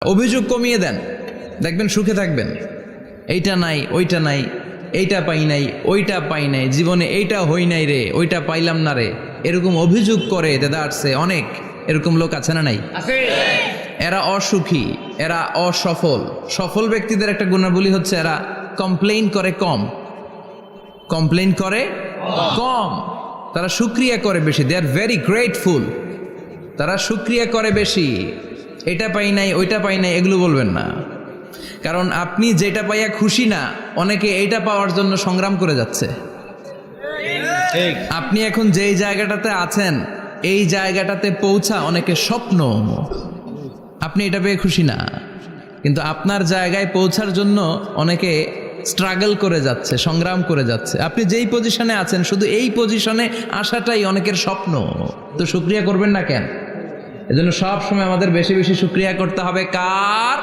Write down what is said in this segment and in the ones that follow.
অভিযোগ কমিয়ে দেন, দেখবেন সুখে থাকবেন। এইটা নাই, ওইটা নাই, এইটা পাই নাই, ওইটা পাই নাই, জীবনে এইটা হই নাই রে, ওইটা পাইলাম না রে, এরকম অভিযোগ করে দেদারছে অনেক। এরকম লোক আছে না নাই? এরা অসুখী, এরা অসফল। সফল ব্যক্তিদের একটা গুণাবলী হচ্ছে এরা কমপ্লেইন করে কম, কমপ্লেইন করে কম, তারা শুকরিয়া করে বেশি। দে আর ভেরি গ্রেটফুল। তারা শুকরিয়া করে বেশি। এটা পাই নাই, ওইটা পাই নাই, এগুলো বলবেন না। কারণ আপনি যেটা পাইয়া খুশি না, অনেকে এইটা পাওয়ার জন্য সংগ্রাম করে যাচ্ছে। আপনি এখন যেই জায়গাটাতে আছেন, এই জায়গাটাতে পৌঁছা অনেকে স্বপ্ন। আপনি এটা পেয়ে খুশি না, কিন্তু আপনার জায়গায় পৌঁছার জন্য অনেকে স্ট্রাগল করে যাচ্ছে, সংগ্রাম করে যাচ্ছে। আপনি যেই পজিশনে আছেন, শুধু এই পজিশনে আসাটাই অনেকের স্বপ্ন। তো শুকরিয়া করবেন না কেন? এজন্য সব সময় আমাদের বেশি বেশি শুকরিয়া করতে হবে কার?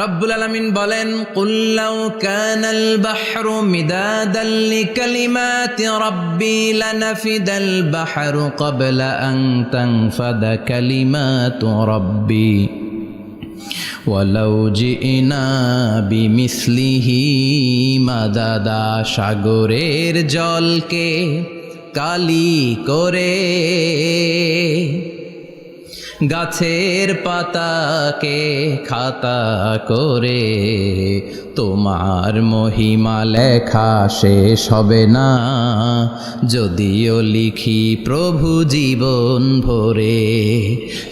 রব্বুল আলামিন বলেন, কুল লাউ কানাল বাহরু মিদাদান লিকালিমাতি রাব্বি লানাফিদাল বাহরু ক্বাবলা আন তানফাদা কালিমাতু রাব্বি ওয়ালাউ জিনা বিমিসলিহি মাদাদা। সাগরের জলকে কালি করে, গাছের পাতাকে খাতা করে, তোমার মহিমা লেখা শেষ হবে না, যদিও লিখি প্রভু জীবন ভরে।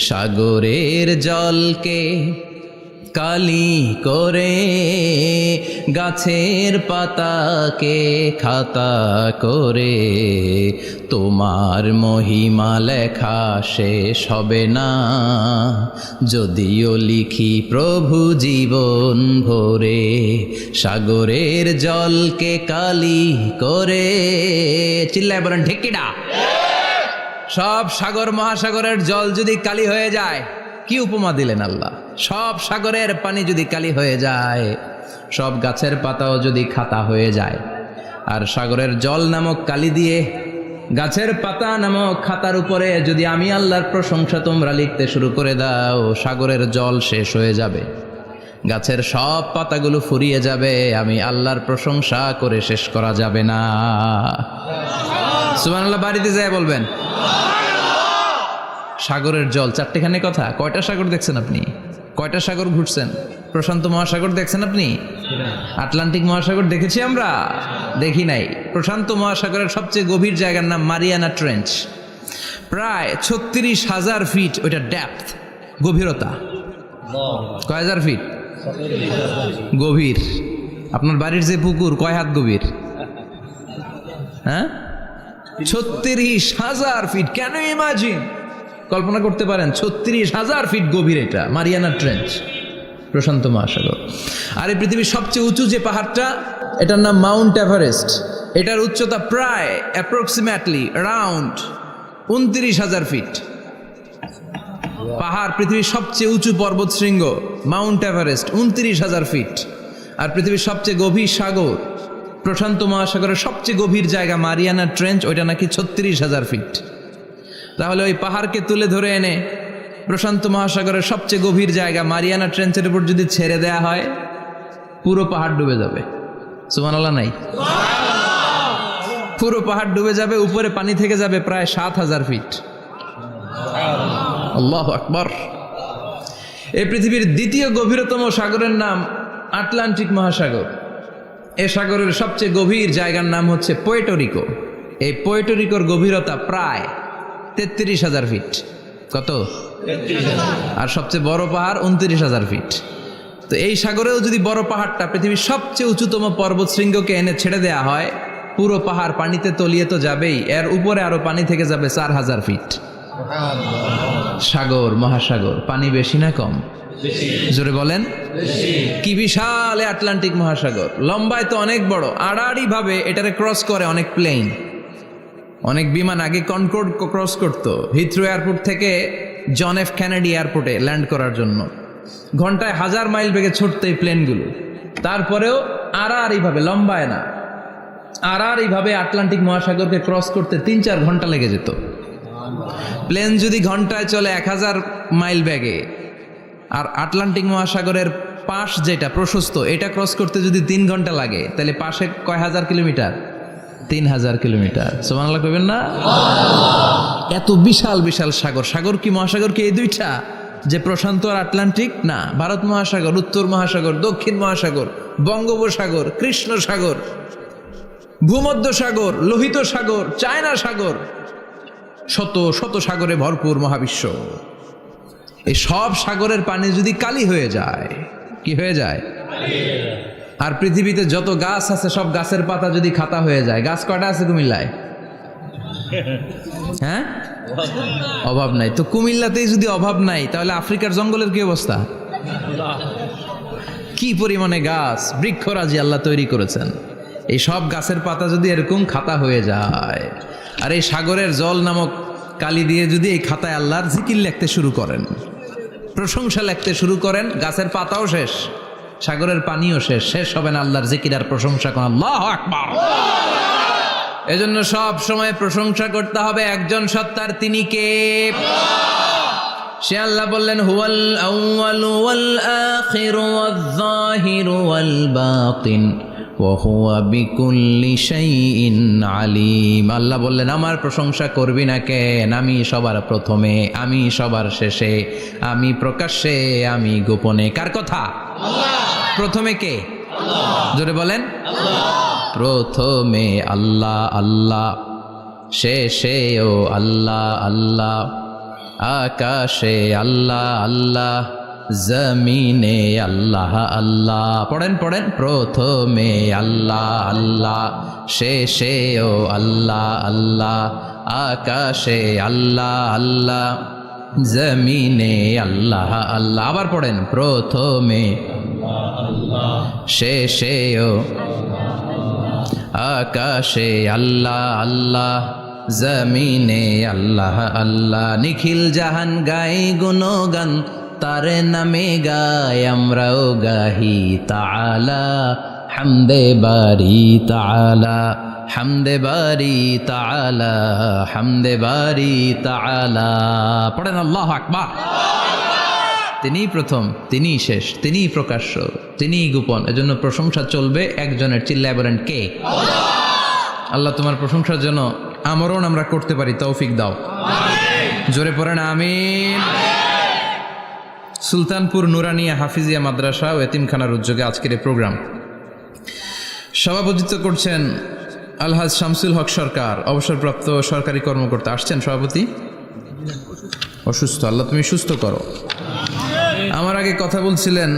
সাগরের জলকে কালি করে, গাছের পাতাকে খাতা করে, তোমার মহিমা লেখা শেষ হবে না, যদিও লিখি প্রভু জীবন ভরে। সাগরের জলকে কালি করে, চিল্লায় বলেন ঠিক কিনা? সব সাগর মহাসাগরের জল যদি কালি হয়ে যায়, কি উপমা দিলেন আল্লাহ! সব সাগরের পানি যদি কালি হয়ে যায়, সব গাছের পাতাও যদি খাতা হয়ে যায়, আর সাগরের জল নামক কালি দিয়ে গাছের পাতা নামক খাতার উপরে যদি আমি আল্লাহর প্রশংসা তোমরা লিখতে শুরু করে দাও, সাগরের জল শেষ হয়ে যাবে, গাছের সব পাতাগুলো ফুরিয়ে যাবে, আমি আল্লাহর প্রশংসা করে শেষ করা যাবে না। সুবহানাল্লাহ বাড়িতে যায় বলবেন। সাগরের জল, চারটেখানে কথা। কয়টা সাগর দেখছেন আপনি? কয়টা সাগর ঘুরছেন? প্রশান্ত মহাসাগর দেখছেন আপনি? আটলান্টিক মহাসাগর দেখেছি আমরা? দেখি নাই। প্রশান্ত মহাসাগরের সবচেয়ে গভীর জায়গার নাম মারিয়ানা ট্রেঞ্চ। প্রায় 36,000 ফিট ওইটা ডেপথ, গভীরতা। কয় হাজার ফিট গভীর? আপনার বাড়ির যে পুকুর কয় হাত গভীর? হ্যাঁ, 36,000 ফিট। Can you imagine? কল্পনা করতে পারেন? 36,000 ফিট গভীর এটা মারিয়ানা ট্রেঞ্চ, প্রশান্ত মহাসাগর। আর এই পৃথিবীর সবচেয়ে উঁচু যে পাহাড়টা, এটার নাম মাউন্ট এভারেস্ট। এটার উচ্চতা প্রায় অ্যাপ্রক্সিমেটলি অ্যারাউন্ড 29,000 ফিট। পাহাড়, পৃথিবীর সবচেয়ে উঁচু পর্বত শৃঙ্গ মাউন্ট এভারেস্ট, 29,000 ফিট। আর পৃথিবীর সবচেয়ে গভীর সাগর, প্রশান্ত মহাসাগরের সবচেয়ে গভীর জায়গা মারিয়ানা ট্রেঞ্চ, ওইটা নাকি 36,000 ফিট। তাহলে ওই পাহাড়কে তুলে ধরে এনে প্রশান্ত মহাসাগরের সবচেয়ে গভীর জায়গা মারিয়ানা ট্রেঞ্চের উপর যদি ছেড়ে দেয়া হয়, পুরো পাহাড় ডুবে যাবে। সুবহানাল্লাহ নাই? পুরো পাহাড় ডুবে যাবে, উপরে পানি থেকে যাবে প্রায় 7,000 ফিট। আল্লাহু আকবার। এই পৃথিবীর দ্বিতীয় গভীরতম সাগরের নাম আটলান্টিক মহাসাগর। এ সাগরের সবচেয়ে গভীর জায়গার নাম হচ্ছে পুয়ের্তো রিকো। এই পুয়ের্তো রিকোর গভীরতা প্রায় 33,000 ফিট। কত? আর সবচেয়ে বড় পাহাড় 29,000 ফিট। তো এই সাগরেও যদি বড় পাহাড়টা, পৃথিবীর সবচেয়ে উঁচুতম পর্বত শৃঙ্গকে এনে ছেড়ে দেয়া হয়, পুরো পাহাড় পানিতে তলিয়ে তো যাবেই, এর উপরে আরো পানি থেকে যাবে 4,000 ফিট। সাগর, মহাসাগর, পানি বেশি না কম? জোরে বলেন। কি বিশাল আটলান্টিক মহাসাগর! লম্বায় তো অনেক বড়, আড়াআড়ি ভাবে এটারে ক্রস করে অনেক প্লেন, অনেক বিমান। আগে কনকর্ড ক্রস করতো হিথ্রো এয়ারপোর্ট থেকে জন এফ কেনেডি এয়ারপোর্টে ল্যান্ড করার জন্য। ঘন্টায় 1000 মাইল বেগে ছুটতো এই প্লেনগুলো। তারপরেও আড়াআড়ি ভাবে, লম্বায় না, আড়াআড়ি ভাবে আটলান্টিক মহাসাগরকে ক্রস করতে 3-4 ঘন্টা লেগে যেত। প্লেন যদি ঘন্টায় চলে 1000 মাইল বেগে, আর আটলান্টিক মহাসাগরের পাশ যেটা প্রশস্ত, এটা ক্রস করতে যদি 3 ঘন্টা লাগে, তাহলে পাশে কয় হাজার কিলোমিটার? 3000 কিলোমিটার। সুবহানাল্লাহ কইবেন না? এত বিশাল বিশাল সাগর। সাগর কি, মহাসাগর কি এই দুইটা, যে প্রশান্ত আর আটলান্টিক? না, ভারত মহাসাগর, উত্তর মহাসাগর, দক্ষিণ মহাসাগর, বঙ্গোপসাগর, কৃষ্ণ সাগর, ভূমধ্য সাগর, লোহিত সাগর, চায়না সাগর, শত শত সাগরে ভরপুর মহাবিশ্ব। এই সব সাগরের পানি যদি কালি হয়ে যায়, কি হয়ে যায়? আর পৃথিবীতে যত গাছ আছে সব গাছের পাতা যদি খাতা হয়ে যায়, গাছ কয়টা আছে কুমিল্লায়? হ্যাঁ, অভাব নাই। তো কুমিল্লাতেই যদি অভাব নাই, তাহলে আফ্রিকার জঙ্গলের কি অবস্থা? কি পরিমাণে গাছ, বৃক্ষরাজি আল্লাহ তৈরি করেছেন। এই সব গাছের পাতা যদি এরকম খাতা হয়ে যায়, আর এই সাগরের জল নামক কালি দিয়ে যদি এই খাতায় আল্লাহর জিকির লিখতে শুরু করেন, প্রশংসা লিখতে শুরু করেন, গাছের পাতাও শেষ, সাগরের পানিও শেষ, শেষ হবে না আল্লাহর জিকির আর প্রশংসা করেন। আল্লাহু আকবার। এজন্য সব সময় প্রশংসা করতে হবে একজন সত্তার, তিনি কে? সে আল্লাহ বললেন, হুয়াল আউয়ালু ওয়াল আখিরু ওয়াজ যাহিরু ওয়াল বাতিন ওয়া হুয়া বিকুল্লি শাইইন আলিম। আল্লাহ বললেন, আমার প্রশংসা করবি না কেন? আমি সবার প্রথমে, আমি সবার শেষে, আমি প্রকাশ্যে, আমি গোপনে। কার কথা? আল্লাহ। প্রথমে কে? আল্লাহ। জোরে বলেন, আল্লাহ। প্রথমে আল্লাহ আল্লাহ, শেষেও আল্লাহ আল্লাহ, আকাশে আল্লাহ আল্লাহ, জমিনে আল্লাহ আল্লাহ। পড়েন পড়েন, প্রথমে আল্লাহ আল্লাহ, শেষেও আল্লাহ আল্লাহ, আকাশে আল্লাহ আল্লাহ, জমিনে আল্লাহ আল্লাহ। আবার পড়েন, প্রথমে শেষেও আকাশে আল্লাহ আল্লাহ, জমিনে আল্লাহ আল্লাহ। নিখিল জাহান গাই গুণগান, তারে নামে গাই আমরাও গাহি তাআলা, হামদে বারি তাআলা, হামদে বারি তাআলা, হামদে বারি তাআলা। পড়েন আল্লাহু আকবার। তিনি প্রথম, তিনি শেষ, তিনি প্রকাশ্য, তিনি গোপন। এজন্য প্রশংসা চলবে একজনের। চিল্লায় বলেন, কে? আল্লাহ তোমার প্রশংসার জন্য আমরণ আমরা করতে পারি, তৌফিক দাও। জোরে পড়েন আমিন। সুলতানপুর নুরানিয়া হাফিজিয়া মাদ্রাসা ও এতিমখানার উদ্যোগে আজকের এই প্রোগ্রাম সভাপতিত্ব করছেন আলহাজ শামসুল হক সরকার, অবসরপ্রাপ্ত সরকারি কর্মকর্তা। আসছেন সভাপতি? অসুস্থ, আল্লাহ তুমি সুস্থ করো। আমার আগে কথা বলছিলেন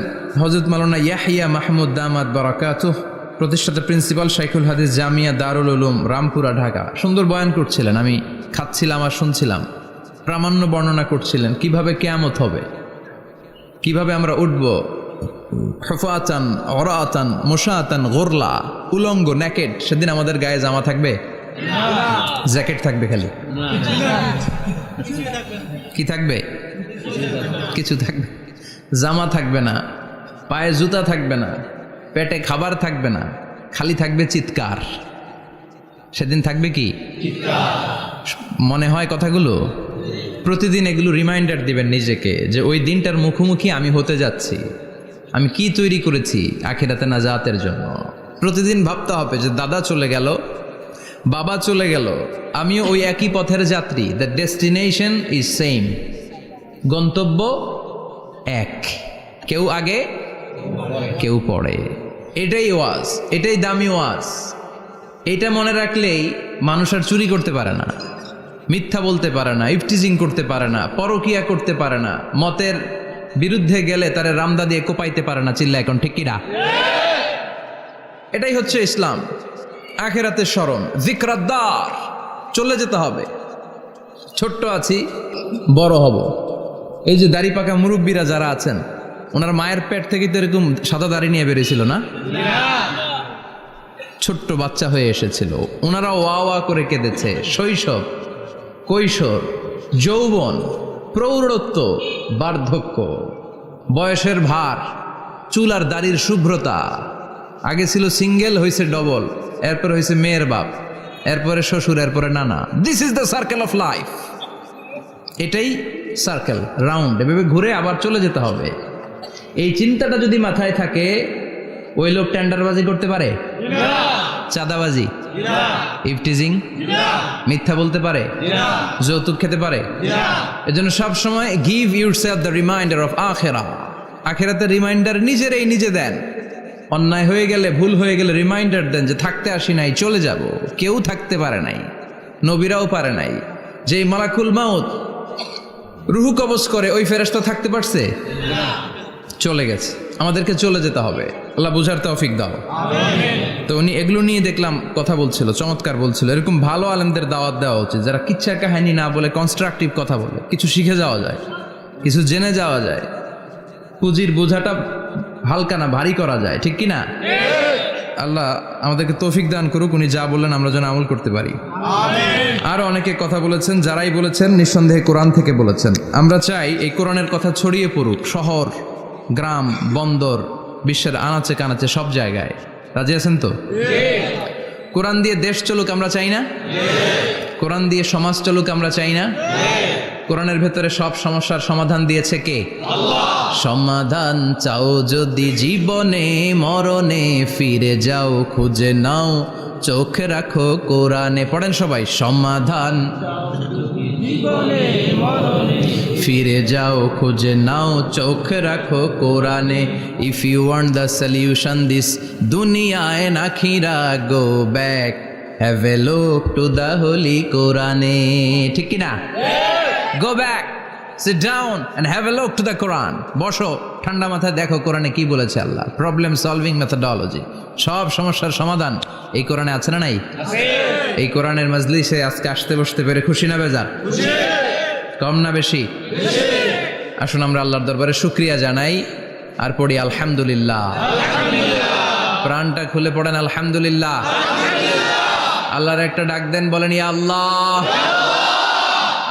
হযরত মাওলানা ইয়াহিয়া মাহমুদ দামাত বারাকাতুহ, প্রতিষ্ঠাতা প্রিন্সিপাল শাইখুল হাদিস জামিয়া দারুল উলুম রামপুরা ঢাকা। সুন্দর বয়ান করছিলেন, আমি খাচ্ছিলাম আর শুনছিলাম। প্রামাণ্য বর্ণনা করছিলেন কিভাবে কিয়ামত হবে, কিভাবে আমরা উঠব হুফাতান ওরাতান মুশাতান গুরলা, উলঙ্গ, নেকেড। সেদিন আমাদের গায়ে জামা থাকবে? জ্যাকেট থাকবে খালি। কি থাকবে? কিছু থাকবে, জামা থাকবে না, পায়ে জুতা থাকবে না, পেটে খাবার থাকবে না, খালি থাকবে চিৎকার। সেদিন থাকবে কি? মনে হয় কথাগুলো প্রতিদিন এগুলো রিমাইন্ডার দিবেন নিজেকে, যে ওই দিনটার মুখোমুখি আমি হতে যাচ্ছি। আমি কি তৈরি করেছি আখিরাতে নাজাতের জন্য। প্রতিদিন ভাবতে হবে যে দাদা চলে গেল, বাবা চলে গেল, আমিও ওই একই পথের যাত্রী। দ্য ডেস্টিনেশন ইজ সেম, গন্তব্য এক, কেউ আগে কেউ পরে। এটাই ওয়াজ, এটাই দামি ওয়াজ। এটা মনে রাখলেই মানুষ আর চুরি করতে পারে না, মিথ্যা বলতে পারে না, ইফটিজিং করতে পারে না, পরকিয়া করতে পারে না, মতের বিরুদ্ধে গেলে তারে রামদা দিয়ে কোপাইতে পারে না। চিল্লা এখন ঠিক কিনা? এটাই হচ্ছে ইসলাম। আখিরাতের স্মরণ, যিকরাদ্দার, চলে যেতে হবে। ছোট্ট আছি, বড় হব। এই যে দাড়ি পাকা মুরব্বীরা যারা আছেন, ওনার মায়ের পেট থেকে তো এরকম সাদা দাড়ি নিয়ে বেরিয়েছিল না? ছোট্ট বাচ্চা হয়ে এসেছিল, ওনারা ওয়া ওয়া করে কেঁদেছে। শৈশব, কৈশোর, যৌবন, প্রৌঢ়ত্ব, বার্ধক্য, বয়সের ভার, চুল আর দাড়ির শুভ্রতা। আগে ছিল সিঙ্গেল, হয়েছে ডবল, এরপর হয়েছে মেয়ের বাপ, এরপরে শ্বশুর, এরপরে নানা। This is the circle of life. এটাই সার্কেল, রাউন্ড, এভাবে ঘুরে আবার চলে যেতে হবে। এই চিন্তাটা যদি মাথায় থাকে, ওই লোক টেন্ডারবাজি করতে পারে? চাঁদাবাজি, ইফটিজিং, মিথ্যা বলতে পারে, যৌতুক খেতে পারে? এজন্য সব সময় give yourself the reminder of আখিরা। আখিরাতের রিমাইন্ডার নিজে দেন। অন্যায় হয়ে গেলে, ভুল হয়ে গেলে রিমাইন্ডার দেন যে থাকতে আসি নাই, চলে যাব। কেউ থাকতে পারে নাই, নবীরাও পারে নাই। যেই মালাকুল মাউত রুহু কবজ করে, ওই ফেরেশতা থাকতে পারছে? চলে গেছে। আমাদেরকে চলে যেতে হবে। আল্লাহ বুঝার তৌফিক দাও। তো উনি এগুলো নিয়ে দেখলাম কথা বলছিল, চমৎকার বলছিল। এরকম ভালো আলেমদের দাওয়াত দেওয়া উচিত, যারা কিচ্ছা কাহিনী না বলে কনস্ট্রাকটিভ কথা বলে। কিছু শিখে যাওয়া যায়, কিছু জেনে যাওয়া যায়। পুঁজির বোঝাটা হালকা না, ভারী করা যায়, ঠিক কি না? আল্লাহ আমাদেরকে তৌফিক দান করুক। উনি যা বললেন আমরা যেন আমল করতে পারি। আরো অনেকে কথা বলেছেন, যারাই বলেছেন নিঃসন্দেহে কোরআন থেকে বলেছেন। আমরা চাই এই কোরআনের কথা ছড়িয়ে পড়ুক শহর, গ্রাম, বন্দর, বিশ্বের আনাচে কানাচে, সব জায়গায়। রাজি আছেন তো? কোরআন দিয়ে দেশ চলুক আমরা চাই না? কোরআন দিয়ে সমাজ চলুক আমরা চাই না? কোরআনের ভেতরে সব সমস্যার সমাধান দিয়েছে কে? আল্লাহ। সমাধান চাও যদি জীবনে মরণে, ফিরে যাও খুঁজে নাও, চোখ রাখো কোরআনে। পড়েন সবাই, সমাধান ফিরে যাও খুঁজে নাও, চোখ রাখো কোরআনে। If you want the solution this দুনিয়ায় নাখিরা, go back, have a look to the holy কোরআনে। ঠিক কিনা? Go back, sit down and have a look to the Quran. বসো, ঠান্ডা মাথায় দেখো কোরআনে কি বলেছে আল্লাহ। প্রবলেম সলভিং মেথোডোলজি, সব সমস্যার সমাধান এই কোরআনে আছে না নাই? এই কোরআনের মজলিসে আজকে আসতে বসতে পেরে খুশি না বেজার? কম না বেশি? আসুন আমরা আল্লাহর দরবারে শুকরিয়া জানাই আর পড়ি আলহামদুলিল্লাহ। প্রাণটা খুলে পড়েন আলহামদুলিল্লাহ। আল্লাহর একটা ডাক দেন, বলেন ইয়া আল্লাহ।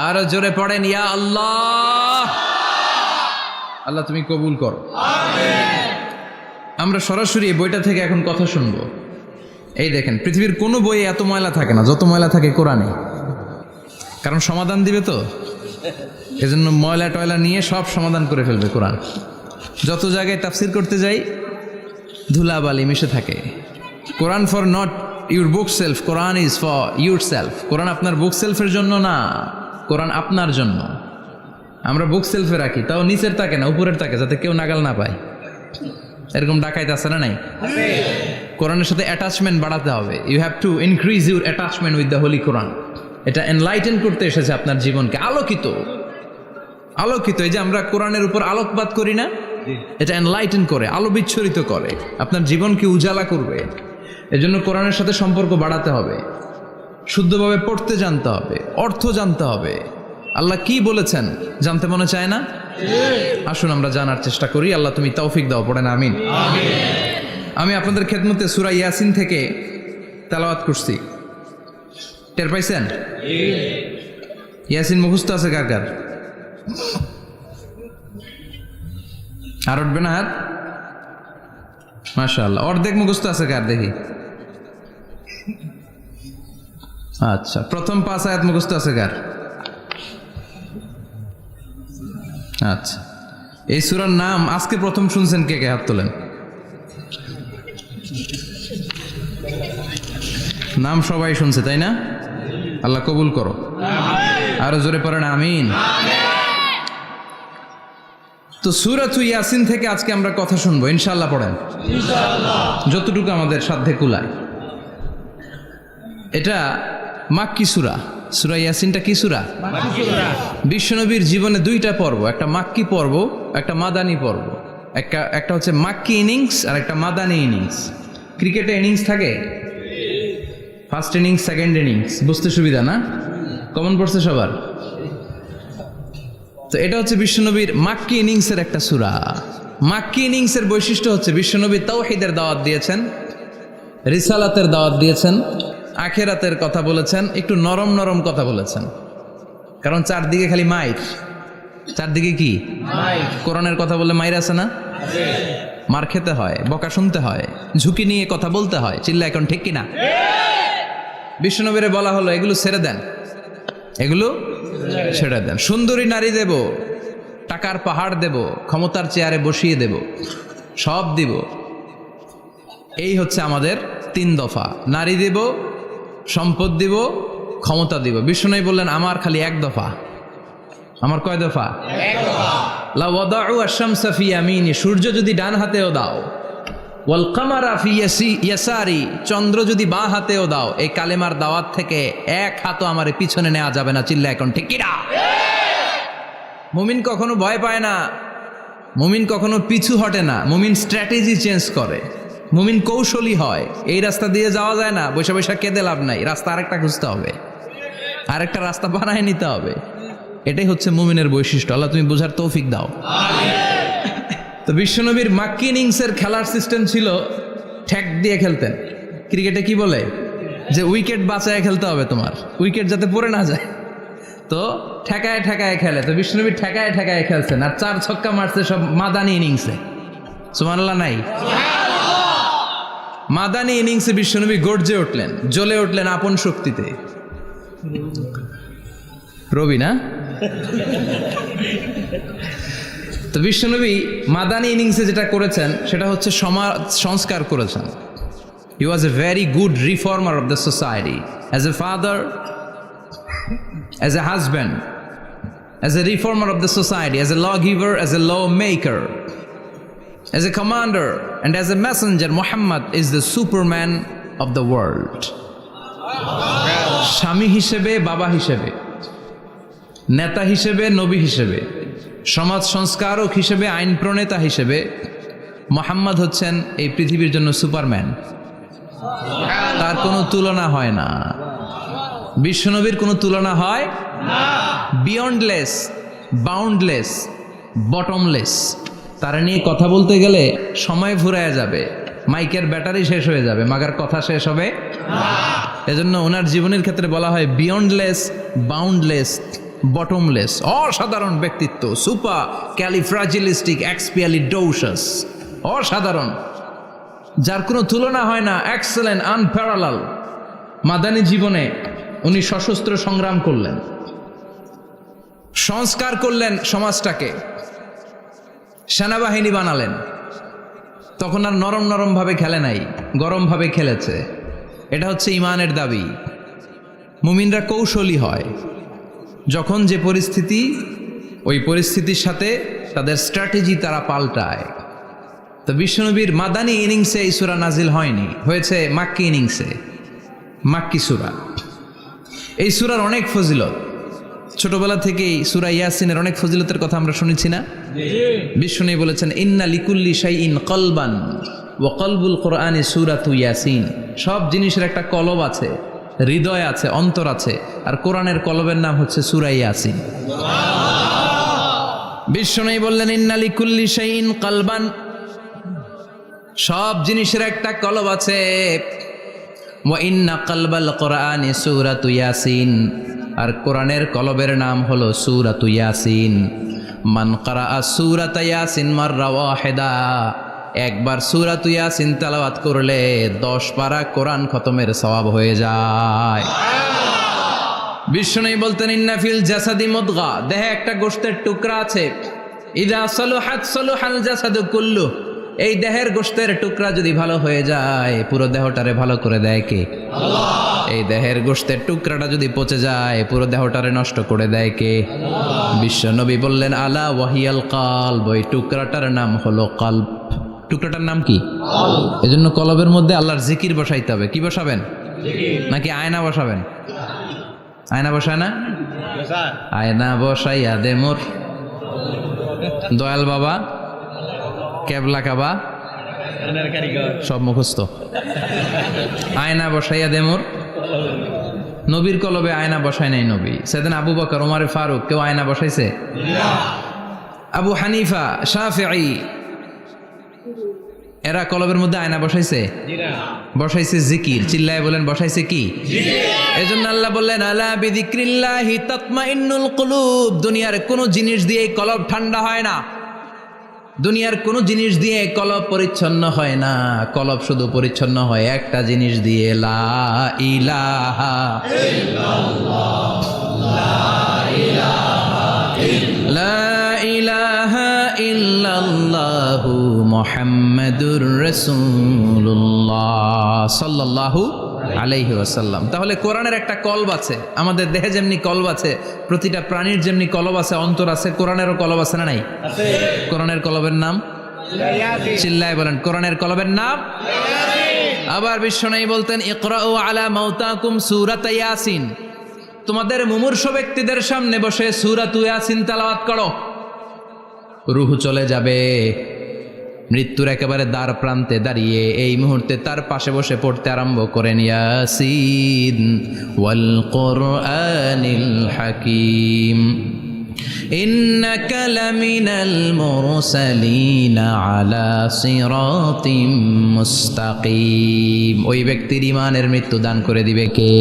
আরো জোরে পড়েন ইয়া আল্লাহ। আল্লাহ তুমি কবুল করো। আমরা সরাসরি এই বইটা থেকে এখন কথা শুনবো। এই দেখেন, পৃথিবীর কোনো বইয়ে এত ময়লা থাকে না যত ময়লা থাকে কোরআনে। কারণ সমাধান দিবে তো, এজন্য ময়লা টয়লা নিয়ে সব সমাধান করে ফেলবে কোরআন। যত জায়গায় তাফসির করতে যাই ধুলাবালি মিশে থাকে। Quran for not your bookshelf, Quran is for your self. Quran আপনার বুক সেলফের জন্য না, কোরআন আপনার জন্য। আমরা বুক সেলফে রাখি, তাও নিচের থাকে না, উপরের থাকে, যাতে কেউ নাগাল না পায়। এরকম ডাকাইতে আছে না নাই? কোরআনের সাথে অ্যাটাচমেন্ট বাড়াতে হবে। You have to increase your attachment with the holy Quran. এটা এনলাইটেন করতে এসেছে আপনার জীবনকে, আলোকিত। এই যে আমরা কোরআনের উপর আলোকপাত করি না, এটা এনলাইটেন করে, আলো বিচ্ছুরিত করে, আপনার জীবনকে উজালা করবে। এজন্য কোরআনের সাথে সম্পর্ক বাড়াতে হবে, শুদ্ধভাবে পড়তে জানতে হবে, অর্থ জানতে হবে। আল্লাহ কি বলেছেন জানতে মনে চায় না? আসুন আমরা জানার চেষ্টা করি। আল্লাহ তুমি তৌফিক দাও, পড়েন আমিন। আমি আপনাদের খেদমতে সূরা ইয়াসিন থেকে তেলাওয়াত করছি, টের পাইছেন? ইয়াসিন মুখস্থ আছে কার কার? আর উঠবে না হাত? মাশাআল্লাহ। অর্ধেক মুখস্থ আছে কার দেখি? আচ্ছা, প্রথম 5 আয়াত মুখস্থ আছে কার? আচ্ছা, এই সূরার নাম আজকে প্রথম শুনছেন কে কে? হাত তোলেন। নাম সবাই শুনছে তাই না? আল্লাহ কবুল করো। আরো জোরে পড়েন আমিন। তো সূরাতুল ইয়াসিন থেকে আজকে আমরা কথা শুনবো ইনশাআল্লাহ। পড়েন ইনশাআল্লাহ, যতটুকু আমাদের সাধ্যে কুলায়। এটা মাক্কি সূরা। সূরা ইয়াসিনটা কি সূরা? মাক্কি সূরা। বিশ্বনবীর জীবনে 2টা পর্ব, একটা মাক্কি পর্ব, একটা মাদানী পর্ব। একটা হচ্ছে মাক্কি ইনিংস আর একটা মাদানী ইনিংস। ক্রিকেটে ইনিংস থাকে, ফার্স্ট ইনিংস, সেকেন্ড ইনিংস, বুঝতে সুবিধা না? কমন পড়ছে সবার? তো এটা হচ্ছে বিশ্বনবীর মাক্কি ইনিংসের একটা সূরা। মাক্কি ইনিংসের বৈশিষ্ট্য হচ্ছে বিশ্বনবী তাওহীদের দাওয়াত দিয়েছেন, রিসালাতের দাওয়াত দিয়েছেন, আখিরাতের কথা বলেছেন, একটু নরম নরম কথা বলেছেন। কারণ চারদিকে খালি মাইর। চারদিকে কি কোরআনের কথা বললে মাইর আছে না? মার খেতে হয়, বকা শুনতে হয়, ঝুঁকি নিয়ে কথা বলতে হয়। চিল্লা এখন ঠিক কিনা? বিশ্বনবীরে বলা হলো এগুলো ছেড়ে দেন, এগুলো ছেড়ে দেন। সুন্দরী নারী দেব, টাকার পাহাড় দেব, ক্ষমতার চেয়ারে বসিয়ে দেব, সব দিব। এই হচ্ছে আমাদের 3 দফা। নারী দিব, সম্পদ দিব, ক্ষমতা দিব। বিষ্ণু বললেন আমার খালি 1 দফা। আমার কয় দফা? 1 দফা। লা ওয়াদাউ আশ-শামসা ফি ইয়ামিনি, সূর্য যদি ডান হাতেও দাও, ওয়াল কামারা ফি ইয়াসারি, চন্দ্র যদি বাঁ হাতেও দাও, এই কালেমার দাওয়াত থেকে 1 হাতও আমারে পিছনে নেওয়া যাবে না। চিল্লা এখন ঠিক কিনা? মুমিন কখনো ভয় পায় না, মুমিন কখনো পিছু হটে না, মুমিন স্ট্র্যাটেজি চেঞ্জ করে, মুমিন কৌশলী হয়। এই রাস্তা দিয়ে যাওয়া যায় না, বৈশা বৈশা কেঁদে লাভ নাই, রাস্তা আরেকটা খুঁজতে হবে, আরেকটা রাস্তা বানায় নিতে হবে। এটাই হচ্ছে মুমিনের বৈশিষ্ট্য। আল্লাহ তুমি বোঝার তৌফিক দাও। তো বিশ্বনবীর মাক্কি ইনিংসের খেলার সিস্টেম ছিল ঠ্যাক দিয়ে খেলতেন। ক্রিকেটে কি বলে যে উইকেট বাঁচায় খেলতে হবে, তোমার উইকেট যাতে পড়ে না যায়, তো ঠেকায় ঠেকায় খেলে। তো বিশ্বনবী ঠেকায় ঠেকায় খেলছেন, আর 4 ছক্কা মারছে সব মাদানি ইনিংসে। সুবহানাল্লাহ নাই? মাদানি ইনিংসে বিশ্বনবী গর্জে উঠলেন, জ্বলে উঠলেন আপন শক্তিতে। রবি না? তো বিশ্বনবী মাদানি ইনিংসে যেটা করেছেন সেটা হচ্ছে সমাজ সংস্কার করেছেন। He was a very good reformer of the society, as a father, as a husband, as a reformer of the society, as a lawgiver, as a lawmaker, as a commander, and as a messenger. Muhammad is the Superman of the world. স্বামী হিসেবে, বাবা হিসেবে, নেতা হিসেবে, নবী হিসেবে, সমাজ সংস্কারক হিসেবে, আইন প্রণেতা হিসেবে মুহাম্মদ হচ্ছেন এই পৃথিবীর জন্য সুপারম্যান। তার কোনো তুলনা হয় না, বিশ্বনবীর কোনো তুলনা হয় না। Beyondless, boundless, bottomless. তারা নিয়ে কথা বলতে গেলে সময় ফুরায় যাবে, মাইকের ব্যাটারি শেষ হয়ে যাবে, মাগার কথা শেষ হবে না। এজন্য ওনার জীবনের ক্ষেত্রে বলা হয় বিয়ন্ডলেস, বাউন্ডলেস, বটমলেস। অসাধারণ ব্যক্তিত্ব, সুপার ক্যালিফ্রাজিলিস্টিক এক্সপিয়ালিডোসাস, অসাধারণ, যার কোনো তুলনা হয় না, এক্সেলেন্ট, আনপ্যারালাল। মাদানী জীবনে উনি সশস্ত্র সংগ্রাম করলেন, সংস্কার করলেন সমাজটাকে, সেনাবাহিনী বানালেন। তখন আর নরম নরম ভাবে খেলে নাই, গরম ভাবে খেলেছে। এটা হচ্ছে ইমানের দাবি। মুমিনরা কৌশলী হয়, যখন যে পরিস্থিতি, ওই পরিস্থিতির সাথে তাদের স্ট্র্যাটেজি তারা পাল্টায়। তো বিশ্বনবীর মাদানী ইনিংসে এই সূরা নাজিল হয়নি, হয়েছে মাক্কি ইনিংসে, মাক্কি সূরা। এই সূরার অনেক ফজিলত, ছোটবেলা থেকেই সূরা ইয়াসিনের অনেক ফজিলতের কথা আমরা শুনেছি না? বিশ্বনবী বলেছেন ইন্না লিকুল্লি শাইইন কলবান ওয়া কলবুল কোরআনি সূরাতু ইয়াসিন। সব জিনিসের একটা কলব আছে, হৃদয় আছে, অন্তর আছে, আর কোরআনের কলবের নাম হচ্ছে সূরা ইয়াসিন। বিশ্বনবী বললেন ইন্না লিকুল্লি শাইইন কলবান, সব জিনিসের একটা কলব আছে। ওয়া ইন্না কলবাল কোরআনি সূরাতু ইয়াসিন, আর কোরআনের কলবের নাম হলো সূরাতু ইয়াসিন। মান ক্বারাআ সূরাতা ইয়াসিন মাররা ওয়াহিদা, একবার সূরাতু ইয়াসিন তেলাওয়াত করলে 10 পারা কোরআন খতমের সওয়াব হয়ে যায়। বিশ্বনবী বলতেন ইন্না ফিল জাসাদি মুদগা, দেহে একটা গোশতের টুকরা আছে, ইযা সালুহাত সালুহাল জাসাদু কুল্লু, এই দেহের গোশতের টুকরা যদি ভালো হয়ে যায়, পুরো দেহটারে ভালো করে দেয় কে? আল্লাহ। এই দেহের গোশতের টুকরাটা যদি পচে যায়, পুরো দেহটারে নষ্ট করে দেয় কে? আল্লাহ। বিশ্বনবী বললেন আলা ওয়াহিয়াল কলব, ওই টুকরাটার নাম হলো কলব। টুকরাটার নাম কি? কলব। এজন্য কলবের মধ্যে আল্লাহর জিকির বসাইতে হবে। কি বসাবেন? জিকির। নাকি আয়না বসাবেন? আয়না বসায় না? আয়না বসাইয়া দে মোর দয়াল বাবা, কেবলা কাবা, সব মুখস্থ। আয়না বসাইয়া দে মোর, নবীর কলবে আয়না বসায় নাই নবী। সেদিন আবু বকর, ওমর ফারুক, কেউ আয়না বসাইছে? আবু হানিফা, শাফিঈ, এরা কলবের মধ্যে আয়না বসাইছে? বসাইছে জিকির। চিল্লায় বলেন বসাইছে কি? এজন্য আল্লাহ বললেন আলা বিযিক্রিল্লাহি তাতমাইন্নুল কুলুব। দুনিয়ার কোনো জিনিস দিয়ে কলব ঠান্ডা হয় না, দুনিয়ার কোনো জিনিস দিয়ে কলব পরিচ্ছন্ন হয় না। কলব শুধু পরিচ্ছন্ন হয় একটা জিনিস দিয়ে, লা ইলাহা ইল্লাল্লাহ। লা ইলাহা ইল্লাল্লাহু মুহাম্মাদুর রাসূলুল্লাহ সাল্লাল্লাহু আলাইহি ওয়াসাল্লাম। তাহলে কোরআনের একটা কলব আছে, আমাদের দেহে যেমনি কলব আছে, প্রতিটা প্রাণীর যেমনি কলব আছে, অন্তর আছে, কোরআনেরও কলব আছে না নাই? কোরআনের কলবের নাম চিল্লায় বলেন, কোরআনের কলবের নাম। আবার বিশ্বনবী বলতেন, ইকরাউ আলা মাউতাকুম সূরাত ইয়াসিন, তোমাদের মুমূর্ষ ব্যক্তিদের সামনে বসে সূরাত ইয়াসিন তেলাওয়াত করো। রূহ চলে যাবে, মৃত্যুর একেবারে দ্বার প্রান্তে দাঁড়িয়ে এই মুহূর্তে তার পাশে বসে পড়তে আরম্ভ করেন, ইয়াসিন ওয়াল কুরআনিল হাকীম ইন্নাকা লামিনাল মুরসালিনা আলা সিরাতিম মুস্তাকিম। ওই ব্যক্তির ঈমানের মৃত্যু দান করে দিবে কে?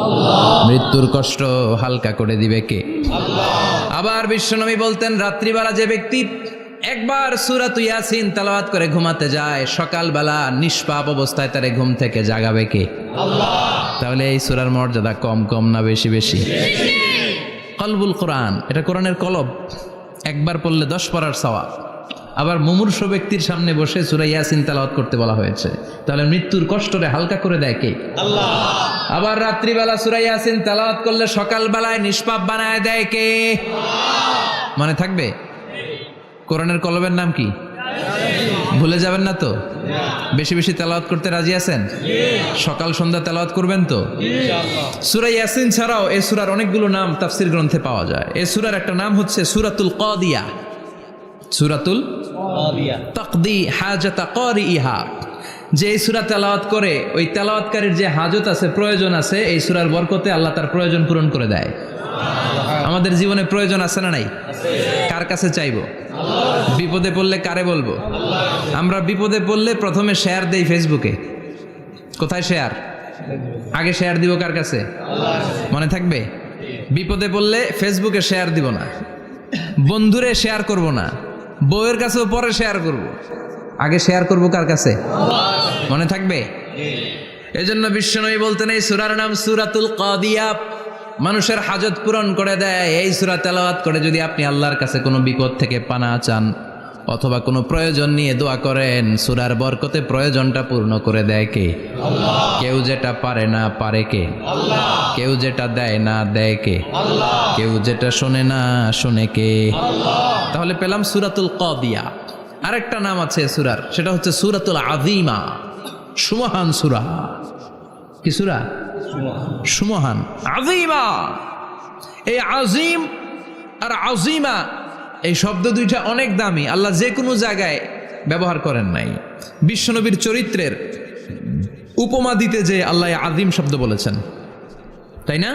আল্লাহ। মৃত্যুর কষ্ট হালকা করে দিবে কে? আল্লাহ। আবার বিশ্বনবী বলতেন, রাত্রিবেলা যে ব্যক্তি একবার সূরাত ইয়াসিন তেলাওয়াত করে ঘুমাতে যায়, সকালবেলা নিষ্পাপ অবস্থায় তারে ঘুম থেকে জাগাবে কে? আল্লাহ। তাহলে এই সূরার মর্যাদা কম কম না বেশি বেশি? কলবুল কোরআন, এটা কোরআনের কলব, একবার পড়লে 10 পড়ার সওয়াব। আবার মুমূর্ষ ব্যক্তির সামনে বসে সূরা ইয়াসিন তেলাওয়াত করতে বলা হয়েছে, তাহলে মৃত্যুর কষ্টরে হালকা করে দেয় কে? আল্লাহ। আবার রাত্রিবেলা সূরা ইয়াসিন তেলাওয়াত করলে সকালবেলায় নিষ্পাপ বানায় দেয় কে? আল্লাহ। মনে থাকবে? কোরআনের কলবের নাম কি? ভুলে যাবেন না তো? বেশি বেশি তেলাওয়াত করতে রাজি আছেন? সকাল সন্ধ্যা তেলাওয়াত করবেন তো? সূরা ইয়াসিন ছাড়াও এই সূরার অনেকগুলো নাম তাফসীর গ্রন্থে পাওয়া যায়। এই সূরার একটা নাম হচ্ছে সূরাতুল কাদিয়া, সূরাতুল কাদিয়া, তাকদি হাজাতা কারিইহা। যে এই সূরা তেলাওয়াত করে ওই তেলাওয়াতকারীর যে হাজত আছে, প্রয়োজন আছে, এই সূরার বরকতে আল্লাহ তার প্রয়োজন পূরণ করে দেয়। আমাদের জীবনে প্রয়োজন আছে না নাই? কার কাছে চাইবো? বিপদে পড়লে কারে বলবো? আমরা বিপদে পড়লে প্রথমে শেয়ার দেই ফেসবুকে। কোথায় শেয়ার? আগে শেয়ার দিব কার কাছে? মনে থাকবে? বিপদে পড়লে ফেসবুকে শেয়ার দিব না, বন্ধুরে শেয়ার করব না, বউয়ের কাছেও পরে শেয়ার করব, আগে শেয়ার করব কার কাছে? মনে থাকবে? এজন্য বিশ্বনবী বলতেন, এই সূরার নাম সূরাতুল কাদিয়া, মানুষের হাজত পূরণ করে দেয়। এই সূরা তেলাওয়াত করে যদি আপনি আল্লাহর কাছে কোনো বিপদ থেকে পানা চান অথবা কোনো প্রয়োজন নিয়ে দোয়া করেন, সূরার বরকতে প্রয়োজনটা পূর্ণ করে দেয় কে? আল্লাহ। কেউ যেটা পারে না পারে কে? আল্লাহ। কেউ যেটা দেয় না দেয় কে? আল্লাহ। কেউ যেটা শোনে না শোনে কে? আল্লাহ। তাহলে পেলাম সূরাতুল কাদিয়া। আরেকটা নাম আছে সূরার, সেটা হচ্ছে সূরাতুল আযীমা, সুমহান সূরা। কি সূরা? সুমহান, আযীমা। এই আযীম আর আযীমা এই শব্দ দুইটা অনেক দামি, আল্লাহ যে কোনো জায়গায় ব্যবহার করেন নাই। বিশ্বনবীর চরিত্রের উপমা দিতে যে আল্লাহ আযীম শব্দ বলেছেন, তাই না?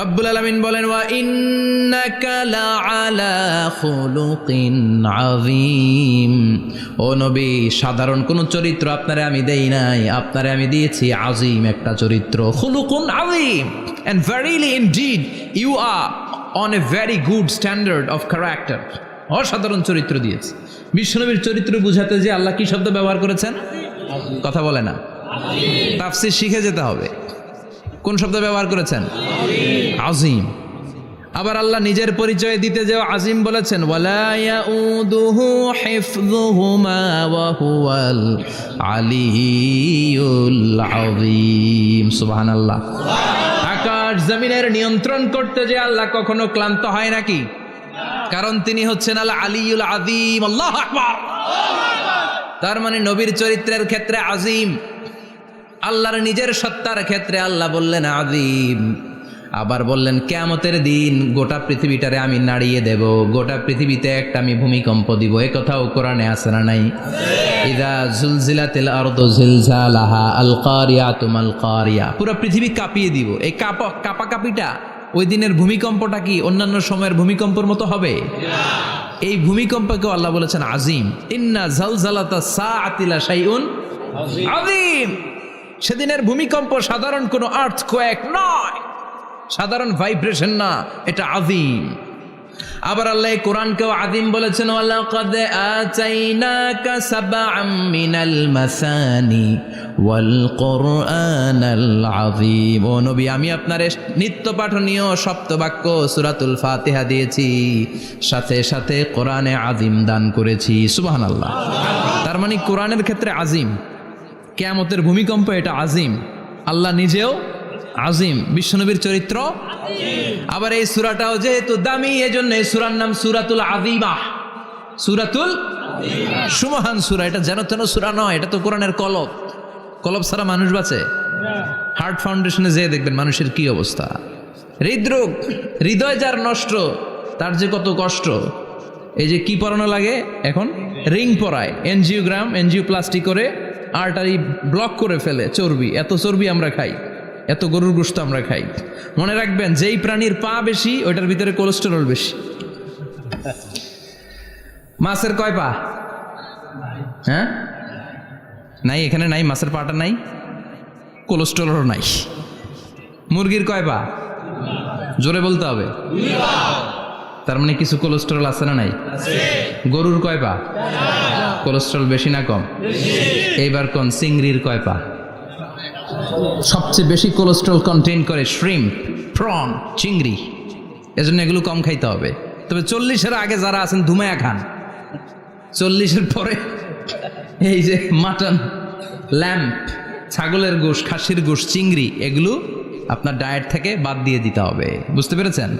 রব্বুল আলামিন বলেন, ওয়া ইন্নাকা লাআলা খুলুকিন আযীম। ও নবী, সাধারণ কোন চরিত্র আপনারে আমি দেই নাই, আপনারে আমি দিয়েছি আযীম একটা চরিত্র, খুলুকুন আযীম। And verily indeed you are on a very good standard of character. অসাধারণ চরিত্র দিয়েছে। বিশ্বনবীর চরিত্র বুঝাতে যে আল্লাহ কি শব্দ ব্যবহার করেছেন? কথা বলে না, তাফসীর শিখে যেতে হবে। কোন শব্দ ব্যবহার করেছেন? আযীম। আবার আল্লাহ নিজের পরিচয় দিতে যে আযীম বলেছেন, ওয়ালা ইয়াউদুহু হিফযুহুমা ওয়া হুয়াল আলিয়্যুল আযীম। সুবহানাল্লাহ। আকাশ জমিনের নিয়ন্ত্রণ করতে যে আল্লাহ কখনো ক্লান্ত হয় নাকি? কারণ তিনি হচ্ছেন আল আলিয়্যুল আযীম। আল্লাহু আকবার। তার মানে নবীর চরিত্রের ক্ষেত্রে আযীম, আল্লাহর নিজের সত্তার ক্ষেত্রে আল্লাহ বললেন আযীম। আবার বললেন কিয়ামতের দিন গোটা পৃথিবীটারে আমি নাড়িয়ে দেব, গোটা পৃথিবীতে একটা আমি ভূমিকম্প দিব। এই কথাও কোরআনে আছে না নাই? ইযা জুলজিলাতিল আরদু জিলজালাহা আল কারিয়াতু মাল কারিয়া। পুরো পৃথিবী কাঁপিয়ে দিব। এই কাঁপাকাঁপিটা ওই দিনের ভূমিকম্পটা কি অন্যান্য সময়ের ভূমিকম্পের মতো হবে? এই ভূমিকম্পকে আল্লাহ বলেছেন আযীম। ইন্না জালজালাতাস সাআতি লা শাইউন আযীম। সেদিনের ভূমিকম্প সাধারণ কোনো আর্থকোয়েক নয়, সাধারণ ভাইব্রেশন না, এটা আযীম। আবার আল্লাহ কোরআনকেও আযীম বলেছেন, ওয়ালাকাদ আতাইনাকা সাবআম মিনাল মাসানি ওয়াল কুরআনাল আযীম। ও নবী, আমি আপনার নিত্য পাঠনীয় সপ্তবাক্য সূরাতুল ফাতিহা দিয়েছি, সাথে সাথে কোরআনে আযীম দান করেছি। সুবহানাল্লাহ। তার মানে কোরআনের ক্ষেত্রে আযীম, কিয়ামতের ভূমিকম্প এটা আযীম, আল্লাহ নিজেও আযীম, বিশ্বনবীর চরিত্র আবার এই সূরাটাও যেহেতু দামি, এজন্য এই সূরার নাম সূরাতুল আযীমা। সূরাতুল সুমহান সূরা। এটা যেন তেন সূরা নয়, এটা তো কোরআনের কলব। কলব ছাড়া মানুষ বাঁচে? হার্ট ফাউন্ডেশনে যেয়ে দেখবেন মানুষের কি অবস্থা। হৃদরোগ, হৃদয় যার নষ্ট, তার যে কত কষ্ট। এই যে কি পরানো লাগে এখন, রিং পরায়, এনজিওগ্রাম, এনজিওপ্লাস্টি করে আর্টারি ব্লক করে ফেলে। চর্বি, এত চর্বি আমরা খাই, এত গরুর গোশত আমরা খাই। মনে রাখবেন, যেই প্রাণীর পা বেশি ওইটার ভিতরে কোলেস্টেরল বেশি। মাছের কয় পা? হ্যাঁ, নাই, এখানে নাই, মাছের পাটা নাই, কোলেস্টেরল নাই। মুরগির কয় পা? জোরে বলতে হবে। তার মানে কিছু কোলেস্টেরল আছে না নাই? গরুর কয় পা? কোলেস্টেরল বেশি না কম? এইবার কোন চিংড়ির কয় পা? সবচেয়ে বেশি কোলেস্টেরল কন্টেইন করে শ্রিম্প, প্রন, চিংড়ি। এজন্য এগুলো কম খাইতে হবে। তবে 40-এর আগে যারা আছেন ধুমায়া খান, 40-এর পরে এই যে মাটন, ল্যাম্প, ছাগলের গোশ, খাসির গোশ, চিংড়ি, এগুলো আপনার ডায়েট থেকে বাদ দিয়ে দিতে হবে। বুঝতে পেরেছেন?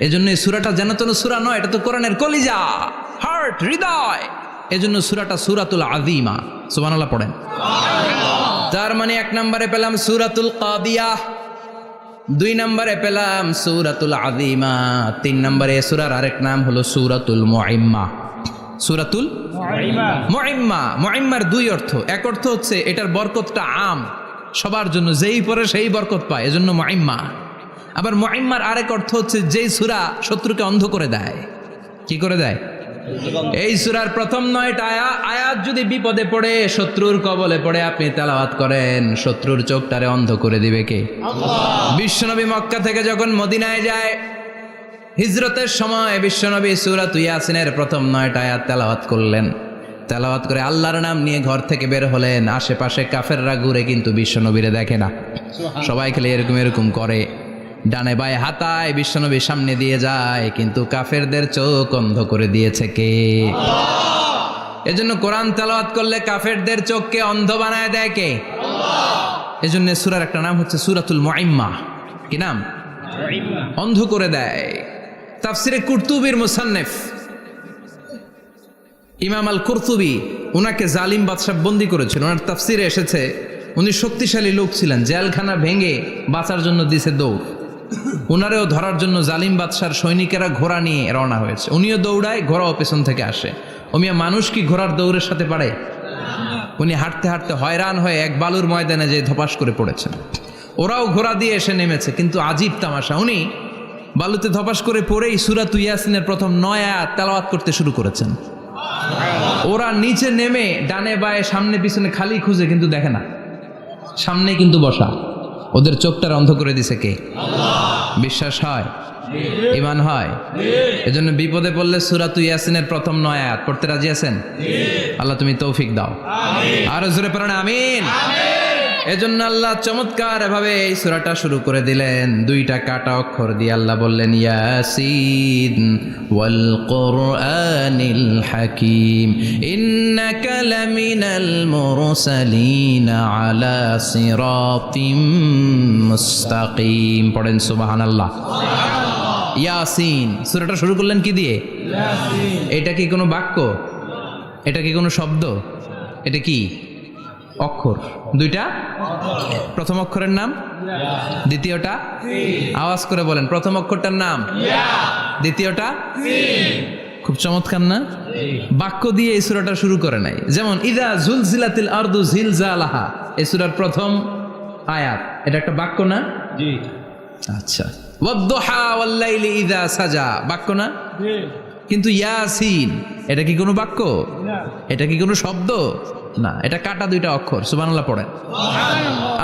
এজন্য এই সূরাটা যেন তেন সূরা নয়, এটা তো কোরআনের কলিজা, হার্ট, হৃদয়। এজন্য সূরাটা সূরাতুল আযীমা। সুবহানাল্লাহ পড়েন। তার মানে 1 নম্বরে পেলাম সূরাতুল কাদিয়াহ, 2 নম্বরে পেলাম সূরাতুল আযীমা, 3 নম্বরে সূরার আরেক নাম হলো সূরাতুল মুইম্মা। সূরাতুল মুইম্মা। মুইম্মার 2 অর্থ। এক অর্থ হচ্ছে এটার বরকতটা আম, সবার জন্য, যেই পড়ে সেই বরকত পায়, এজন্য মুইম্মা। আবার মুইম্মার আরেক অর্থ হচ্ছে যেই সূরা শত্রুকে অন্ধ করে দেয়। কি করে দেয়? এই সূরার প্রথম 9টা আয়াত যদি বিপদে পড়ে, শত্রুর কবলে পড়ে আপনি তেলাওয়াত করেন, শত্রুর চোখটারে অন্ধ করে দিবে কে? আল্লাহ। বিশ্বনবী মক্কা থেকে যখন মদিনায় যায়, হিজরতের সময় বিশ্বনবী সূরাতুল ইয়াসিনের প্রথম 9টা আয়াত তেলাওয়াত করলেন। তেলাওয়াত করে আল্লাহর নাম নিয়ে ঘর থেকে বের হলেন। আশেপাশে কাফেররা ঘুরে কিন্তু বিশ্বনবীরে দেখে না, সবাই খেলে এরকম এরকম করে, ডানে বায়ে হাতায়, বিশ্বনবীর সামনে দিয়ে যায়, কিন্তু কাফেরদের চোখ অন্ধ করে দিয়েছে কে? আল্লাহ। এজন্য কোরআন তেলাওয়াত করলে কাফেরদের চোখকে অন্ধ বানায় দেয় কে? আল্লাহ। এজন্য সূরার একটা নাম হচ্ছে সূরাতুল মুইম্মা। কি নাম? অন্ধ করে দেয়। তাফসিরে কুরতুবির মুসান্নিফ ইমাম আল কুরতুবি, ওনাকে জালিম বাদশাহ বন্দী করেছিল। ওনার তাফসিরে এসেছে উনি শক্তিশালী লোক ছিলেন, জেলখানা ভেঙে বাঁচার জন্য দিছে দৌড়। ওনারেও ধরার জন্য জালিম বাদশার সৈনিকেরা ঘোড়া নিয়ে রওনা হয়েছে। উনিও দৌড়ায়, ঘোড়াও পেছন থেকে আসে। ওমিয়া মানুষ কি ঘোড়ার দৌড়ের সাথে পারে? উনি হাঁটতে হাঁটতে হয়রান হয়ে এক বালুর ময়দানে যে ধপাস করে পড়েছেন। ওরাও ঘোড়া দিয়ে এসে নেমেছে, কিন্তু আজীব তামাশা, উনি বালুতে ধপাস করে পড়েই সূরাতুল ইয়াসিনের প্রথম 9 আয়াত তেলাওয়াত করতে শুরু করেছেন। ওরা নিচে নেমে ডানে বায়ে সামনে পিছনে খালি খুঁজে, কিন্তু দেখে না, সামনে কিন্তু বসা। ওদের চোখটার অন্ধ করে দিছে কে? আল্লাহ। বিশ্বাস হয়? ঈমান হয়? এজন্য বিপদে পড়লে সূরাতুল ইয়াসিনের প্রথম 9 আয়াত পড়তে রাজি আছেন? আল্লাহ তুমি তৌফিক দাও। আরো জোরে পড়েন আমিন। এজন্য আল্লাহ চমৎকার ভাবে এই সূরাটা শুরু করে দিলেন। 2টা কাটা অক্ষর দিয়ে আল্লাহ বললেন ইয়াসিন ওয়াল কুরআনিল হাকীম ইন্নাকা লামিনাল মুরসালিন আলা সিরাতিম মুস্তাকিম। পড়েন সুবহানাল্লাহ। ইয়াসিন। সূরাটা শুরু করলেন কি দিয়ে? ইয়াসিন। এটা কি কোনো বাক্য? এটা কি কোনো শব্দ? এটা কি অক্ষর? 2টা। প্রথম অক্ষরের নাম, দ্বিতীয়টা আওয়াজ করে বলেন, প্রথম অক্ষরটার নাম, দ্বিতীয়টা। খুব চমৎকার না? বাক্য দিয়ে এই সূরাটা শুরু করে নাই। যেমন ইযা জুলজিলাতিল আরদু জিলজালাহা, এই সূরার প্রথম আয়াত, এটা একটা বাক্য না? জি। আচ্ছা। ওয়াদ-দুহা ওয়াল-লাইলি ইযা সাজা, বাক্য না? জি। কিন্তু ইয়াসিন, এটা কি কোনো বাক্য? না। এটা কি কোনো শব্দ? না, এটা কাটা 2টা অক্ষর। সুবহানাল্লাহ পড়েন।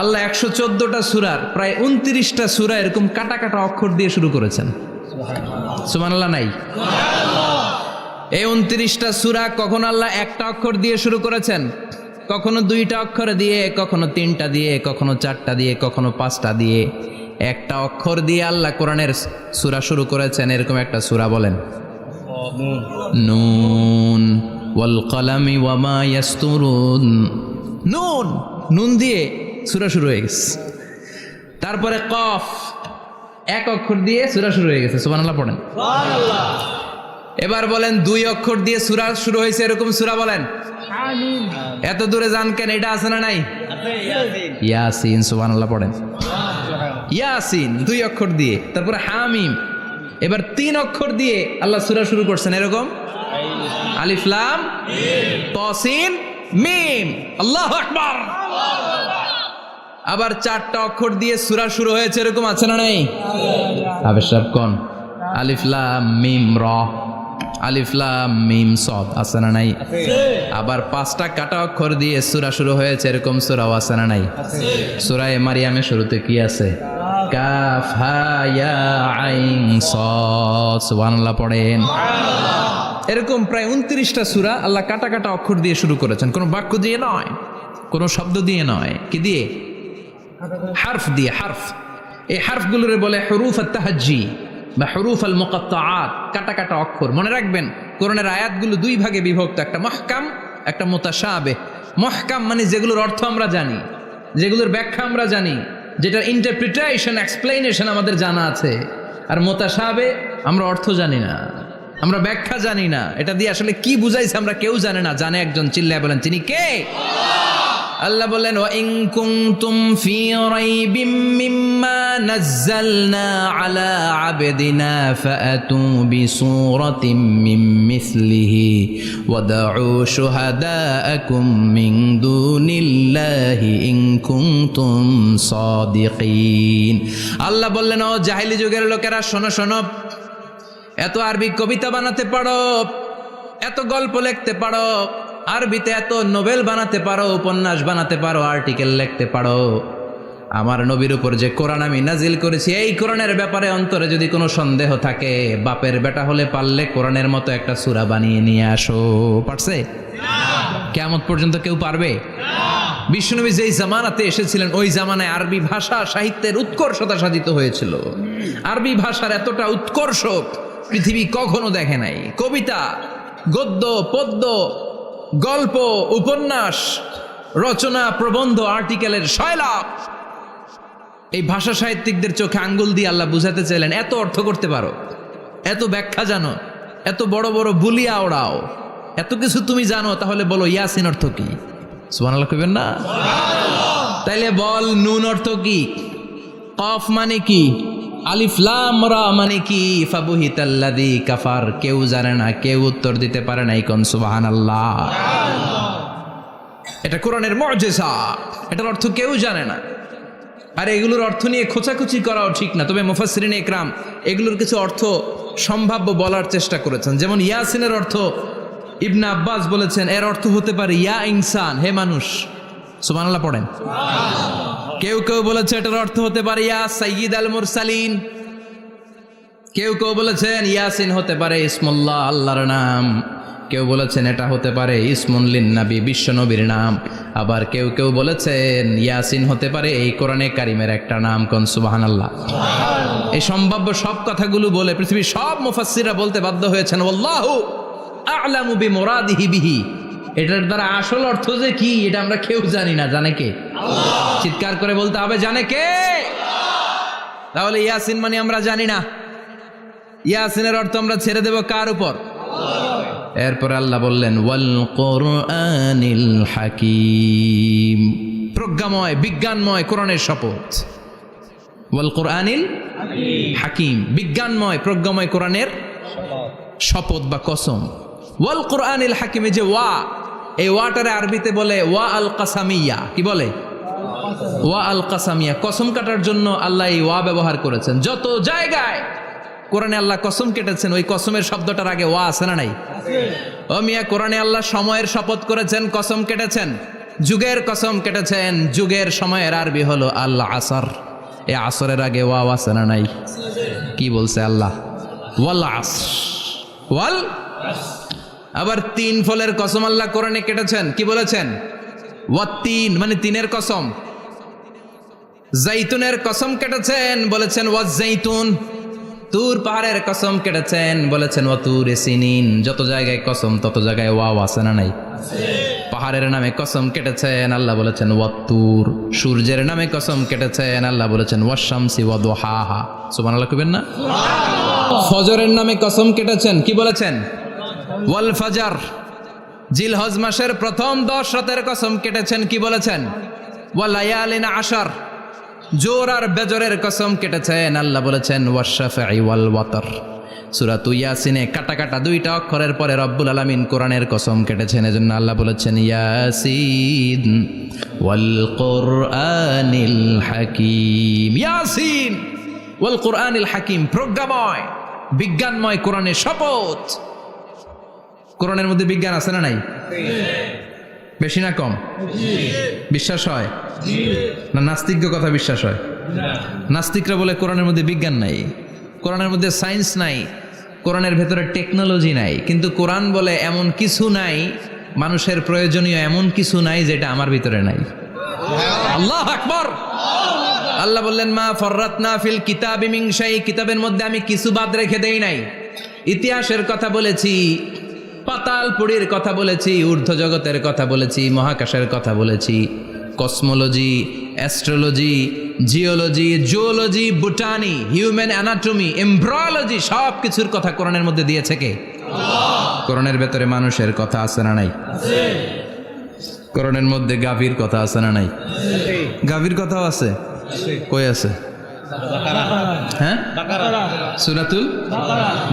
আল্লাহ 114টা সূরার প্রায় 29টা সূরা এরকম কাটা কাটা অক্ষর দিয়ে শুরু করেছেন। সুবহানাল্লাহ নাই? এই 29টা সূরা কখন আল্লাহ একটা অক্ষর দিয়ে শুরু করেছেন? কখনো 2টা অক্ষর দিয়ে, কখনো 3টা দিয়ে, কখনো 4টা দিয়ে, কখনো 5টা দিয়ে। একটা অক্ষর দিয়ে আল্লাহ কোরআনের সূরা শুরু করেছেন, এরকম একটা সূরা বলেন। নুন ওয়াল কলামি ওয়া মা ইয়াসতুরুন। নুন, নুন দিয়ে সূরা শুরু হয়ে গেছে। তারপরে কফ, এক অক্ষর দিয়ে সূরা শুরু হয়ে গেছে। সুবহানাল্লাহ পড়েন। সুবহানাল্লাহ। এবার বলেন 2 অক্ষর দিয়ে সূরা শুরু হয়েছে, এরকম সূরা বলেন। আমিন। এত দূরে যান কেন? এটা আছে না নাই? আছে, ইয়াসিন। সুবহানাল্লাহ পড়েন। ইয়াসিন 2 অক্ষর দিয়ে। তারপরে হামিম। এবার 3 অক্ষর দিয়ে আল্লাহ সূরা শুরু করছেন, এরকম আলিফ লাম মিম তা সিন মিম। আল্লাহু আকবার। আবার 4টা অক্ষর দিয়ে সূরা শুরু হয়েছে, এরকম আছে না নাই? আবে সব কোন? আলিফ লাম মিম র, আলিফ লাম মিম সদ, আছে না নাই? আবার 5টা কাটা অক্ষর দিয়ে সূরা শুরু হয়েছে, এরকম সূরাও আছে না নাই? সূরা মারিয়ামের শুরুতে কি আছে? কাফ হা ইয়া আইন সাদ। সুবহানাল্লাহ পড়েন। এরকম প্রায় 29টা সূরা আল্লাহ কাটা কাটা অক্ষর দিয়ে শুরু করেছেন, কোনো বাক্য দিয়ে নয়, কোনো শব্দ দিয়ে নয়। কি দিয়ে? হারফ দিয়ে। হারফ, এই হারফগুলোরে বলে হুরুফ আত-তাহাজ্জি বা হুরুফ আল মুকাত্তাআত, কাটা কাটা অক্ষর। মনে রাখবেন কোরআনের আয়াতগুলো 2 ভাগে বিভক্ত, একটা মুহকাম, একটা মুতাশাবিহ। মুহকাম মানে যেগুলোর অর্থ আমরা জানি, যেগুলোর ব্যাখ্যা আমরা জানি, যেটার ইন্টারপ্রিটেশন, এক্সপ্লেনেশন আমাদের জানা আছে। আর মুতাশাবিহ আমরা অর্থ জানি না, আমরা ব্যাখ্যা জানি না, এটা দিয়ে আসলে কি বুঝাইছে আমরা কেউ জানে না। জানে একজন, চিল্লায় বলেন তিনি কে? আল্লাহ বললেন ওয়া ইন কুনতুম ফি রাইবিম মিম্মা নাযালনা আলা আবদিনা ফাআতু বিসূরাতিন মিন মিসলিহি ওয়াদউ শুহাদাআকুম মিন দুনিল্লাহি ইন কুনতুম সাদিকিন। আল্লাহ বললেন ও জাহেলি যুগের লোকেরা, শোনো শোনো, এত আরবি কবিতা বানাতে পারো, এত গল্প লিখতে পারো, আরবিতে এত নোবেল বানাতে পারো, উপন্যাস বানাতে পারো, আর্টিকেল লিখতে পারো, আমার নবীর উপর যে কোরআন আমি নাজিল করেছি, এই কোরআনের ব্যাপারে অন্তরে যদি কোনো সন্দেহ থাকে, বাপের বেটা হলে পারলে কোরআনের মতো একটা সূরা বানিয়ে নিয়ে আসো। পারছে? কিয়ামত পর্যন্ত কেউ পারবে? বিশ্বনবী যেই জামানাতে এসেছিলেন, ওই জামানায় আরবি ভাষা সাহিত্যের উৎকর্ষতা সাধিত হয়েছিল। আরবি ভাষার এতটা উৎকর্ষ পৃথিবী কখনো দেখে নাই। কবিতা, গদ্য, পদ্য, গল্প, উপন্যাস, রচনা, প্রবন্ধ, আর্টিকেলের সয়লাভ। এই ভাষা সাহিত্যিকদের চোখে আঙ্গুল দিয়ে আল্লাহ বুঝাতে চাইলেন, এত অর্থ করতে পারো, এত ব্যাখ্যা জানো, এত বড় বড় বুলিয়া ওড়াও, এত কিছু তুমি জানো, তাহলে বলো ইয়াসিন অর্থ কি? সুবহানাল্লাহ কইবেন না? তাইলে বল, নুন অর্থ কি? কফ মানে কি? আলিফ লাম রা মানে কি? ফাবুহিতাল্লাযী কাফার। কেউ জানে না, কেউ উত্তর দিতে পারে না। কোন সুবহানাল্লাহ। এটা কোরআনের মুজিজা, এটার অর্থ কেউ জানে না। আর এগুলোর অর্থ নিয়ে খোঁচাখুচি করাও ঠিক না। তবে মুফাসসিরিনে ইকরাম এগুলোর কিছু অর্থ সম্ভাব্য বলার চেষ্টা করেছেন। যেমন ইয়াসিনের অর্থ ইবনে আব্বাস বলেছেন, এর অর্থ হতে পারে ইয়া ইনসান, হে মানুষ। সুবহানাল্লাহ পড়েন। কেউ কেউ বলেছে এটার অর্থ হতে পারে ইয়া সাইয়্যিদ আল মুরসালিন। কেউ কেউ বলেছেন ইয়াসিন হতে পারে ইসমুল্লাহ, আল্লাহর নাম। কেউ বলেছেন এটা হতে পারে ইসমুন লিন নবী, বিশ্ব নবীর নাম। আবার কেউ কেউ বলেছেন ইয়াসিন হতে পারে এই কোরআনে কারিমের একটা নাম। কোন সুবহানাল্লাহ। এই সম্ভাব্য সব কথাগুলো বলে পৃথিবীর সব মুফাসসিররা বলতে বাধ্য হয়েছেন আল্লাহু আ'লামু বিমুরাদিহি বিহি। এটার দ্বারা আসল অর্থ যে কি, এটা আমরা কেউ জানি না। জানে কে? আল্লাহ। চিৎকার করে বলতে হবে, জানে কে? আল্লাহ। তাহলে ইয়াসিন মানে আমরা জানি না। ইয়াসিনের অর্থ আমরা ছেড়ে দেব কার উপর? আল্লাহ। এরপর আল্লাহ বললেন ওয়াল কুরআনিল হাকীম, প্রজ্ঞাময়, বিজ্ঞানময় কোরআনের শপথ। ওয়াল কুরআনিল হাকীম, বিজ্ঞানময়, প্রজ্ঞাময় কোরআনের শপথ বা কসম। ওয়াল কুরআনিল হাকিমে যে ওয়া, এই ওয়াটারে আরবিতে বলে ওয়া আল কাসামিয়া। কি বলে? ওয়া আল কাসামিয়া। কসম কাটার জন্য আল্লাহ এই ওয়া ব্যবহার করেছেন। যত জায়গায় কোরআনে আল্লাহ কসম কেটেছেন, ওই কসমের শব্দটার আগে ওয়া আছে না নাই? ও মিয়া, কোরআনে আল্লাহ সময়ের শপথ করেছেন, কসম কেটেছেন, যুগের কসম কেটেছেন। যুগের সময়ের আরবি হলো আল আসর। এই আসরের আগে ওয়া আছে না নাই? কি বলছে আল্লাহ? ওয়াল আসর, ওয়াল। আবার 3 ফলের কসম আল্লাহ কোরআনে কেটেছেন। কি বলেছেন? ওয়াত্তিন মানে তিনের কসম, জাইতুনের কসম কেটেছেন বলেছেন ওয়াজ্জাইতুন, তুর পাহাড়ের কসম কেটেছেন বলেছেন ওয়াতুর সিনিন। যত জায়গায় কসম তত জায়গায় ওয়াও আছে না নাই? পাহাড়ের নামে কসম কেটেছেন আল্লাহ বলেছেন ওয়াতুর। সূর্যের নামে কসম কেটেছেন আল্লাহ বলেছেন ওয়াশ-শামসি ওয়াদুহাহা। সুবহানাল্লাহ কইবেন না? ফজরের নামে কসম কেটেছেন, কি বলেছেন? ওয়াল ফাজর। জিলহজ মাসের প্রথম 10 রাতের কসম কেটেছেন, কি বলেছেন? ওয়া লায়ালিন আশার। জোর আর বেজরের কসম কেটেছেন আল্লাহ বলেছেন ওয়াশ-শাফঈ ওয়াল ওয়াতর। সূরা ইয়াসিনে কাটা কাটা 2টা অক্ষরের পরে রব্বুল আলামিন কোরআনের কসম কেটেছেন, এজন্য আল্লাহ বলেছেন ইয়াসিন ওয়াল কুরআনিল হাকীম। ইয়াসিন ওয়াল কুরআনিল হাকীম, প্রজ্ঞাময় বিজ্ঞানময় কোরআনের শপথ। কোরআনের মধ্যে বিজ্ঞান আছে না নাই? বেশি না কম? বিশ্বাস হয় না নাস্তিকদের কথা বিশ্বাস হয়? নাস্তিকরা বলে কোরআনের মধ্যে বিজ্ঞান নাই, কোরআনের মধ্যে সায়েন্স নাই, কোরআনের ভেতরে টেকনোলজি নাই। কিন্তু কোরআন বলে এমন কিছু নাই, মানুষের প্রয়োজনীয় এমন কিছু নাই যেটা আমার ভিতরে নাই। আল্লাহু আকবার। আল্লাহ বললেন মা ফররাতনা ফিল কিতাবি মিন শাই, কিতাবের মধ্যে আমি কিছু বাদ রেখে দেই নাই। ইতিহাসের কথা বলেছি, পাতালপুরীর কথা বলেছি, ঊর্ধ্ব জগতের কথা বলেছি, মহাকাশের কথা বলেছি, cosmology, astrology, geology, zoology, botany, human anatomy, embryology, সব কিছুর কথা কোরআনের মধ্যে দিয়েছে কে? কোরআনের ভেতরে মানুষের কথা আছে না নাই? কোরআনের মধ্যে গাভীর কথা আছে না নাই? গাভীর কথাও আছে। কই আছে? হ্যাঁ, সূরাতুল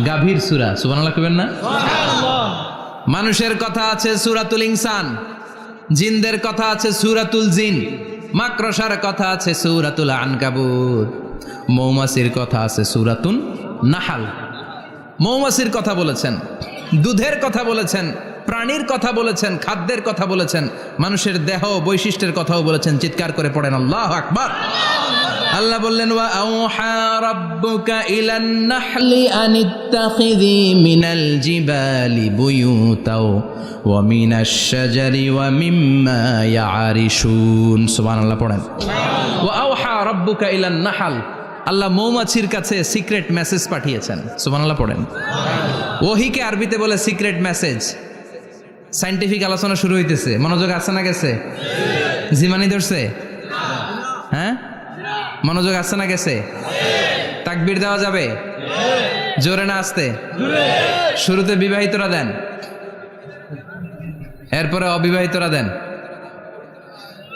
গাভীর সূরা। সুবহানাল্লাহ কইবেন না? মানুষের কথা আছে সূরাতুল ইনসান, জিনদের কথা আছে সূরাতুল জিন, মাকড়সার কথা আছে সূরাতুল আনকাবুত, মৌমাছির কথা আছে সূরাতুন নাহাল। মৌমাছির কথা বলেছেন, দুধের কথা বলেছেন, প্রাণীর কথা বলেছেন, খাদ্যের কথা বলেছেন, মানুষের দেহ বৈশিষ্ট্যের কথাও বলেছেন। চিৎকার করে পড়েন আল্লাহু আকবার। আল্লাহ বললেন ওয়া আওহা রাব্বুকা ইলান নাহলি আনিত্তাখিযি মিনাল জিবালি বুয়ুতাও ওয়া মিনাশ শাজারি ওয়া মিম্মা ইয়ারিশুন। সুবহানাল্লাহ পড়েন। ওয়া আওহা রাব্বুকা ইলান নাহল, আল্লাহ মৌমাছির কাছে সিক্রেট মেসেজ পাঠিয়েছেন। সুবহানাল্লাহ পড়েন। ওহিকে আরবিতে বলে সিক্রেট মেসেজ। সায়েন্টিফিক আলোচনা শুরু হইতেছে, মনোযোগ আছে না গেছে? জিমানি ধরছে? হ্যাঁ, মনোযোগ আছে না গেছে? তাকবীর দেওয়া যাবে? জোরে না আসতে? শুরুতে বিবাহিতরা দেন, এরপরে অবিবাহিতরা দেন,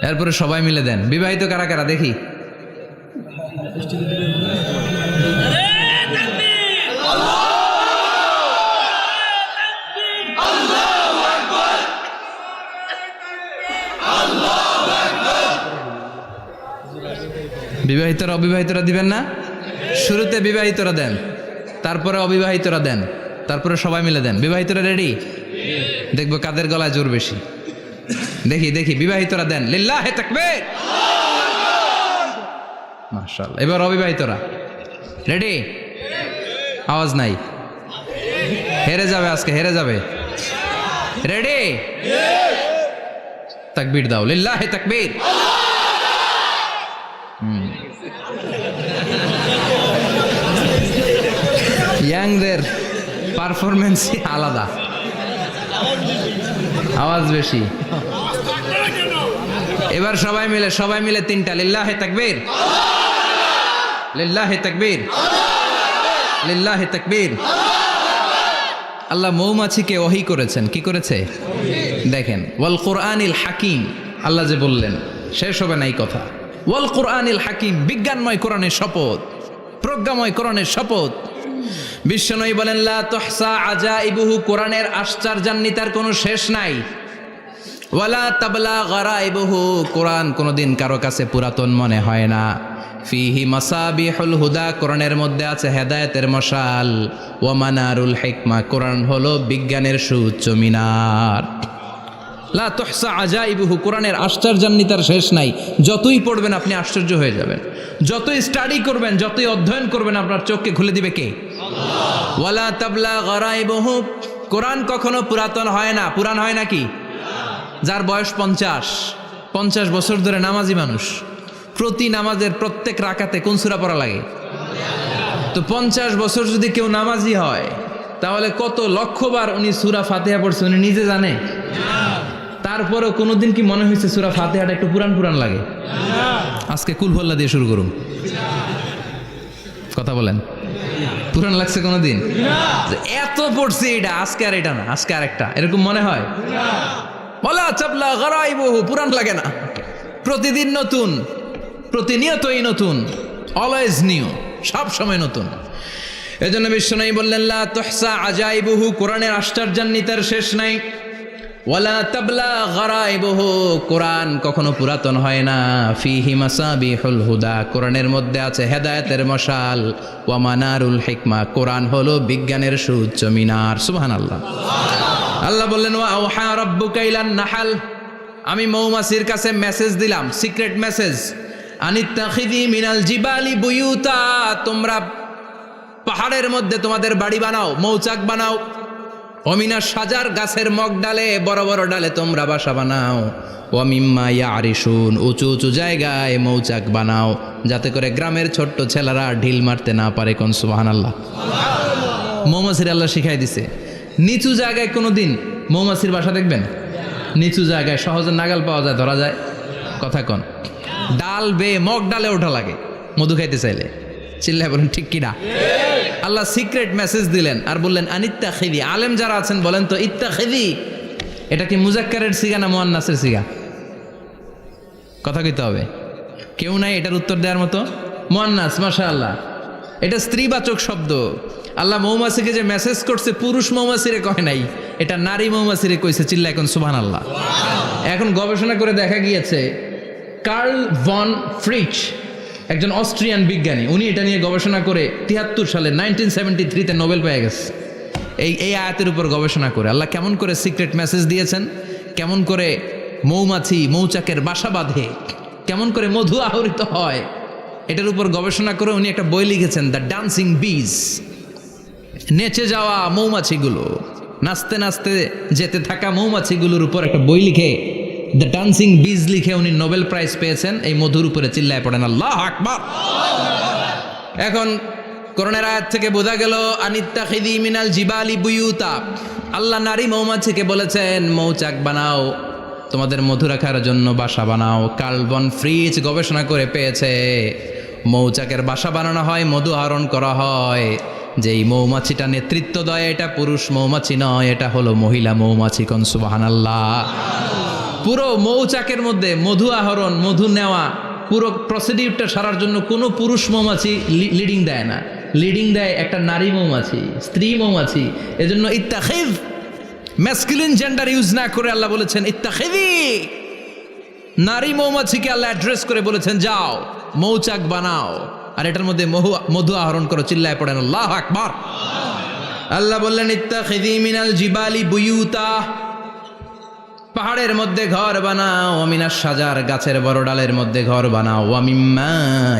এরপরে সবাই মিলে দেন। বিবাহিত কারা কারা দেখি? বিবাহিতরা অবিবাহিতরা দিবেন না? শুরুতে বিবাহিতরা দেন, তারপরে অবিবাহিতরা দেন, তারপরে সবাই মিলে দেন। বিবাহিতরা রেডি? দেখবো কাদের গলায় জোর বেশি। দেখি দেখি, বিবাহিতরা দেন। লিল্লাহি তাকবীর। মাশাআল্লাহ। এবার অবিবাহিতরা রেডি? আওয়াজ নাই, হেরে যাবে আজকে, হেরে যাবে। রেডি? তাকবীর দাও। লিল্লাহি তাকবীর। ইয়াংদের পারফরমেন্সই আলাদা, আওয়াজ বেশি। এবার সবাই মিলে 3টা লিল্লাহি তাকবীর, লিল্লাহি তাকবীর, লিল্লাহি তাকবীর। আল্লাহ মৌমাছিকে ওহী করেছেন। কি করেছে দেখেন, ওয়াল কুরআনিল হাকিম। আল্লাহ যে বললেন শেষ হবে না এই কথা। ওয়াল কুরআনিল হাকিম, বিজ্ঞানময় কোরআনের শপথ, প্রজ্ঞাময় কোরআনের শপথ। বিশ্বনবী বলেন লা তুহসা আজাইবুহু, কোরআনের আশ্চর্যান্বিতার কোনো শেষ নাই। ওয়ালা তাবলা গারাইবুহু, কোরআন কোনোদিন কারো কাছে পুরাতন মনে হয় না। ফিহি মাসাবিহুল হুদা, কোরআনের মধ্যে আছে হেদায়েতের মশাল। ওয়া মানারুল হিকমা, কোরআন হলো বিজ্ঞানের সুউচ্চ মিনার। লা তুহসা আজাইবুহু, কোরআনের আশ্চর্যান্বিতার শেষ নাই। যতই পড়বেন আপনি আশ্চর্য হয়ে যাবেন, যতই স্টাডি করবেন, যতই অধ্যয়ন করবেন, আপনার চোখকে খুলে দিবে কে? আল্লাহ। ওয়ালা তাবলা গারাইবুহু, কোরআন কখনো পুরাতন হয় না। পুরান হয় নাকি? যার বয়স 50 50 বছর ধরে নামাজি মানুষ, প্রতি নামাজের প্রত্যেক রাকাতে কোন সূরা পড়া লাগে? তো 50 বছর যদি কেউ নামাজি হয় তাহলে কত লক্ষবার উনি সূরা ফাতিহা পড়ছে উনি নিজে জানে? তারপরেও কোনোদিন কি মনে হয়েছে সূরা ফাতিহাটা একটু পুরান পুরান লাগে? আজকে কুল হল্লা দিয়ে শুরু করুন, কথা বলেন, পুরান লাগছে কোনোদিন? এত পড়ছে এটা, আজকে আর এটা না, আজকে আর একটা, এরকম মনে হয়? বলা চাপলা গরাইবহু, পুরান লাগে না, প্রতিদিন নতুন, প্রতিনিয়তই নতুন, অলওয়েজ নিউ, সব সময় নতুন। এজন্য বিশ্বনবী বললেন লা তুহসা আজাইবুহু, কোরআনের আশ্চর্যান্বিতার শেষ নাই। ওয়ালা তাবলা গরাইবুহু, কোরআন কখনো পুরাতন হয় না। ফিহি মাসাবিহুল হুদা, কোরআনের মধ্যে আছে হেদায়েতের মশাল। ওয়া মানারুল হিকমা, কোরআন হলো বিজ্ঞানের সুউচ্চ মিনার। সুবহানাল্লাহ। আল্লাহ বললেন ওয়া আওহা রাব্বুকা ইলান নাহাল, আমি মৌমাছির কাছে মেসেজ দিলাম, সিক্রেট মেসেজ, আনিত্তাখিযি মিনাল জিবালি বুয়ুতা, তোমরা পাহাড়ের মধ্যে তোমাদের বাড়ি বানাও, মৌচাক বানাও। অমিনা সাজার, গাছের মগ ডালে, বড় বড় ডালে তোমরা বাসা বানাও। ওয়ামিম্মা ইয়ারিশুন, উঁচু উঁচু জায়গায় মৌচাক বানাও, যাতে করে গ্রামের ছোট্ট ছেলেরা ঢিল মারতে না পারে। কোন সুবহানাল্লাহ। মৌমাছির আল্লাহ শিখাই দিছে। নিচু জায়গায় কোনোদিন মৌমাছির বাসা দেখবেন? নিচু জায়গায় সহজে নাগাল পাওয়া যায়, ধরা যায়। কথা কন, ডাল বেয়ে মগ ডালে ওঠা লাগে মধু খাইতে চাইলে। চিল্লায় বলেন ঠিক কিনা? আল্লাহ সিক্রেট মেসেজ দিলেন আর বললেন আনিত্তাখিযি। আলেম যারা আছেন বলেন তো, ইত্তাখিযি এটা কি মুজাক্কারের সিগা না মুয়ান্নাসের সিগা? কথা কইতে হবে, কেউ নাই এটার উত্তর দেওয়ার মতো। মুয়ান্নাস, মাশাআল্লাহ, এটা স্ত্রীবাচক শব্দ। আল্লাহ মৌমাছিকে যে মেসেজ করছে পুরুষ মৌমাছিরে কয় নাই, এটা নারী মৌমাছিরে কইছে। চিল্লা এখন সুবহানাল্লাহ। এখন গবেষণা করে দেখা গিয়েছে, কার্ল ভন ফ্রিচ একজন অস্ট্রিয়ান বিজ্ঞানী, উনি এটা নিয়ে গবেষণা করে 73 সালে 1973-তে নোবেল পেয়ে গেছে। এই আয়াতের উপর গবেষণা করে আল্লাহ কেমন করে সিক্রেট মেসেজ দিয়েছেন, কেমন করে মৌমাছি মৌচাকের বাসা বাঁধে, কেমন করে মধু আহরিত হয়, এটার উপর গবেষণা করে উনি একটা বই লিখেছেন, দ্য ডান্সিং বিজ। নেচে যাওয়া মৌমাছিগুলো, নাচতে নাচতে যেতে থাকা মৌমাছিগুলোর উপর একটা বই লিখে, দ্য ডান্সিং বিজ লিখে উনি নোবেল প্রাইজ পেয়েছেন এই মধুর উপরে। চিল্লায় পড়েন আল্লাহু আকবার। এখন কোরআনের আয়াত থেকে বোঝা গেল আনিত্তাখিযি মিনাল জিবালি বুয়ুতা, আল্লাহ নারী মৌমাছিকে বলেছেন মৌচাক বানাও, তোমাদের মধু রাখার জন্য বাসা বানাও। কার্ল ভন ফ্রিচ গবেষণা করে পেয়েছে মৌচাকের বাসা বানানো হয়, মধু আহরণ করা হয়, যেই মৌমাছিটা নেতৃত্ব দেয় এটা পুরুষ মৌমাছি নয়, এটা হলো মহিলা মৌমাছি। কোন সুবহানাল্লাহ। পুরো মৌচাকের মধ্যে মধু আহরণ, মধু নেওয়া, পুরো প্রসিডিউরটা সারার জন্য কোনো পুরুষ মৌমাছি লিডিং দেয় না, লিডিং দেয় একটা নারী মৌমাছি, স্ত্রী মৌমাছি। এজন্য ইত্তাখিয, ম্যাসকুলিন জেন্ডার ইউজ না করে আল্লাহ বলেছেন ইত্তাখিযি। নারী মৌমাছিকে আল্লাহ অ্যাড্রেস করে বলেছেন যাও মৌচাক বানাও আর এটার মধ্যে মধু আহরণ করো। চিল্লায় পড়েন আল্লাহু আকবার। আল্লাহ বললেন ইত্তাখিযি মিনাল জিবালি বুয়ুতা, পাহাড়ের মধ্যে ঘর বানাও, ওয়ামিনাস সাজার, গাছের বড় ডালের মধ্যে ঘর বানাও, ওয়ামিম্মা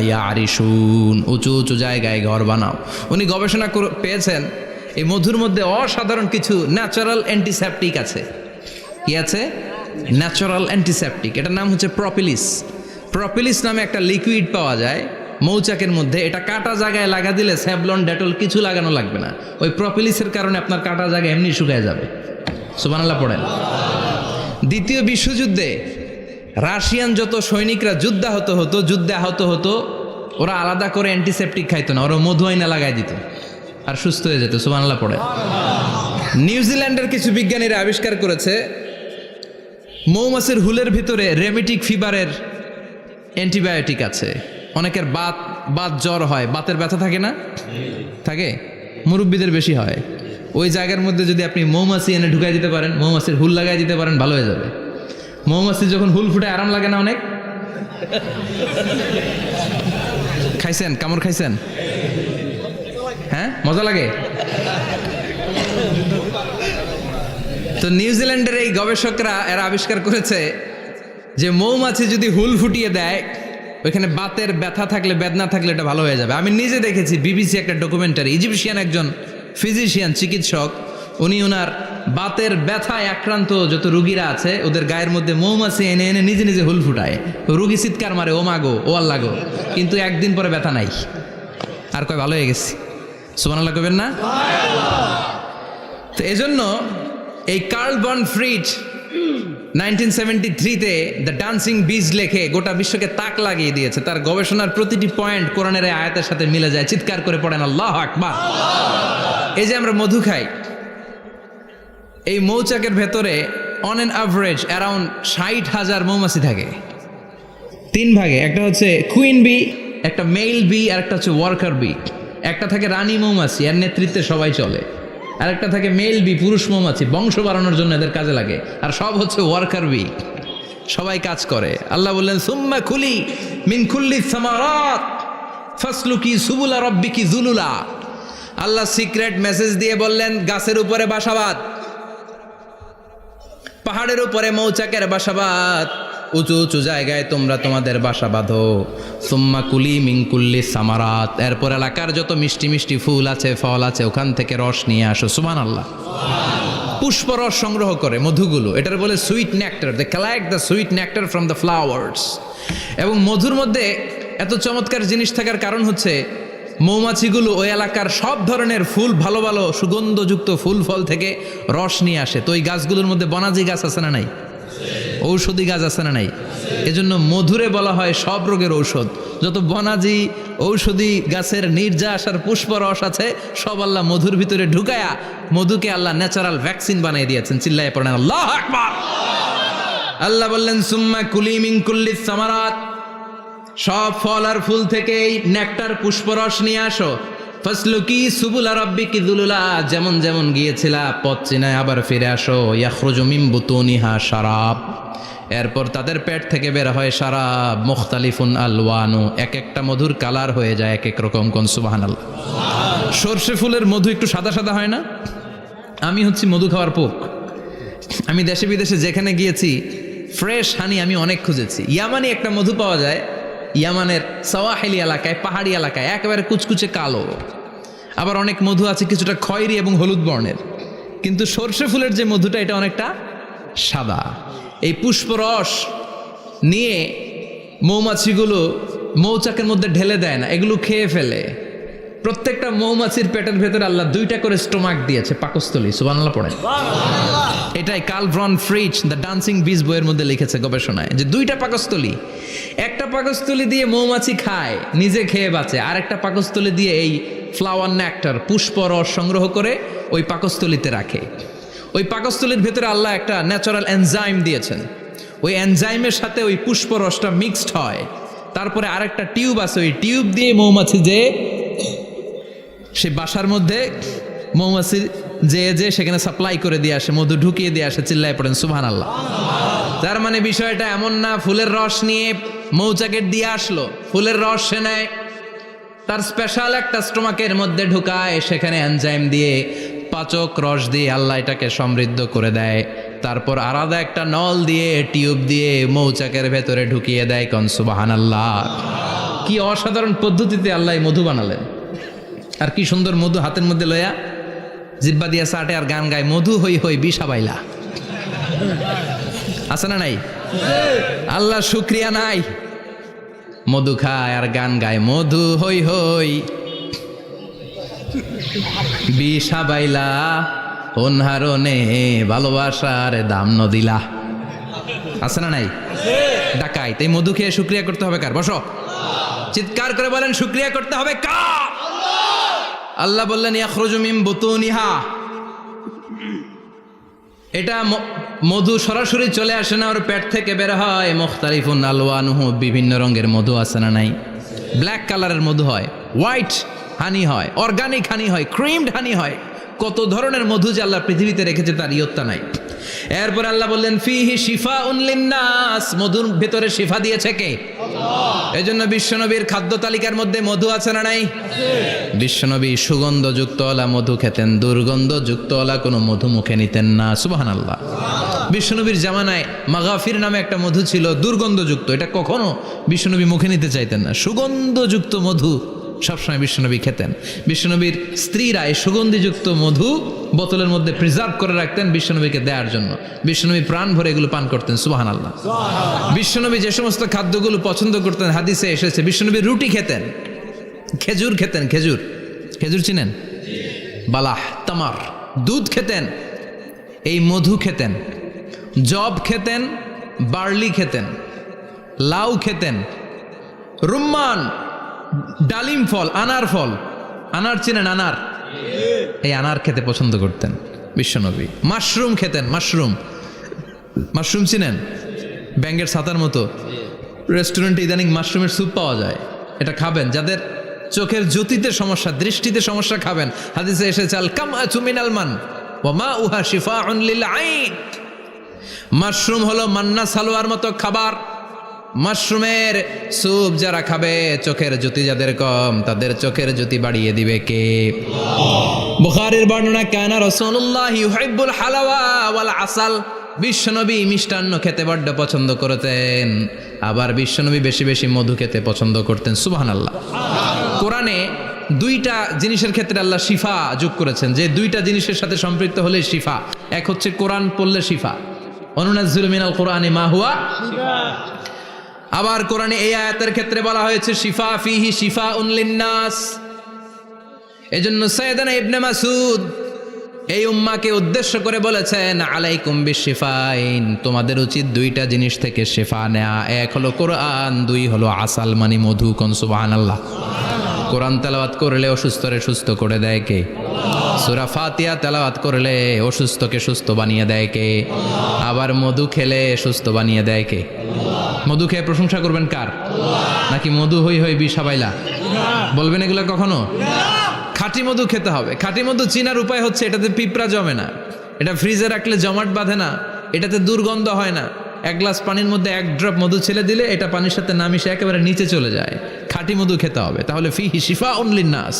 ইয়ারিশুন, উঁচু উঁচু জায়গায় ঘর বানাও। উনি গবেষণা পেয়েছেন এই মধুর মধ্যে অসাধারণ কিছু ন্যাচারাল অ্যান্টিসেপটিক আছে। কি আছে? Natural antiseptic. এটার নাম হচ্ছে প্রপিলিস। প্রপিলিস নামে একটা লিকুইড পাওয়া যায় মৌচাকের মধ্যে। এটা কাটা জায়গায় লাগা দিলে স্যাভলন, ডেটল কিছু লাগানো লাগবে না। ওই প্রপিলিসের কারণে আপনার কাটা জায়গা এমনি শুকিয়ে যাবে। সুবহানাল্লাহ পড়েন। দ্বিতীয় বিশ্বযুদ্ধে রাশিয়ান যত সৈনিকরা যুদ্ধে আহত হতো, ওরা আলাদা করে অ্যান্টিসেপটিক খাইতো না, ওরা মধু আইনা লাগাই দিত আর সুস্থ হয়ে যেত। সুবহানাল্লাহ পড়ে। নিউজিল্যান্ডের কিছু বিজ্ঞানীরা আবিষ্কার করেছে মৌমাছির হুলের ভিতরে রেমিটিক ফিভারের অ্যান্টিবায়োটিক আছে। অনেকের বাত জ্বর হয়, বাতের ব্যথা থাকে না? থাকে, মুরব্বীদের বেশি হয়। ওই জায়গার মধ্যে যদি আপনি মৌমাছি এনে ঢুকাই দিতে পারেন, মৌমাছির হুল লাগাই দিতে পারেন, ভালো হয়ে যাবে। মৌমাছি যখন হুল ফুটে আরাম লাগে না অনেক? খাইছেন? কামড় খাইছেন? হ্যাঁ, মজা লাগে। তো নিউজিল্যান্ডের এই গবেষকরা এরা আবিষ্কার করেছে যে মৌমাছি যদি হুল ফুটিয়ে দেয়, ওইখানে বাতের ব্যথা থাকলে, বেদনা থাকলে এটা ভালো হয়ে যাবে। আমি নিজে দেখেছি, বিবিসি একটা ডকুমেন্টারি, ইজিপশিয়ান একজন ফিজিশিয়ান, চিকিৎসক, উনি ওনার বাতের ব্যথায় আক্রান্ত যত রুগীরা আছে ওদের গায়ের মধ্যে মৌমাছি এনে এনে নিজে নিজে হুল ফুটায়, রুগী চিৎকার মারে ও মাগো ও আল্লাহ গো, কিন্তু একদিন পরে ব্যথা নাই, আর কয় ভালো হয়ে গেছি। সুবহানাল্লাহ কইবেন না? তো এজন্য এই কার্ল বন ফ্রিজ 1973-তে দ্য ডান্সিং বিজ লেখে গোটা বিশ্বকে তাক লাগিয়ে দিয়েছে। তার গবেষণার প্রতিটি পয়েন্ট কোরআনের এই আয়াতের সাথে মিলে যায়। চিৎকার করে পড়েন আল্লাহু আকবার। এই যে আমরা মধু খাই, এই মৌচাকের ভেতরে অন অ্যান অ্যাভারেজ অ্যারাউন্ড 60,000 মৌমাছি থাকে। 3 ভাগে, একটা হচ্ছে কুইন বি, একটা মেল বি, আর একটা হচ্ছে ওয়ার্কার বি। একটা থাকে রানী মৌমাছি, এর নেতৃত্বে সবাই চলে। আর একটা থাকে মেল বি, পুরুষ মৌমাছি, বংশ বাড়ানোর জন্য এদের কাজে লাগে। আর সব হচ্ছে ওয়ার্কার বি, সবাই কাজ করে। আল্লাহ বললেন সুম্মা কুলি মিন কুল্লি সামারাত ফাসলুকি সুবুলা রাব্বিকি যুলুলা। আল্লাহ সিক্রেট মেসেজ দিয়ে বললেন গাছের উপরে বাসাবাদ, পাহাড়ের উপরে মৌচাকের বাসাবাদ, উঁচু উঁচু জায়গায় তোমরা তোমাদের বাসা বাঁধো। সুম্মা কুলি মিন কুল্লি সামারাত, এরপর এলাকার যত মিষ্টি মিষ্টি ফুল আছে ফল আছে ওখান থেকে রস নিয়ে আসো। সুবহানাল্লাহ। পুষ্প রস সংগ্রহ করে মধুগুলো, এটার বলে sweet nectar. They collect the sweet nectar from the flowers. এবং মধুর মধ্যে এত চমৎকার জিনিস থাকার কারণ হচ্ছে মৌমাছিগুলো ওই এলাকার সব ধরনের ফুল, ভালো ভালো সুগন্ধযুক্ত ফুল ফল থেকে রস নিয়ে আসে। তো ওই গাছগুলোর মধ্যে বনাজি গাছ আছে না নাই? ঔষধি গাছ আছে না নাই? এজন্য মধুরে বলা হয় সব রোগের ঔষধ। যত বনাজি ঔষধি গাছের নির্যাস আর পুষ্প রস আছে সব আল্লাহ মধুর ভিতরে ঢুকায়া মধুকে আল্লাহ ন্যাচারাল ভ্যাকসিন বানিয়ে দিয়েছেন। চিল্লায়ে পড়েন আল্লাহু আকবার। আল্লাহ বললেন সুম্মা কুলি মিন কুল্লি সামারাত, সব ফল আর ফুল থেকে নেকটার পুষ্পরস নিয়ে আসো। ফাসলুকি সুবুলা রাব্বিকি যুলুলা, যেমন যেমন গিয়েছিলা পথ চিনায় আবার ফিরে আসো। ইয়াখরুজু মিন বুতুনিহা শারাব, এরপর তাদের পেট থেকে বের হয় শারাব। মুখতালিফুন আলওয়ানু, এক একটা মধুর কালার হয়ে যায় এক এক রকম। কোন সুবহানাল্লাহ। সরষে ফুলের মধু একটু সাদা সাদা হয় না? আমি হচ্ছি মধু খাওয়ার পোক। আমি দেশে বিদেশে যেখানে গিয়েছি ফ্রেশ হানি আমি অনেক খুঁজেছি। ইয়ামানি একটা মধু পাওয়া যায়, ইয়ামানের সাওয়াহিলি এলাকায়, পাহাড়ি এলাকায়, একেবারে কুচকুচে কালো। আবার অনেক মধু আছে কিছুটা খয়েরি এবং হলুদ বর্ণের, কিন্তু সরষে ফুলের যে মধুটা এটা অনেকটা সাদা। এই পুষ্পরস নিয়ে মৌমাছিগুলো মৌচাকের মধ্যে ঢেলে দেয় না, এগুলো খেয়ে ফেলে। প্রত্যেকটা মৌমাছির পেটের ভেতরে আল্লাহ 2টা করে স্টোমাক দিয়েছে, পাকস্থলী। সুবহানাল্লাহ পড়ে। এটাই Karl von Frisch the dancing bees বইয়ের মধ্যে লিখেছে গবেষণায়, যে 2টা পাকস্থলী। একটা পাকস্থলী দিয়ে মৌমাছি খায়, নিজে খেয়ে বাঁচে। আর একটা পাকস্থলী দিয়ে এই ফ্লাওয়ার নেক্টার পুষ্প রস সংগ্রহ করে ওই পাকস্থলীতে রাখে। ওই পাকস্থলীর ভেতরে আল্লাহ একটা ন্যাচারাল এনজাইম দিয়েছেন। ওই এনজাইমের সাথে ওই পুষ্প রসটা মিক্সড হয়। তারপরে আরেকটা টিউব আছে, ওই টিউব দিয়ে মৌমাছি যে সে বাসার মধ্যে মৌমাছি যে সেখানে সাপ্লাই করে দিয়ে আসে, মধু ঢুকিয়ে দিয়ে আসে। চিল্লায় পড়েন সুবহানাল্লাহ। তার মানে বিষয়টা এমন না ফুলের রস নিয়ে মৌচাকের দিয়ে আসলো, ফুলের রস সে নেয়, তার স্পেশাল একটা স্টোমাকের মধ্যে ঢুকায়, সেখানে এনজাইম দিয়ে পাচক রস দিয়ে আল্লাহ এটাকে সমৃদ্ধ করে দেয়। তারপর আলাদা একটা নল দিয়ে টিউব দিয়ে মৌচাকের ভেতরে ঢুকিয়ে দেয়। কোন সুবহানাল্লাহ। কি অসাধারণ পদ্ধতিতে আল্লাহ মধু বানালেন। আর কি সুন্দর মধু হাতের মধ্যে লয়া জিব্বা দিয়া চাটে আর গান গায়, মধু হই হই বিষা বাইলা। আছে না নাই? আল্লাহ শুকরিয়া নাই? মধু খায় আর গান গায়, মধু হই হই বিষা বাইলা, অনহারণে ভালোবাসার দাম নদিলা। আছে না নাই? ডাকাই। তাই মধু খেয়ে শুকরিয়া করতে হবে কার? বসো, চিৎকার করে বলেন শুকরিয়া করতে হবে কার? আল্লাহ বললেন ইয়াখরুজু মিন বুতুনিহা, এটা মধু সরাসরি চলে আসে না, ওর পেট থেকে বের হয়। মুখতালিফুন আলওয়ানুহু, বিভিন্ন রঙের মধু আছে না নাই? ব্ল্যাক কালারের মধু হয়, হোয়াইট হানি হয়, অর্গানিক হানি হয়, ক্রিমড হানি হয়। কত ধরনের মধু যে আল্লাহ পৃথিবীতে রেখেছে তার ইয়ত্তা নাই। এরপর আল্লাহ বললেন ফিহি শিফাউন লিন্নাস, মধুর ভেতরে শিফা দিয়েছে কে? আল্লাহ। এজন্য বিশ্বনবীর খাদ্য তালিকার মধ্যে মধু আছে না নাই? বিশ্বনবী সুগন্ধযুক্তওয়ালা মধু খেতেন, দুর্গন্ধযুক্তওয়ালা কোনো মধু মুখে নিতেন না। সুবহানাল্লাহ। বিশ্বনবীর জামানায় মাগাফির নামে একটা মধু ছিল দুর্গন্ধযুক্ত, এটা কখনো বিশ্বনবী মুখে নিতে চাইতেন না। সুগন্ধযুক্ত মধু সবসময় বিশ্বনবী খেতেন। বিশ্বনবীর স্ত্রীরা এই সুগন্ধিযুক্ত মধু বোতলের মধ্যে প্রিজার্ভ করে রাখতেন বিশ্বনবীকে দেওয়ার জন্য। বিশ্বনবী প্রাণ ভরে এগুলো পান করতেন, সুবহানাল্লাহ। বিশ্বনবী যে সমস্ত খাদ্যগুলো পছন্দ করতেন হাদিসে এসেছে, বিশ্বনবী রুটি খেতেন, খেজুর খেতেন, খেজুর, খেজুর চিনেন, বালাহ, তামার, দুধ খেতেন, এই মধু খেতেন, জব খেতেন, বার্লি খেতেন, লাউ খেতেন, রুম্মান, ডালিম ফল, আনার ফল, আনার চিনেন, আনার, এই আনার খেতে পছন্দ করতেন বিশ্বনবী। মাশরুম খেতেন, মাশরুম, মাশরুম চিনেন, ব্যাঙের ছাতার মতো। রেস্টুরেন্টে ইদানিং মাশরুমের স্যুপ পাওয়া যায়, এটা খাবেন। যাদের চোখের জ্যোতিতে সমস্যা, দৃষ্টিতে সমস্যা, খাবেন। হাদিসে এসেছে আল কামআতু মিনাল মান ওয়া মাউহা শিফাউন লিল আইন। মাশরুম হলো মান্না সালোয়ার মতো খাবার। মাশরুমের স্যুপ যারা খাবে, চোখের জ্যোতি যাদের কম, তাদের চোখের জ্যোতি বাড়িয়ে দিবে কে? বুখারীর বর্ণনা, কানা রাসূলুল্লাহ ইউহিব্বুল হালাওয়া ওয়াল আসাল। বিশ্বনবী মিষ্টান্ন খেতে বড্ড পছন্দ করতেন, আবার বিশ্বনবী বেশি বেশি মধু খেতে পছন্দ করতেন, সুবহানাল্লাহ। কোরআনে দুইটা জিনিসের ক্ষেত্রে আল্লাহ শিফা যোগ করেছেন, যে দুইটা জিনিসের সাথে সম্পৃক্ত হলে শিফা। এক হচ্ছে কোরআন পড়লে শিফা, অনুনাজ্জিলু মিনাল কোরআনি মা হুয়া শিফা। আবার কোরআনে এই আয়াতের ক্ষেত্রে বলা হয়েছে শিফা ফিহি শিফাউন লিন্নাস। এজন্য সাইয়েদানা ইবনে মাসউদ এই উম্মাকে উদ্দেশ্য করে বলেছেন, আলাইকুম বিশিফাইন, তোমাদের উচিত দুইটা জিনিস থেকে শিফা নেয়া। এক হলো কোরআন, দুই হলো আসাল মানে মধু। কোন সুবহানাল্লাহ। কোরআন তেলাওয়াত করলে অসুস্থরে সুস্থ করে দেয় কে? সূরা ফাতিহা তেলাওয়াত করলে অসুস্থকে সুস্থ বানিয়ে দেয় কে? আবার মধু খেলে সুস্থ বানিয়ে দেয় কে? মধু খেয়ে প্রশংসা করবেন কার? নাকি মধু হই হই বিষাবাইলা বলবেন এগুলো কখনো? খাঁটি মধু খেতে হবে। খাঁটি মধু চিনার উপায় হচ্ছে, এটাতে পিঁপড়া জমে না, এটা ফ্রিজে রাখলে জমাট বাঁধে না, এটাতে দুর্গন্ধ হয় না। এক গ্লাস পানির মধ্যে এক ড্রপ মধু ছেলে দিলে এটা পানির সাথে না মিশে একেবারে নিচে চলে যায়। খাঁটি মধু খেতে হবে। তাহলে ফিহি শিফাউন লিন্নাস।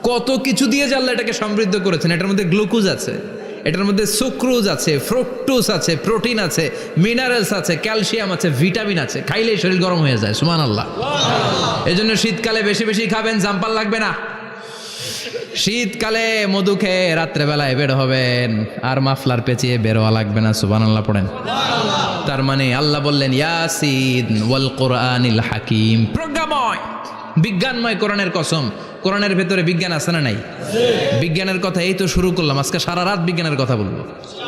কত কিছু দিয়ে আল্লাহ এটাকে সমৃদ্ধ করেছেন। এটার মধ্যে গ্লুকোজ আছে, এটার মধ্যে সুক্রোজ আছে, ফ্রুক্টোজ আছে, প্রোটিন আছে, মিনারেলস আছে, ক্যালসিয়াম আছে, ভিটামিন আছে। খাইলেই শরীর গরম হয়ে যায়, সুবহানাল্লাহ। এজন্য শীতকালে বেশি বেশি খাবেন, জাম্পার লাগবে না। শীতকালে মধু খেয়ে রাত্রেবেলায় বের হবেন, আর মাফলার পেঁচিয়ে বেরোয়া লাগবে না, সুবহানাল্লাহ পড়েন। তার মানে আল্লাহ বললেন ইয়াসিন ওয়াল কোরআনিল হাকিম, প্রজ্ঞাময়, বিজ্ঞানময় কোরআনের কসম। কোরআনের ভেতরে বিজ্ঞান আছে না নাই? বিজ্ঞানের কথা এই তো শুরু করলাম, আজকে সারা রাত বিজ্ঞানের কথা বলবো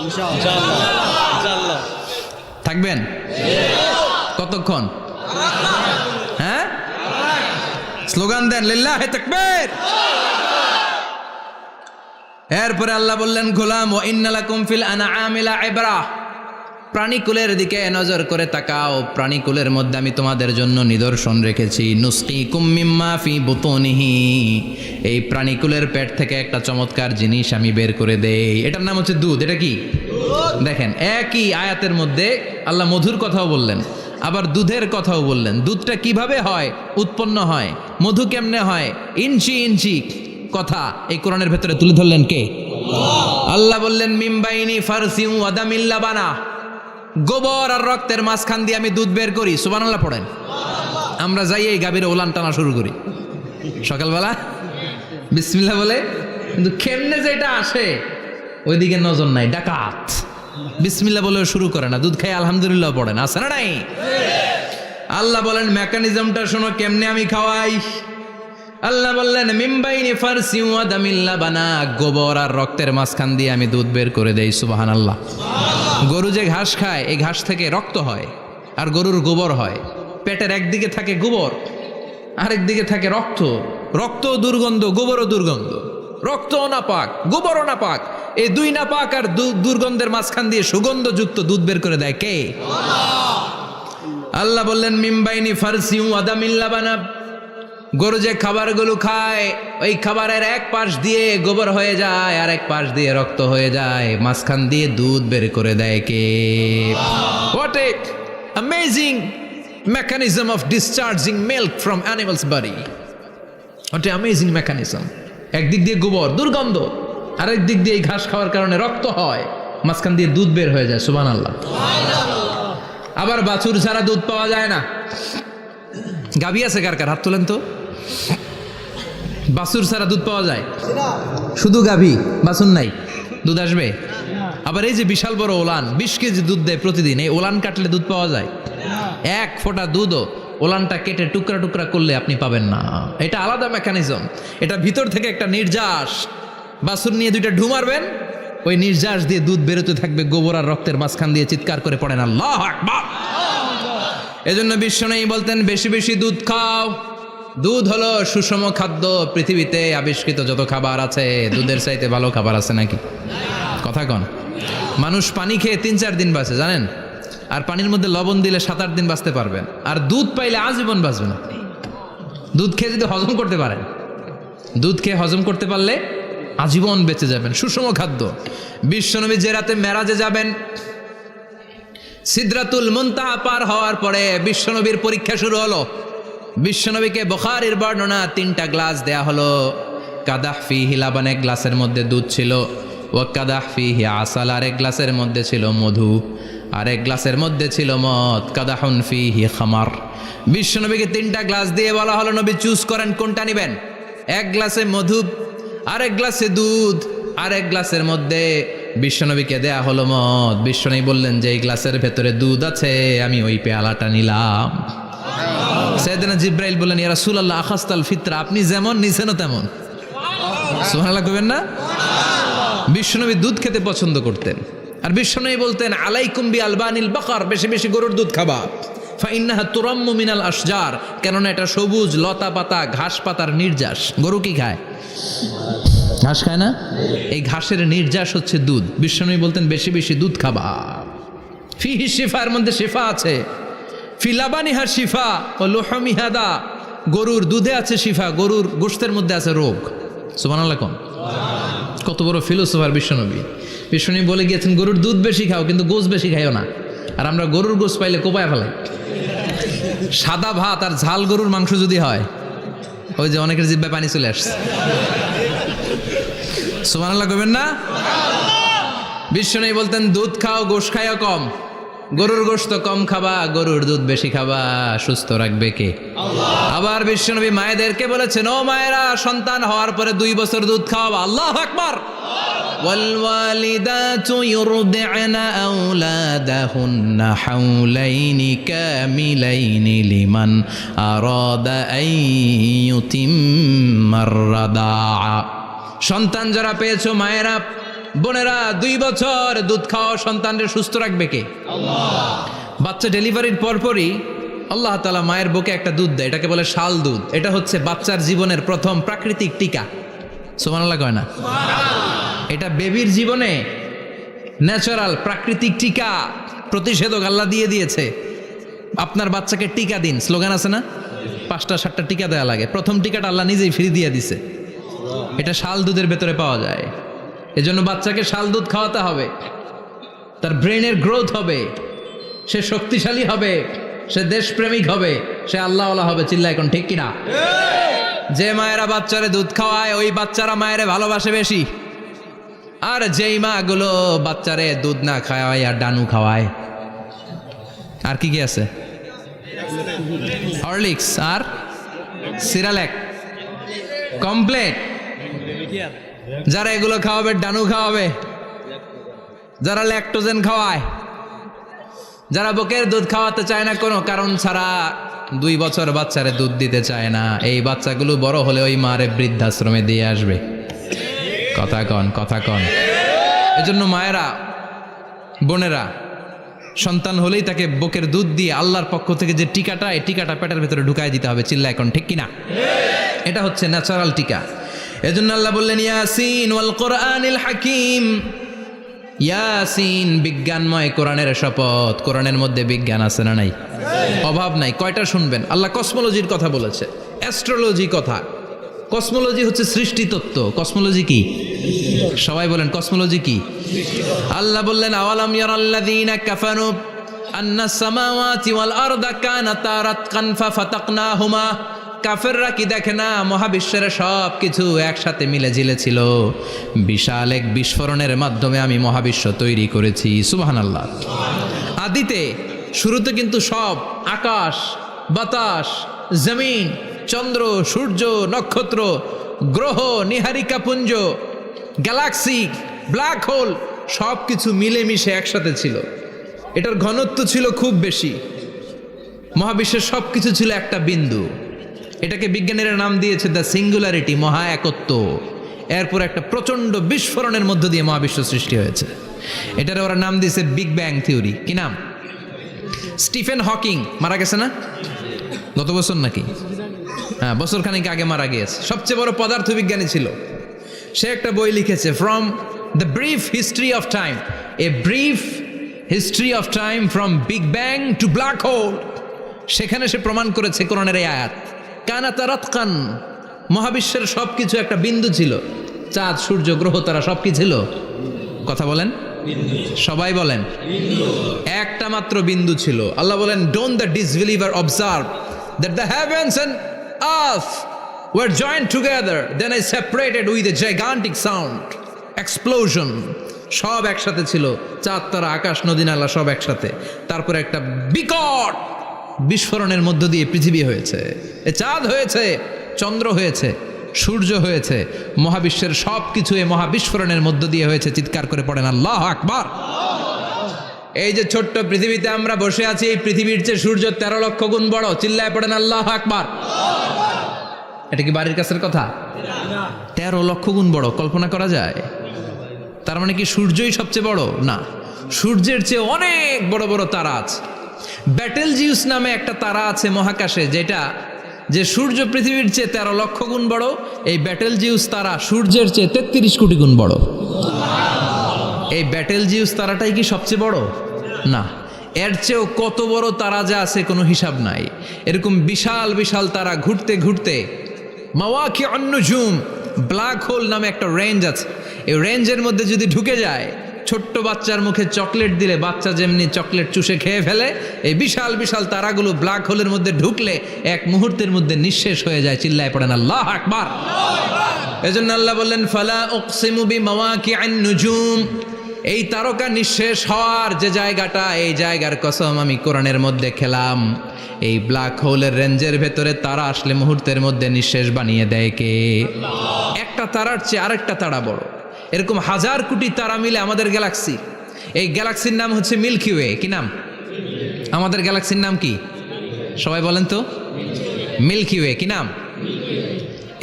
ইনশাআল্লাহ। থাকবেন কতক্ষণ? হ্যাঁ, স্লোগান দেন লিল্লাহি তাকবীর। এরপরে আল্লাহ বললেন, গোলাম ওয়া ইন্না লাকুম ফিল আনআমি লাইবরা, প্রাণীকুলের দিকে নজর করে তাকাও। প্রাণীকুলের মধ্যে আমি তোমাদের জন্য নিদর্শন রেখেছি। নুসকিকুম মিম্মা ফি বুতুনিহি, এই প্রাণীকুলের পেট থেকে একটা চমৎকার জিনিস আমি বের করে দেই, এটার নাম হচ্ছে দুধ। এটা কি? দেখেন, একই আয়াতের মধ্যে আল্লাহ মধুর কথাও বললেন, আবার দুধের কথাও বললেন। দুধটা কিভাবে হয়, উৎপন্ন হয়, মধু কেমনে হয়, ইঞ্চি ইঞ্চি কথা এই কোরআনের ভেতরে তুলে ধরলেন কে? আল্লাহ বললেন মিমবাইনি ফারসি ওয়া দামিল লাবানা, গোবর আর রক্তের মাঝখান দিয়ে আমি দুধ বের করি। সুবহানাল্লাহ পড়েন। আমরা যাই এই গাভীর ওলান টানা শুরু করি সকালবেলা বিসমিল্লাহ বলে, কিন্তু কেমনে যেটা আসে ওইদিকে নজর নাই। ডাকাত বিসমিল্লাহ বলে শুরু করে না, দুধ খাই আলহামদুলিল্লাহ পড়েন, আছে না নাই? আল্লাহ বলেন মেকানিজমটা শোনো, কেমনে আমি খাওয়াই। আল্লাহ বললেন মিমবাইনি ফারসি ওয়া দামিল লাবানা, গোবর আর রক্তের মাঝখান দিয়ে আমি দুধ বের করে দেই। সুবহানাল্লাহ। গরু যে ঘাস খায়, এই ঘাস থেকে রক্ত হয় আর গরুর গোবর হয়। পেটের একদিকে থাকে গোবর, আরেক দিকে থাকে রক্ত। রক্ত দুর্গন্ধ, গোবরও দুর্গন্ধ। রক্তও নাপাক, গোবরও নাপাক। এই দুই নাপাক আর দুর্গন্ধের মাঝখান দিয়ে সুগন্ধযুক্ত দুধ বের করে দেয় কে? আল্লাহ বললেন মিমবাইনি ফারসি ওয়া দামিল লাবানা, গরু যে খাবারগুলো খায় ওই খাবারের এক পাশ দিয়ে গোবর হয়ে যায় আর এক পাশ দিয়ে রক্ত হয়ে যায়, মাঝখান দিয়ে দুধ বের করে দেয় কে? What a amazing mechanism of discharging milk from animal's body. What a amazing mechanism. একদিক দিয়ে গোবর দুর্গন্ধ, আরেক দিক দিয়ে এই ঘাস খাওয়ার কারণে রক্ত হয়, মাঝখান দিয়ে দুধ বের হয়ে যায়। সুবহানাল্লাহ। আবার বাছুর ছাড়া দুধ পাওয়া যায় না। গাভী আছে কার কার? হাত তোলেন তো। বাছুর ছাড়া দুধ পাওয়া যায়? শুধু গাভী, বাছুর নাই, দুধ আসবে? আবার এই যে বিশাল বড় ওলান 20 কেজি দুধ দেয় প্রতিদিন, এই ওলান কাটলে দুধ পাওয়া যায়? এক ফোঁটা দুধও ওলানটা কেটে টুকরা টুকরা করলে আপনি পাবেন না। এটা আলাদা মেকানিজম, এটা ভিতর থেকে একটা নির্যাস। বাছুর নিয়ে 2টা ঢু মারবেন, ওই নির্যাস দিয়ে দুধ বেরোতে থাকবে, গোবর আর রক্তের মাঝখান দিয়ে চিৎকার করে পড়েন আল্লাহু আকবার। এজন্য বিশ্বনবী বলতেন বেশি বেশি দুধ খাও। দুধ হলো সুষম খাদ্য। পৃথিবীতে আবিষ্কৃত যত খাবার আছে, দুধের চাইতে ভালো খাবার আছে নাকি? কথা কন। মানুষ পানি খেয়ে 3-4 দিন বাঁচে জানেন, আর পানির মধ্যে লবণ দিলে 7-8 দিন বাঁচতে পারবেন। আর দুধ পাইলে আজীবন বাঁচবেন আপনি। দুধ খেয়ে যদি হজম করতে পারেন, দুধ খেয়ে হজম করতে পারলে আজীবন বেঁচে যাবেন। সুষম খাদ্য। বিশ্বনবী যে রাতে মেরাজে যাবেন, সিদরাতুল মুনতাহা পার হওয়ার পরে বিশ্বনবীর পরীক্ষা শুরু হলো। বিশ্বনবীকে বুখারীর বর্ণনা 3টা গ্লাস দেয়া হলো। কাদাহ ফিহি লাবান, এক গ্লাসের মধ্যে দুধ ছিল। ওয়া কাদাহ ফিহি আসাল, আর এক গ্লাসের মধ্যে ছিল মধু, আর এক গ্লাসের মধ্যে ছিল মদ। কাদাহুন ফিহি খামার। বিশ্বনবীকে 3টা গ্লাস দিয়ে বলা হলো নবী চুজ করেন কোনটা নেবেন। এক গ্লাসে মধু, আরেক গ্লাসে দুধ, আরেক গ্লাসের মধ্যে বিশ্বনবীকে দেয়া হলো মদ। বিশ্বনবী বললেন যে এই গ্লাসের ভেতরে দুধ আছে, আমি ওই পেয়ালাটা নিলাম। সাইয়েদনা জিব্রাইল বললেন ইয়া রাসূলুল্লাহ আখাস্তাল ফিতরা, আপনি যেমন নিছেনও তেমন। সুবহানাল্লাহ কইবেন না? বিশ্বনবী দুধ খেতে পছন্দ করতেন। আর বিশ্বনবী বলতেন আলাইকুম বি আলবানিল বাকার, বেশি বেশি গরুর দুধ খাবা। ফাইন্নাহা তুরাম্মু মিনাল আশজার, কেননা এটা সবুজ লতা পাতা ঘাস পাতার নির্যাস। গরু কি খায়? ঘাস খায় না? এই ঘাসের নির্যাস হচ্ছে দুধ। বিশ্বনবী বলতেন বেশি বেশি দুধ খাবা। ফিহি শিফা, এর মধ্যে শিফা আছে। ফি লাবানিহা শিফা ও লুহমিহা দা, গরুর দুধে আছে শিফা, গরুর গোশতের মধ্যে আছে রোগ। সুবহানাল্লাহ কোন। কত বড় ফিলোসোফার বিশ্বনবী। বিশ্বনবী বলে গিয়েছেন গরুর দুধ বেশি খাও, কিন্তু গোশ বেশি খাইও না। আর আমরা গরুর গোশ পাইলে কোপায় ফেলাই। সাদা ভাত আর ঝাল গরুর মাংস যদি হয়, ওই যে অনেকের জিহ্বায় পানি চলে আসছে। সুবহানাল্লাহ কইবেন না? বিশ্বনবী বলতেন দুধ খাও, গোশ খাইও কম। গরুর গোশত কম খাবা, গরুর দুধ বেশি খাবা। সুস্থ রাখবে কে? আল্লাহ। আবার বিশ্বনবী মায়েদেরকে বলেছেন ও মায়েরা, সন্তান হওয়ার পরে 2 বছর দুধ খাওয়াবা। আল্লাহু আকবার। ওয়াল ওয়ালিদাতু ইউরদি'না আওলাদাহুন্না হাওলাইনি কামিলাইনি লিমান আরাদা আন ইউতিম্মার রাদা'a। সন্তান যারা পেয়েছো মায়েরা, বোনেরা, 2 বছর দুধ খাওয়া সন্তানদের সুস্থ রাখবে কে? আল্লাহ। বাচ্চা ডেলিভারির পরপরই আল্লাহ তাআলা মায়ের বুকে একটা দুধ দেয়, এটাকে বলে শাল দুধ। এটা হচ্ছে বাচ্চার জীবনের প্রথম প্রাকৃতিক টিকা। সুবহানাল্লাহ কয় না? এটা বেবির জীবনে ন্যাচারাল প্রাকৃতিক টিকা, প্রতিষেধক আল্লাহ দিয়ে দিয়েছে। আপনার বাচ্চাকে টিকা দিন, স্লোগান আছে না? 5টা-7টা টিকা দেওয়া লাগে। প্রথম টিকাটা আল্লাহ নিজেই ফ্রি দিয়ে দিছে। এটা শাল দুধের ভেতরে পাওয়া যায়। এজন্য বাচ্চাকে শাল দুধ খাওয়াতে হবে। তার ব্রেনের গ্রোথ হবে, সে শক্তিশালী হবে, সে দেশপ্রেমিক হবে, সে আল্লাহওয়ালা হবে। চিল্লা এখন ঠিক কিনা? যে মায়েরা বাচ্চারে দুধ খাওয়ায়, ওই বাচ্চারা মায়েরে ভালোবাসে বেশি। আর যেই মা গুলো বাচ্চারে দুধ না খাওয়ায় আর ডানু খাওয়ায়, আর কি কি আছে? হরলিক্স আর সিরালেক, কমপ্লেট। যারা এগুলো খাওয়াবে, ডানু খাওয়াবে, যারা ল্যাকটোজেন খাওয়ায়, যারা বুকের দুধ খাওয়াতে চায় না কোনো কারণ ছাড়া, 2 বছর বাচ্চারে দুধ দিতে চায় না, এই বাচ্চাগুলো বড় হলে ওই মারে বৃদ্ধাশ্রমে দিয়ে আসবে। কথা কন, কথা কন। এজন্য মায়েরা, বোনেরা, সন্তান হলেই তাকে বুকের দুধ দিয়ে আল্লাহর পক্ষ থেকে যে টিকাটা, এই টিকাটা পেটের ভেতরে ঢুকাই দিতে হবে। চিল্লা এখন ঠিক কিনা? এটা হচ্ছে ন্যাচারাল টিকা। এজন্য আল্লাহ বললেন ইয়াসিন ওয়াল কোরআনিল হাকিম। ইয়াসিন, বিজ্ঞানময় কোরআনের শপথ। কোরআনের মধ্যে বিজ্ঞান আছে না নাই? অভাব নাই। কয়টা শুনবেন? আল্লাহ কসমোলজির কথা বলেছে, অ্যাস্ট্রোলজি কথা। কসমোলজি হচ্ছে সৃষ্টি তত্ত্ব। কসমোলজি কি? সবাই বলেন কসমোলজি কি? আল্লাহ বললেন আওয়ালাম ইয়ারাল্লাযীনা কাফারু আন্নাস সামাওয়াতি ওয়াল আরদা কানাতা রাতকান ফাফাতাকনাহুমা। কাফেররা কি দেখে না মহাবিশ্বের সব কিছু একসাথে মিলে ঝিলে ছিল, বিশাল এক বিস্ফোরণের মাধ্যমে আমি মহাবিশ্ব তৈরি করেছি। সুবহানাল্লাহ। আদিতে, শুরুতে কিন্তু সব আকাশ, বাতাস, জমিন, চন্দ্র, সূর্য, নক্ষত্র গ্রহ, নিহারিকা পুঞ্জ, গ্যালাক্সি, ব্ল্যাক হোল সব কিছু মিলেমিশে একসাথে ছিল। এটার ঘনত্ব ছিল খুব বেশি। মহাবিশ্বের সব কিছু ছিল একটা বিন্দু। এটাকে বিজ্ঞানীরা নাম দিয়েছে দ্য সিঙ্গুলারিটি, মহা একত্ব। এরপর একটা প্রচণ্ড বিস্ফোরণের মধ্য দিয়ে মহাবিশ্ব সৃষ্টি হয়েছে। এটার ওরা নাম দিয়েছে বিগ ব্যাং থিওরি। কি নাম? স্টিফেন হকিং মারা গেছে না গত বছর নাকি? হ্যাঁ, বছর খানিক আগে মারা গিয়েছে। সবচেয়ে বড় পদার্থবিজ্ঞানী ছিল। সে একটা বই লিখেছে, from the brief history of time, a brief history of time from big bang two black hole. সেখানে সে প্রমাণ করেছে কোরআনের এই আয়াত, কানা তারাতকান, মহাবিশ্বের সব কিছু একটা বিন্দু ছিল। চাঁদ, সূর্য, গ্রহ, তারা সব কি ছিল? কথা বলেন, সবাই বলেন। একটা মাত্র বিন্দু ছিল। আল্লাহ বলেন, don't the disbeliever observe that the heavens and earth were joined together, then I separated with a gigantic sound, explosion. সব একসাথে ছিল, চাঁদ, তারা, আকাশ, নদী, নালা সব একসাথে। তারপরে একটা বিকট বিস্ফোরণের মধ্য দিয়ে পৃথিবী হয়েছে, এ চাঁদ হয়েছে, চন্দ্র হয়েছে, সূর্য হয়েছে, মহাবিশ্বের সব কিছু এই মহাবিস্ফোরণের মধ্য দিয়ে হয়েছে। চিৎকার করে পড়েন আল্লাহু আকবার। এই যে ছোট্ট পৃথিবীতে আমরা বসে আছি, এই পৃথিবীর চেয়ে সূর্য 13 লক্ষ গুণ বড়। চিল্লায় পড়েন আল্লাহু আকবার। এটা কি বাড়ির কাছের কথা? 13 লক্ষ গুণ বড়, কল্পনা করা যায়? তার মানে কি সূর্যই সবচেয়ে বড়? না, সূর্যের চেয়ে অনেক বড় বড় তারা আছে। ব্যাটেলজিউস নামে একটা তারা আছে মহাকাশে, যেটা যে সূর্য পৃথিবীর চেয়ে 13 লক্ষ গুণ বড়। এই ব্যাটেলজিউস তারা সূর্যের চেয়ে 33 কোটি গুণ বড়। এই ব্যাটেলজিউস তারাটাই কি সবচেয়ে বড়? না, এর চেয়েও কত বড় তারা যা আছে কোনো হিসাব নাই। এরকম বিশাল বিশাল তারা ঘুরতে ঘুরতে মাওয়াকিউন নুজুম, ব্ল্যাক হোল নামে একটা রেঞ্জ আছে। এই রেঞ্জের মধ্যে যদি ঢুকে যায়, ছোট্ট বাচ্চার মুখে চকলেট দিলে বাচ্চা যেমনি চকলেট চুষে খেয়ে ফেলে, এই বিশাল বিশাল তারাগুলো ব্ল্যাক হোলের মধ্যে ঢুকলে এক মুহূর্তের মধ্যে নিঃশেষ হয়ে যায়। চিল্লায় পড়েন আল্লাহু আকবার। এজন্য আল্লাহ বললেন, ফালা উকসিমু বিমাওয়াকিউন নুজুম, এই তারকা নিঃশেষ হওয়ার যে জায়গাটা, এই জায়গার কসম আমি কোরআনের মধ্যে খেলাম। এই ব্ল্যাক হোলের রেঞ্জের ভেতরে তারা আসলে মুহূর্তের মধ্যে নিঃশেষ বানিয়ে দেয় কে? একটা তারার চেয়ে আরেকটা তারা বড়। এরকম হাজার কোটি তারা মিলে আমাদের গ্যালাক্সি। এই গ্যালাক্সির নাম হচ্ছে মিল্কি ওয়ে। কি নাম? আমাদের গ্যালাক্সির নাম কি? সবাই বলেন তো। Milky way. কি নাম?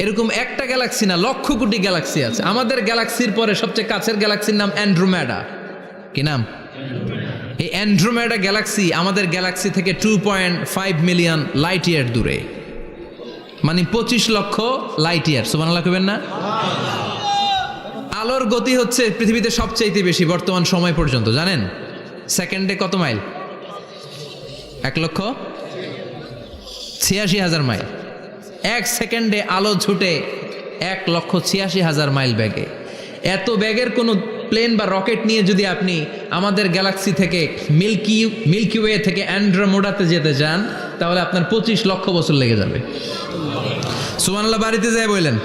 এরকম একটা গ্যালাক্সি না, লক্ষ কোটি গ্যালাক্সি আছে। আমাদের গ্যালাক্সির পরে সবচেয়ে কাছের গ্যালাক্সির নাম অ্যান্ড্রোমেডা। কি নাম? এই অ্যান্ড্রোমেডা গ্যালাক্সি আমাদের গ্যালাক্সি থেকে 2.5 মিলিয়ন লাইট ইয়ার দূরে, মানে 25 লক্ষ লাইট ইয়ার। সুবহানাল্লাহ কইবেন না? আলোর গতি হচ্ছে পৃথিবীতে সবচাইতে বেশি বর্তমান সময় পর্যন্ত, জানেন? সেকেন্ডে কত মাইল? 1,86,000 মাইল। এক সেকেন্ডে আলো ছুটে 1,86,000 মাইল বেগে। এত বেগের কোনো প্লেন বা রকেট নিয়ে যদি আপনি আমাদের গ্যালাক্সি থেকে মিল্কি ওয়ে থেকে অ্যান্ড্রোমেডাতে যেতে চান, তাহলে আপনার 25 লক্ষ বছর লেগে যাবে। সুবহানাল্লাহ বাড়িতে যায় বললেন।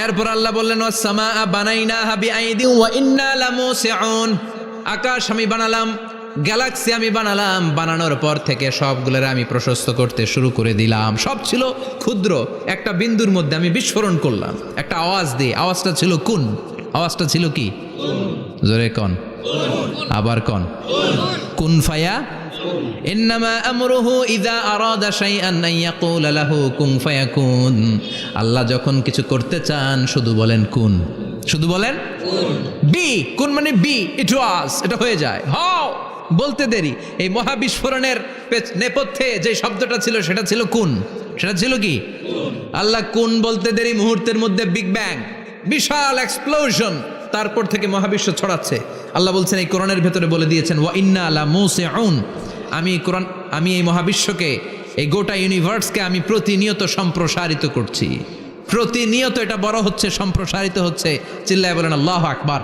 এরপর আল্লাহ বললেন, ওয়াস-সামাআ বানাইনাহা বিআইদিন ওয়া ইন্না লামুসিউন, আকাশ আমি বানালাম, গ্যালাক্সি আমি বানালাম। বানানোর পর থেকে সবগুলোর আমি প্রশস্ত করতে শুরু করে দিলাম। সব ছিল ক্ষুদ্র, একটা বিন্দুর মধ্যে আমি বিস্ফোরণ করলাম একটা আওয়াজ দিয়ে। আওয়াজটা ছিল কুন। আওয়াজটা ছিল কি? জোরে কন, আবার কন। কুন ফায়া ইন্নামা আমরুহু ইযা আরাদা শাইআন আন ইয়াকুলা লাহু কুন ফায়াকুন। আল্লাহ যখন কিছু করতে চান শুধু বলেন কুন, শুধু বলেন বি। কুন মানে বি, ইট ওয়াজ, এটা হয়ে যায়। হাও বলতে দেরি। এই মহাবিস্ফোরণের নেপথ্যে যে শব্দটা ছিল সেটা ছিল কুন। সেটা ছিল কি? আল্লাহ কুন বলতে দেরি, মুহূর্তের মধ্যে বিগ ব্যাং, বিশাল এক্সপ্লোশন। তারপর থেকে মহাবিশ্ব ছড়াচ্ছে। আল্লাহ বলছেন এই কোরআনের ভেতরে বলে দিয়েছেন, ওয়া ইন্না লামুসিউন, আমি এই মহাবিশ্বকে, এই গোটা ইউনিভার্সকে আমি প্রতিনিয়ত সম্প্রসারিত করছি। প্রতিনিয়ত এটা বড় হচ্ছে, সম্প্রসারিত হচ্ছে। চিল্লায় বলেন আল্লাহু আকবার।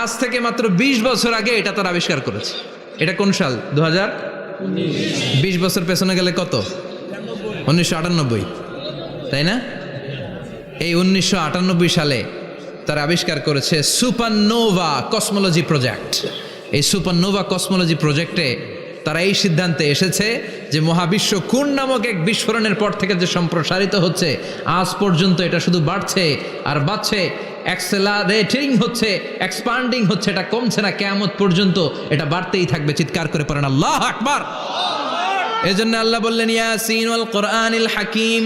আজ থেকে মাত্র 20 বছর আগে এটা তারা আবিষ্কার করেছে। এটা কোন সাল? 2020 বছর পেছনে গেলে কত? 1998, তাই না? এই 1998 সালে তারা আবিষ্কার করেছে সুপারনোভা কসমোলজি প্রজেক্ট। এই সুপারনোভা কসমোলজি প্রজেক্টে তারা এই সিদ্ধান্তে এসেছে যে মহাবিশ্ব কোন নামক এক বিস্ফোরণের পর থেকে যে সম্প্রসারিত হচ্ছে, আজ পর্যন্ত এটা শুধু বাড়ছে আর বাড়ছে, অ্যাক্সেলারেটিং হচ্ছে, এক্সপান্ডিং হচ্ছে, এটা কমছে না, কিয়ামত পর্যন্ত এটা বাড়তেই থাকবে। চিৎকার করে পড়েন আল্লাহু আকবার। এজন্য আল্লাহ বললেন ইয়াসিন ওয়াল কোরআনিল হাকিম,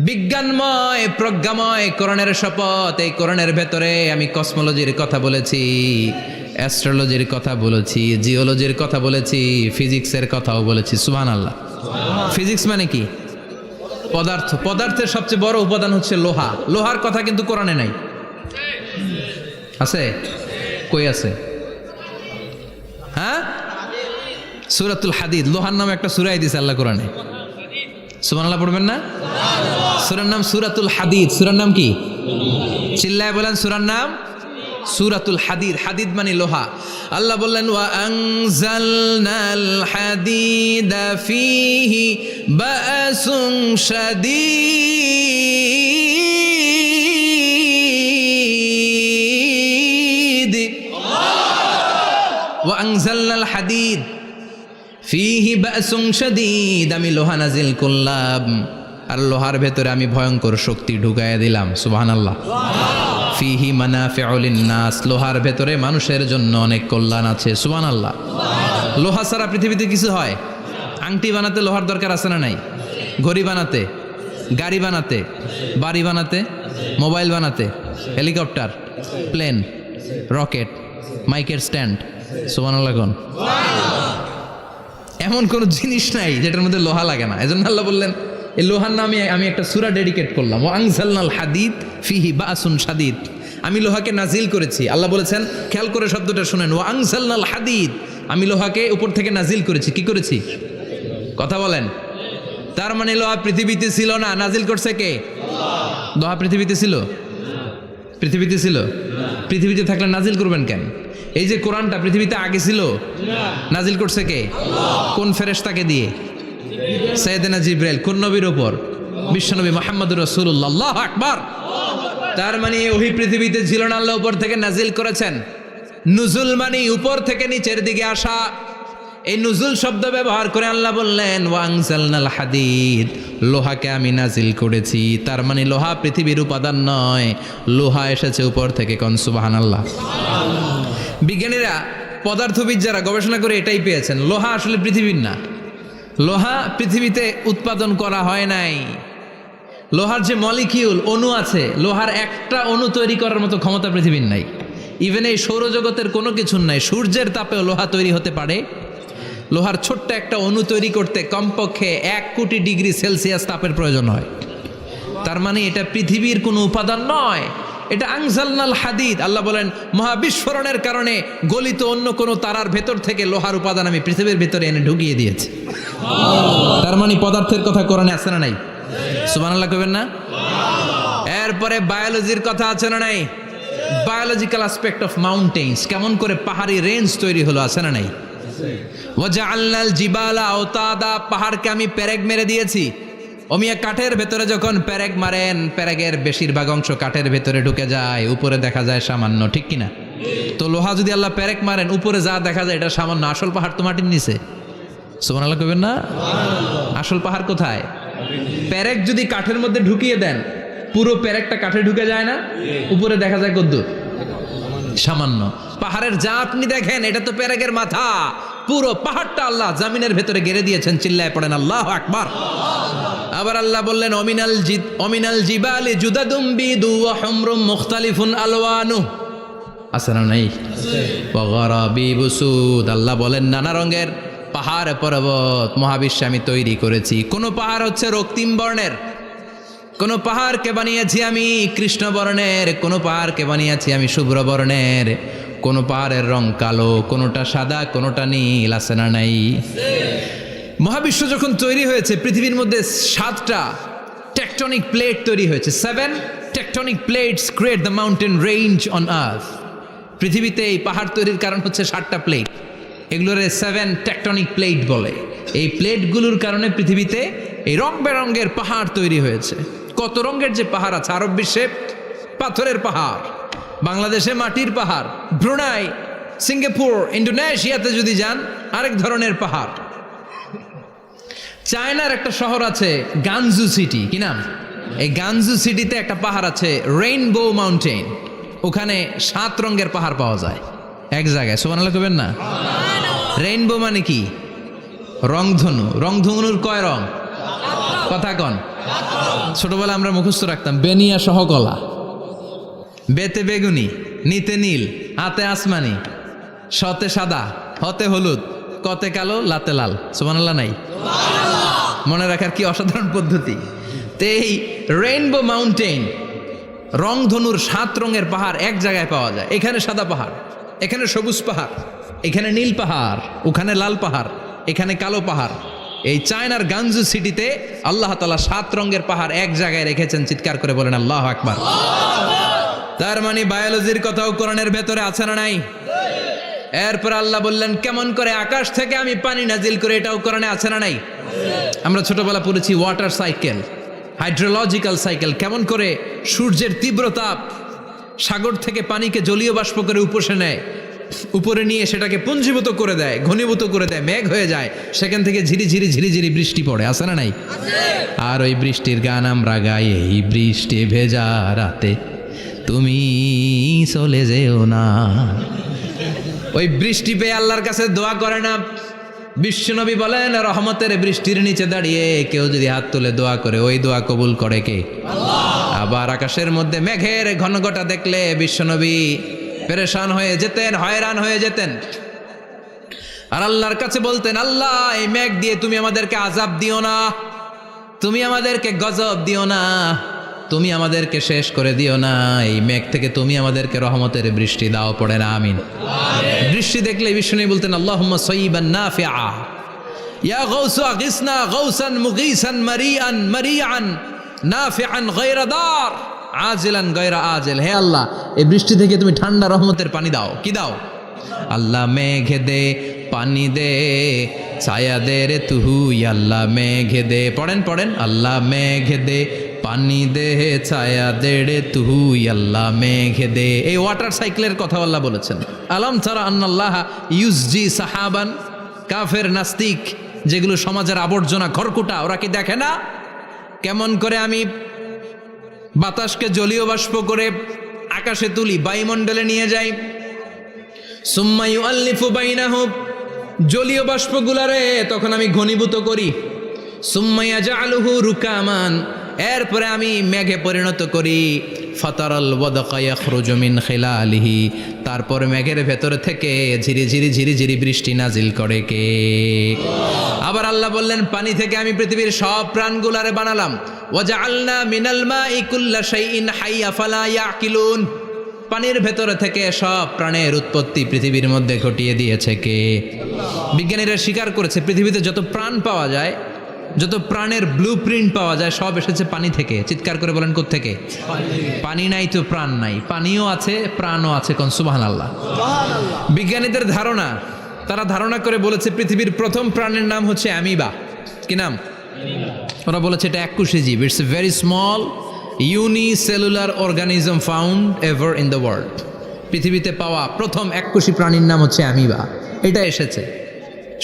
বিজ্ঞানময় প্রজ্ঞাময় কোরআনের শপথ। এই কোরআনের ভেতরে আমি কসমোলজির কথা বলেছি, অ্যাস্ট্রোলজির কথা বলেছি, জিওলজির কথা বলেছি, ফিজিক্সের কথাও বলেছি। সুবহানাল্লাহ। ফিজিক্স মানে কি? পদার্থ। পদার্থের সবচেয়ে বড় উপাদান হচ্ছে লোহা। লোহার কথা কিন্তু কোরআনে নাই। আছে? কই আছে? হ্যাঁ, সূরাতুল হাদিদ, লোহার নামে একটা সূরাই দিয়েছে আল্লাহ কোরআনে। সুবহানাল্লাহ পড়বেন না? সূরার নাম সূরাতুল হাদিদ। সূরার নাম কি? চিল্লায় বলেন, সূরার নাম সূরাতুল হাদিদ। হাদিদ মানে লোহা। আল্লাহ বললেন ওয়া আনজালনাল হাদিদা ফীহি বাসুন শাদীদ। ওয়া আনজালনাল হাদিদ ফীহি বাসুন শাদীদ, আমি লোহা নাজিল করলাম আর লোহার ভেতরে আমি ভয়ঙ্কর শক্তি ঢুকাইয়া দিলাম। সুবহানাল্লাহ। ফিহি মানাফিউ লিন্নাস, লোহার ভেতরে মানুষের জন্য অনেক কল্যাণ আছে। সুবহানাল্লাহ। লোহা ছাড়া পৃথিবীতে কিছু হয়? আংটি বানাতে লোহার দরকার আছে না নাই? ঘড়ি বানাতে, গাড়ি বানাতে, বাড়ি বানাতে, মোবাইল বানাতে, হেলিকপ্টার, প্লেন, রকেট, মাইকের স্ট্যান্ড। সুবহানাল্লাহ কোন? এমন কোন জিনিস নাই যেটার মধ্যে লোহা লাগে না। এজন্য আল্লাহ বললেন এই লোহার নামে আমি একটা সূরা ডেডিকেট করলাম, ওয়া আনজালনাল হাদিদ ফিহি বাসুন শাদীদ। আমি লোহাকে নাজিল করেছি। আল্লাহ বলেছেন, খেয়াল করে শব্দটা শুনেন, ওয়া আনজালনাল হাদিদ, আমি লোহাকে উপর থেকে নাজিল করেছি। কি করেছি? কথা বলেন। তার মানে লোহা পৃথিবীতে ছিল না, নাজিল করছে কে? লোহা পৃথিবীতে ছিল? পৃথিবীতে ছিল? পৃথিবীতে থাকলে নাজিল করবেন কেন? এই যে কোরআনটা পৃথিবীতে আগে ছিল, নাজিল করছে কে? কোন ফেরেশতাকে দিয়ে? সাইয়েদনা জিবরাইল। কোন নবীর উপর? বিশ্বনবী মুহাম্মদুর রাসূলুল্লাহ। আল্লাহু আকবার। তার মানে ওহি পৃথিবীতে ছিল না, আল্লাহ উপর থেকে নাজিল করেছেন। নুজুল মানে উপর থেকে নিচের দিকে আসা। এই নুজুল শব্দ ব্যবহার করে আল্লাহ বললেন ওয়া আনজালনাল হাদিদ, লোহাকে আমি নাজিল করেছি। তার মানে লোহা পৃথিবীর উপাদান নয়, লোহা এসেছে উপর থেকে। কোন সুবহানাল্লাহ। বিজ্ঞানীরা, পদার্থবিদ যারা গবেষণা করে এটাই পেয়েছেন, লোহা আসলে পৃথিবীর না। লোহা পৃথিবীতে উৎপাদন করা হয় নাই। লোহার যে মলিকিউল, অণু আছে, লোহার একটা অণু তৈরি করার মতো ক্ষমতা পৃথিবীর নাই। ইভেন এই সৌরজগতের কোনো কিছু নাই। সূর্যের তাপেও লোহা তৈরি হতে পারে? লোহার ছোট্ট একটা অণু তৈরি করতে কমপক্ষে 1 কোটি ডিগ্রি সেলসিয়াস তাপের প্রয়োজন হয়। তার মানে এটা পৃথিবীর কোনো উপাদান নয়, এটা আনজালনাল হাদিদ। আল্লাহ বলেন মহাবিস্ফোরণের কারণে গলিত অন্য কোনো তারার ভেতর থেকে লোহার উপাদান আমি পৃথিবীর ভেতরে এনে ঢুকিয়ে দিয়েছি। তার মানে পদার্থের কথা কোরআনে আছে না নাই? সুবহানাল্লাহ কইবেন না? এরপরে বায়োলজির কথা আছে না নাই? বায়োলজিক্যাল অ্যাসপেক্ট অফ মাউন্টেন্স, কেমন করে পাহাড়ি রেঞ্জ তৈরি হলো, আছে না নাই? ওয়াজআলনাল জিবালা আওতাদা, পাহাড়কে আমি পেরেক মেরে দিয়েছি। অমিয়া কাঠের ভেতরে যখন পেরেক মারেন, পেরেকের বেশিরভাগ অংশ কাঠের ভেতরে ঢুকে যায়, উপরে দেখা যায় সামান্য, ঠিক কিনা? তো লোহা যদি আল্লাহ পেরেক মারেন, উপরে যা দেখা যায় এটা সামান্য, আসল পাহাড় তো মাটির নিচে। সুবহানাল্লাহ কইবেন না? আসল পাহাড় কোথায়? পেরেক যদি কাঠের মধ্যে ঢুকিয়ে দেন, পুরো পেরেকটা কাঠে ঢুকে যায় না, উপরে দেখা যায় কদ্দুর? সামান্য। পাহাড়ের যা আপনি দেখেন এটা তো পেরেকের মাথা, পুরো পাহাড়টা আল্লাহ জামিনের ভেতরে গেড়ে দিয়েছেন। চিল্লায় পড়েন আল্লাহু আকবার। আবার আল্লাহ বললেন অমিনাল জিবালি জুদাদুম বিদু ওয়া হুমরুম মুখতালিফুন আলওয়ানু, আছে না নাই? ওয়া গারাবিবু সুদ, আল্লাহ বলেন নানা রঙের পাহাড় পর্বত মহাবিশ্বে আমি তৈরি করেছি। কোন পাহাড় হচ্ছে রক্তিম বর্ণের, কোন পাহাড়কে বানিয়েছি আমি কৃষ্ণ বর্ণের, কোন পাহাড়কে বানিয়েছি আমি শুভ্র বর্ণের, কোন পাহাড়ের রং কালো, কোনটা সাদা, কোনটা নীল, আছে না নাই? মহাবিশ্ব যখন তৈরি হয়েছে, পৃথিবীর মধ্যে 7টা টেকটনিক প্লেট তৈরি হয়েছে। 7 tectonic plates create the mountain range on earth. পৃথিবীতে এই পাহাড় তৈরির কারণ হচ্ছে 7টা প্লেট, এগুলোরে 7 টেকটনিক প্লেট বলে। এই প্লেটগুলোর কারণে পৃথিবীতে এই রং বেরঙের পাহাড় তৈরি হয়েছে। কত রঙের যে পাহাড় আছে, আরব বিশ্বে পাথরের পাহাড়, বাংলাদেশে মাটির পাহাড়, ব্রুনাই, সিঙ্গাপুর, ইন্দোনেশিয়াতে যদি যান আরেক ধরনের পাহাড়। চায়নার একটা শহর আছে গানজু সিটি, কি নাম? এই গানজু সিটিতে একটা পাহাড় আছে রেইনবো মাউন্টেন। ওখানে 7 রঙের পাহাড় পাওয়া যায় এক জায়গায়। সুবহানাল্লাহ কইবেন না? রেইনবো মানে কি? রংধনু। রংধনুর কয় রং? কথা কন। ছোটবেলা আমরা মুখস্থ রাখতাম বেনিয়া সহ কলা, বেতে বেগুনি, নিতে নীল, হাতে আসমানি, শতে সাদা, হতে হলুদ, কতে কালো, লাতে লাল। সুবহানাল্লাহ নাই? মনে রাখার কি অসাধারণ পদ্ধতি। তো এই রেইনবো মাউন্টেন, রংধনুর 7 রঙের পাহাড় এক জায়গায় পাওয়া যায়। এখানে সাদা পাহাড়, এখানে সবুজ পাহাড়, এখানে নীল পাহাড়, ওখানে লাল পাহাড়, এখানে কালো পাহাড়। এই চায়নার গানজু সিটিতে আল্লাহ তাআলা 7 রঙের পাহাড় এক জায়গায় রেখেছেন। চিৎকার করে বলেন আল্লাহু আকবার। তার মানে বায়োলজির কথাও কোরআনের ভেতরে আছে না নাই? এরপর আল্লাহ বললেন কেমন করে আকাশ থেকে আমি পানি নাজিল করে, এটাও কোরআনে আছে না নাই? আমরা ছোটবেলা পড়েছি ওয়াটার সাইকেল, হাইড্রোলজিক্যাল সাইকেল, কেমন করে সূর্যের তীব্র তাপ সাগর থেকে পানিকে জলীয় বাষ্প করে উপসে নেয়, উপরে নিয়ে সেটাকে পুঞ্জীভূত করে দেয়, ঘনীভূত করে দেয়, মেঘ হয়ে যায়, সেখান থেকে ঝিরিঝিরি ঝিরিঝিরি বৃষ্টি পড়ে, আছে না নাই? আর ওই বৃষ্টির গান আমরা গাই, এই বৃষ্টি ভেজা রাতে তুমি চলে যেও না। ওই বৃষ্টি পেয়ে আল্লাহর কাছে দোয়া করে না? বিশ্বনবী বলেন রহমতের বৃষ্টির নিচে দাঁড়িয়ে কেউ যদি হাত তুলে দোয়া করে, ওই দোয়া কবুল করে কে? আল্লাহ। আবার আকাশের মধ্যে মেঘের ঘনঘটা দেখলে বিশ্বনবী পেরেশান হয়ে যেতেন, হয়রান হয়ে যেতেন, আর আল্লাহর কাছে বলতেন আল্লাহ এই মেঘ দিয়ে তুমি আমাদেরকে আযাব দিও না, তুমি আমাদেরকে গজব দিও না, তুমি আমাদেরকে শেষ করে দিও না, এই মেঘ থেকে তুমি আমাদেরকে রহমতের বৃষ্টি দাও। পড়ে না আমিন। বৃষ্টি দেখলে বিষ্ণু বলতেন আল্লাহুম্মা সাইয়িবান নাফিআ, ইয়া গাউসু আগিসনা গাউসান মুগীসান মারিআন মারিআন নাফিআন গায়রা দার আজিলান গায়রা আজিল। হে আল্লাহ এই বৃষ্টি থেকে তুমি ঠান্ডা রহমতের পানি দাও। কি দাও? আল্লাহ মেঘে দে পানি দে, ছায়া দে রে তুহু, আল্লাহ মেঘে দে। পড়েন পড়েন, আল্লাহ মেঘে দে পানি দে, ছায়া দে রে তুহু, আল্লাহ মেঘে দে। এই ওয়াটার সাইকেলের কথা আল্লাহ বলেছেন। আলাম তারা আন্নাল্লাহ ইউসজি সাহাবান। কাফের নাস্তিক যেগুলো সমাজের আবর্জনা খড়কুটা, ওরা কি দেখে না কেমন করে আমি বাতাসকে জলীয় বাষ্প করে আকাশে তুলি, বায়ুমণ্ডলে নিয়ে যাই, সুম্মা ইউআল্লিফু বাইনাহুম, জলীয় বাষ্পগুলারে তখন আমি ঘনীভূত করি, সুম্মা ইয়াজআলুহু রুকামান, এরপরে আমি মেঘে পরিণত করি, ফাতারাল ওয়াদকা ইয়াখরুজু মিন খিলালিহি, তারপর মেঘের ভেতর থেকে ঝিরিঝিরি ঝিরিঝিরি বৃষ্টি নাজিল করে কে? আবার আল্লাহ বললেন পানি থেকে আমি পৃথিবীর সব প্রাণগুলারে বানালাম, ওয়াজআলনা মিনাল মাই কুল্লা শাইইন হাইয়া ফালা ইয়াকিলুন, পানির ভেতরে থেকে সব প্রাণের উৎপত্তি পৃথিবীর মধ্যে ঘটিয়ে দিয়েছে কে? বিজ্ঞানীরা স্বীকার করেছে পৃথিবীতে যত প্রাণ পাওয়া যায়, যত প্রাণের ব্লুপ্রিন্ট পাওয়া যায়, সব এসেছে পানি থেকে। চিৎকার করে বলেন কোত্থেকে? পানি নাই তো প্রাণ নাই, পানিও আছে প্রাণও আছে। কোন সুবহানাল্লাহ। বিজ্ঞানীদের ধারণা, তারা ধারণা করে বলেছে পৃথিবীর প্রথম প্রাণের নাম হচ্ছে অ্যামিবা। কি নাম? ওরা বলেছে এটা এককোষী জীব, it's a very small unicellular organism found ever in the world. পৃথিবীতে পাওয়া প্রথম এককোষী প্রাণীর নাম হচ্ছে অ্যামিবা। এটা এসেছে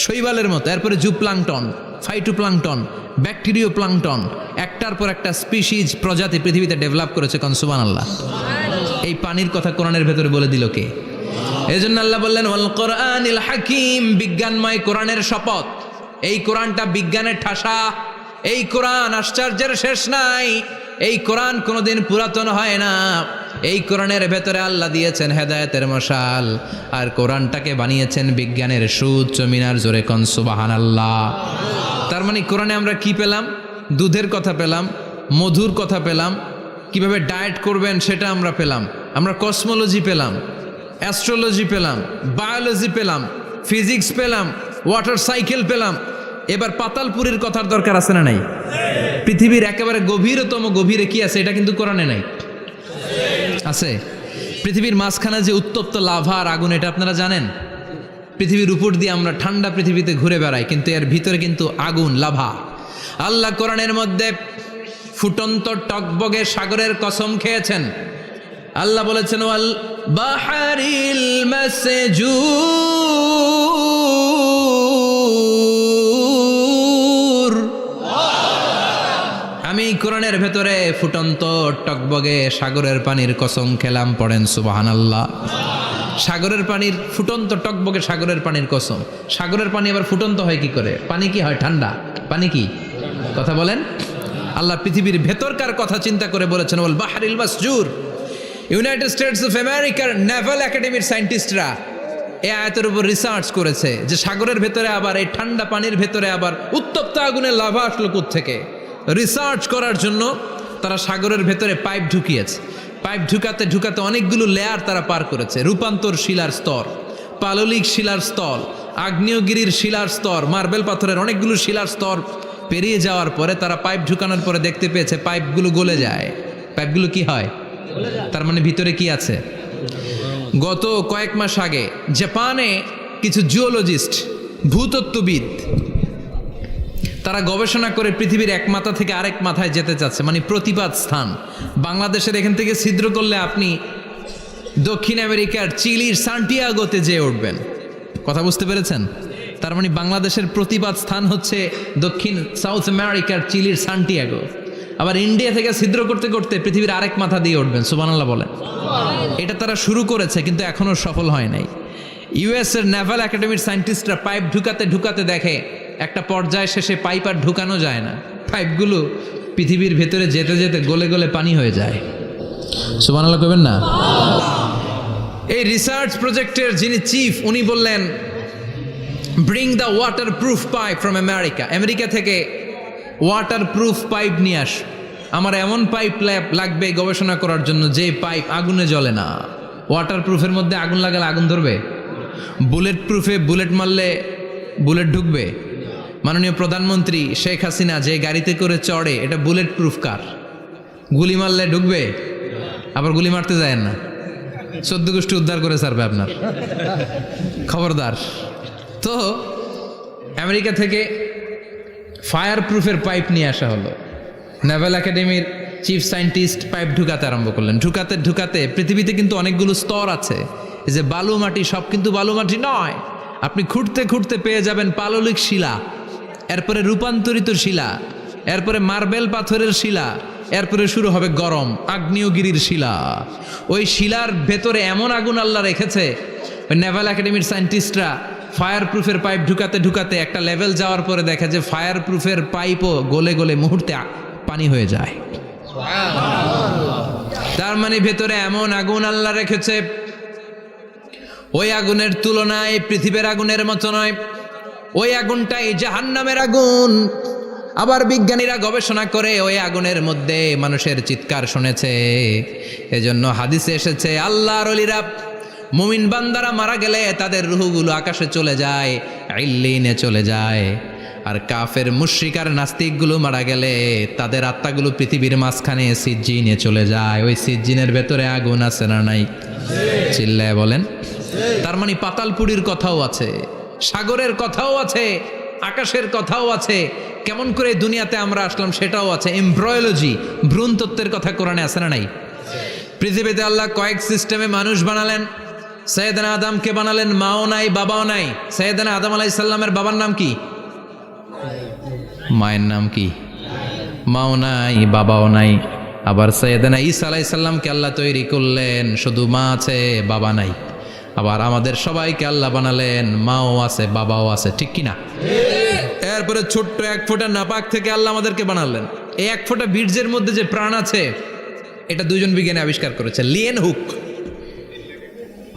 শৈবালের মতো, এরপরে জুপ্লাংটন, ফাইটোপ্লাংটন, ব্যাকটেরিও প্লাংটন, একটার পর একটা স্পিসিজ প্রজাতি পৃথিবীতে ডেভেলপ করেছে। কোন সুবহানাল্লাহ। এই পানির কথা কোরআনের ভেতরে বলে দিল কে? এই জন্য আল্লাহ বললেন ওয়াল কোরআনিল হাকিম, বিজ্ঞানময় কোরআনের শপথ। এই কোরআনটা বিজ্ঞানের ঠাসা, এই কোরআন আশ্চর্যের শেষ নাই, এই কোরআন কোনোদিন পুরাতন হয় না। এই কোরআনের ভেতরে আল্লাহ দিয়েছেন হেদায়েতের মশাল, আর কোরআনটাকে বানিয়েছেন বিজ্ঞানের সুউচ্চ মিনার। জোরে কোন সুবহানাল্লাহ। তার মানে কোরআনে আমরা কি পেলাম? দুধের কথা পেলাম, মধুর কথা পেলাম, কিভাবে ডায়েট করবেন সেটা আমরা পেলাম, আমরা কসমোলজি পেলাম, অ্যাস্ট্রোলজি পেলাম, বায়োলজি পেলাম, ফিজিক্স পেলাম, ওয়াটার সাইকেল পেলাম। এবার পাতালপুরীর কথার দরকার আছে না নাই? পৃথিবীর একেবারে গভীরতম গভীরে কি আছে এটা কিন্তু কোরআনে নাই, আছে। পৃথিবীর মাঝখানে যে উত্তপ্ত লাভা আর আগুন, এটা আপনারা জানেন? পৃথিবীর উপর দিয়ে আমরা ঠান্ডা পৃথিবীতে ঘুরে বেড়াই, কিন্তু এর ভিতরে কিন্তু আগুন, লাভা। আল্লাহ কোরআনের মধ্যে ফুটন্ত টকবগে সাগরের কসম খেয়েছেন। আল্লাহ বলেছেন ওয়াল বাহারিল মাসজুর, কোরআনের ভেতরে ফুটন্ত টকবগে সাগরের পানির কসম খেলাম, পড়েন সুবহানাল্লাহ। সাগরের পানির ফুটন্ত টকবগে সাগরের পানির কসম। সাগরের পানি আবার ফুটন্ত হয় কি করে? পানি কি হয়? ঠান্ডা। পানি কি? কথা বলেন। আল্লাহ পৃথিবীর ভেতরকার কথা চিন্তা করে বলেছেন, ওয়াল বাহরিল মাসজুর। ইউনাইটেড স্টেটস অফ আমেরিকার নেভাল একাডেমির সায়েন্টিস্টরা এই আয়াতের উপর রিসার্চ করেছে যে সাগরের ভেতরে আবার এই ঠান্ডা পানির ভেতরে আবার উত্তপ্ত আগুনের লাভা আসলো কোত্থেকে। রিসার্চ করার জন্য তারা সাগরের ভেতরে পাইপ ঢুকিয়েছে। পাইপ ঢুকাতে ঢুকাতে অনেকগুলো লেয়ার তারা পার করেছে। রূপান্তর শিলার স্তর, পাললিক শিলার স্তর, আগ্নেয়গিরির শিলার স্তর, মার্বেল পাথরের অনেকগুলো শিলার স্তর পেরিয়ে যাওয়ার পরে তারা পাইপ ঢুকানোর পরে দেখতে পেয়েছে পাইপগুলো গলে যায়। পাইপগুলো কি হয়? তার মানে ভিতরে কি আছে? গত কয়েক মাস আগে জাপানে কিছু জিওলজিস্ট, ভূতত্ত্ববিদ, তারা গবেষণা করে পৃথিবীর এক মাথা থেকে আরেক মাথায় যেতে চাচ্ছে, মানে প্রতিপাদ স্থান। বাংলাদেশের এখান থেকে ছিদ্র করলে আপনি দক্ষিণ আমেরিকার চিলির সান্টিয়াগোতে যেয়ে উঠবেন। কথা বুঝতে পেরেছেন? তার মানে বাংলাদেশের প্রতিপাদ স্থান হচ্ছে দক্ষিণ সাউথ আমেরিকার চিলির সান্টিয়াগো। আবার ইন্ডিয়া থেকে ছিদ্র করতে করতে পৃথিবীর আরেক মাথা দিয়ে উঠবেন। সুবহানাল্লাহ বলেন। এটা তারা শুরু করেছে কিন্তু এখনও সফল হয় নাই। ইউএস এর নেভাল একাডেমির সায়েন্টিস্টরা পাইপ ঢুকাতে ঢুকাতে দেখে একটা পর্যায় শেষে পাইপ আর ঢুকানো যায় না। পাইপগুলো পৃথিবীর ভেতরে যেতে যেতে গলে গলে পানি হয়ে যায়। সুবহানাল্লাহ কইবেন না? এই রিসার্চ প্রজেক্টের যিনি চিফ, উনি বললেন, bring the water proof pipe from America. America থেকে ওয়াটার প্রুফ পাইপ নিয়ে আস। আমার এমন পাইপ লাগবে গবেষণা করার জন্য যে পাইপ আগুনে জ্বলে না। ওয়াটার প্রুফের মধ্যে আগুন লাগালে আগুন ধরবে? বুলেট প্রুফে বুলেট মারলে বুলেট ঢুকবে? মাননীয় প্রধানমন্ত্রী শেখ হাসিনা যে গাড়িতে করে চড়ে, এটা বুলেট প্রুফ কার? গুলি মারলে ঢুকবে? আবার গুলি মারতে যায় না, 14 গোষ্ঠী উদ্ধার করে ছাড়বে আপনার, খবরদার। তো আমেরিকা থেকে ফায়ার প্রুফের পাইপ নিয়ে আসা হলো। নেভাল একাডেমির চিফ সায়েন্টিস্ট পাইপ ঢুকাতে আরম্ভ করলেন। ঢুকাতে ঢুকাতে পৃথিবীতে কিন্তু অনেকগুলো স্তর আছে। এই যে বালু মাটি, সব কিন্তু বালু মাটি নয়। আপনি খুঁড়তে খুঁড়তে পেয়ে যাবেন পাললিক শিলা, এরপরে রূপান্তরিত শিলা, এরপরে মার্বেল পাথরের শিলা, এরপরে শুরু হবে গরম আগ্নেয়গিরির শিলা। ওই শিলার ভেতরে এমন আগুন আল্লাহ রেখেছে, ওই নেভাল একাডেমির সায়েন্টিস্টরা ফায়ার প্রুফের পাইপ ঢুকাতে ঢুকাতে একটা লেভেল যাওয়ার পরে দেখে যে ফায়ার প্রুফের পাইপও গলে গলে মুহূর্তে পানি হয়ে যায়। তার মানে ভেতরে এমন আগুন আল্লাহ রেখেছে, ওই আগুনের তুলনায় পৃথিবীর আগুনের মতো নয়। ওই আগুনটাই জাহান্নামের আগুন। আবার বিজ্ঞানীরা গবেষণা করে ওই আগুনের মধ্যে মানুষের চিৎকার শুনেছে। এজন্য হাদিসে এসেছে, আল্লাহর ওলিরা, মুমিন বান্দারা মারা গেলে তাদের রূহগুলো আকাশে চলে যায়, ইল্লিনে চলে যায়। আর কাফের মুশরিক আর নাস্তিকগুলো মারা গেলে তাদের আত্মাগুলো পৃথিবীর মাঝখানে সিজ্জিনে চলে যায়। ওই সিজ্জিনের ভেতরে আগুন আছে না নাই? চিল্লায় বলেন। তার মানে পাতালপুরীর কথাও আছে, সাগরের কথাও আছে, আকাশের কথাও আছে। কেমন করে দুনিয়াতে আমরা আসলাম সেটাও আছে। এমব্রয়োলজি, ভ্রূণতত্ত্বের কথা কোরআনে আছে না নাই? পৃথিবীতে আল্লাহ কয়েক সিস্টেমে মানুষ বানালেন। সৈয়দনা আদমকে বানালেন, মাও নাই বাবাও নাই। সৈয়দনা আদম আলাইহিস সালামের বাবার নাম কি? মায়ের নাম কি? মাও নাই বাবাও নাই। আবার সৈয়দনা ঈসা আলাইহিস সালামকে আল্লাহ তৈরি করলেন, শুধু মা আছে বাবা নাই। আবার আমাদের সবাইকে আল্লাহ বানালেন, মাও আছে বাবাও আছে, ঠিক কিনা? এরপরে ছোট্ট এক ফোঁটা নাপাক থেকে আল্লাহ আমাদেরকে বানালেন। এই এক ফোঁটা বীর্যের মধ্যে যে প্রাণ আছে, এটা দুজন বিজ্ঞানী আবিষ্কার করেছে। লিয়েন হুক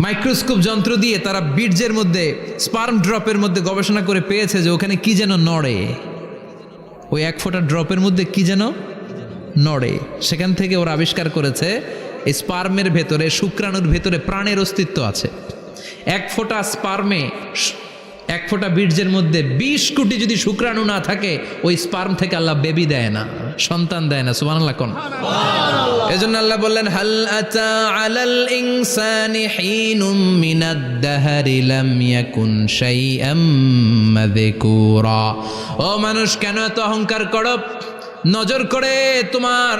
মাইক্রোস্কোপ যন্ত্র দিয়ে তারা বীর্যের মধ্যে, স্পার্ম ড্রপের মধ্যে গবেষণা করে পেয়েছে যে ওখানে কি যেন নড়ে। ওই এক ফোঁটা ড্রপের মধ্যে কি যেন নড়ে। সেখান থেকে ওরা আবিষ্কার করেছে এই স্পার্মের ভেতরে, শুক্রাণুর ভেতরে প্রাণের অস্তিত্ব আছে। এক ফোঁটা স্পার্মে, এক ফোঁটা বীর্যের মধ্যে 20 কোটি যদি শুক্রাণু না থাকে, ওই স্পার্ম থেকে আল্লাহ বেবি দেয় না, সন্তান দেয় না। সুবহানাল্লাহ কোন? এজন্য আল্লাহ বললেন, হাল আতা আলাল ইনসানি হিনুম মিনাদ দাহরি লাম ইয়াকুন শাইআম মাযকুরা। ও মানুষ, কেন এত অহংকার করো? নজর করে তোমার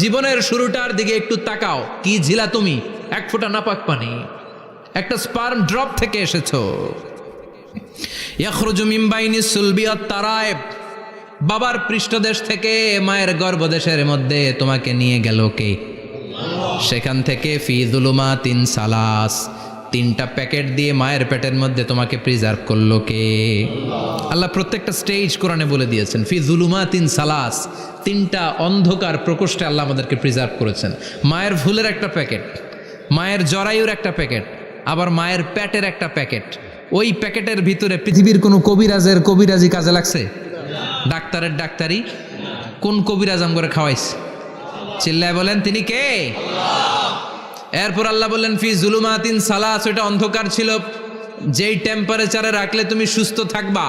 জীবনের শুরুটার দিকে একটু তাকাও। কি ঝিলা তুমি? এক ফোঁটা নাপাক পানি, একটা স্পার্ম ড্রপ থেকে এসেছো। ইয়াখরুজু মিন বাইনি সুলবি ওয়াত তারায়েব। বাবার পৃষ্ঠদেশ থেকে মায়ের গর্ভদেশের মধ্যে তোমাকে নিয়ে গেল কে? সেখান থেকে ফি যুলুমাতিন সালাস, 3টা প্যাকেট দিয়ে মায়ের পেটের মধ্যে তোমাকে প্রিজার্ভ করলো কে? আল্লাহ প্রত্যেকটা স্টেজ কোরআনে বলে দিয়েছেন। ফি যুলুমাতিন সালাস, 3টা অন্ধকার প্রকোষ্ঠে আল্লাহ আমাদেরকে প্রিজার্ভ করেছেন। মায়ের ভুলের একটা প্যাকেট, মায়ের জরায়ুর একটা প্যাকেট, আবার মায়ের পেটের একটা প্যাকেট। ওই প্যাকেটের ভিতরে পৃথিবীর কোনো কবিরাজের কবিরাজি কাজে লাগছে? ডাক্তারের ডাক্তারি? কোন কবিরাজ আম করে খাওয়াইছে? চিল্লায় বলেন তিনি কে? এরপর আল্লাহ বললেন ফি যুলুমাতিন সালাস, ওটা অন্ধকার ছিল। যেই টেম্পারেচারে রাখলে তুমি সুস্থ থাকবা,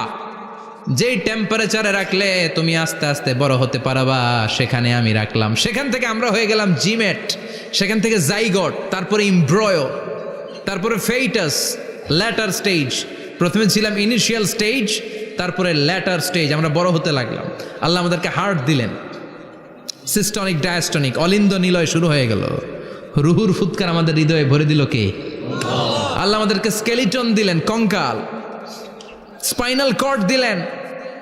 যেই টেম্পারেচারে রাখলে তুমি আস্তে আস্তে বড় হতে পারবা, সেখানে আমি রাখলাম। সেখান থেকে আমরা হয়ে গেলাম জিমেট, সেখান থেকে জাইগট, তারপরে ইমব্রয়ো, তারপরে ফেইটাস, ল্যাটার স্টেজ। প্রথমে ছিলাম ইনিশিয়াল স্টেজ, তারপরে ল্যাটার স্টেজ, আমরা বড় হতে লাগলাম। আল্লাহ আমাদেরকে হার্ট দিলেন, সিস্টনিক ডায়াস্টনিক, অলিন্দ নিলয় শুরু হয়ে গেল। রুহুর ফুৎকার আমাদের হৃদয়ে ভরে দিল কে? আল্লাহ আমাদেরকে স্কেলিটন দিলেন, কঙ্কাল, স্পাইনাল কর্ড দিলেন,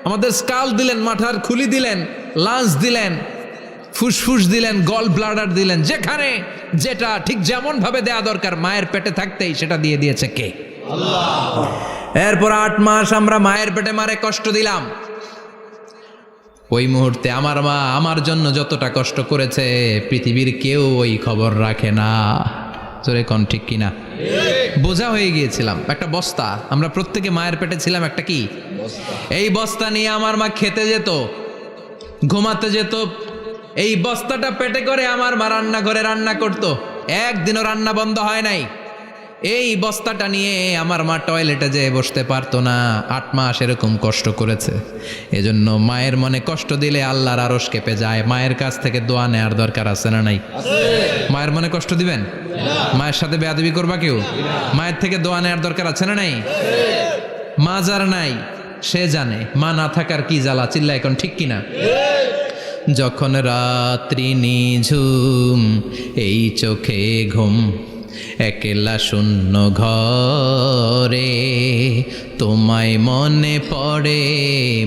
আমাদের স্কাল দিলেন, মাথার খুলি দিলেন, লাঞ্চ দিলেন, ফুসফুস দিলেন, গল ব্লাডার দিলেন। যেখানে যেটা ঠিক যেমন ভাবে দেয়া দরকার মায়ের পেটে থাকতেই সেটা দিয়ে দিয়েছে কে? আল্লাহ। এরপর 8 মাস আমরা মায়ের পেটে মারে কষ্ট দিলাম। ওই মুহূর্তে আমার মা আমার জন্য যতটা কষ্ট করেছে পৃথিবীর কেউ ওই খবর রাখে না। জোরে কোন ঠিক কিনা? বোঝা হয়ে গিয়েছিলাম, একটা বস্তা। আমরা প্রত্যেকে মায়ের পেটে ছিলাম একটা কি এই বস্তা নিয়ে আমার মা খেতে যেত, ঘুমাতে যেত। এই বস্তাটা পেটে করে আমার মা রান্নাঘরে রান্না করত। একদিনও রান্না বন্ধ হয় নাই। এই বস্তাটা নিয়ে আমার মা টয়লেটে যেয়ে বসতে পারতো না। 8 মাস এরকম কষ্ট করেছে। এজন্য মায়ের মনে কষ্ট দিলে আল্লাহর আরশ কেঁপে যায়। মায়ের কাছ থেকে দোয়া নেওয়ার দরকার আছে না নাই? মায়ের মনে কষ্ট দিবেন? মায়ের সাথে বেয়াদবি করবা কেউ? মায়ের থেকে দোয়া নেওয়ার দরকার আছে না নাই? মা যার নাই সে জানে মা না থাকার কি জ্বালা। চিল্লা এখন ঠিক কিনা? যখন রাত্রি নিঝুম, এই চোখে ঘুম, একলা শূন্য ঘরে, তোমায় মনে পড়ে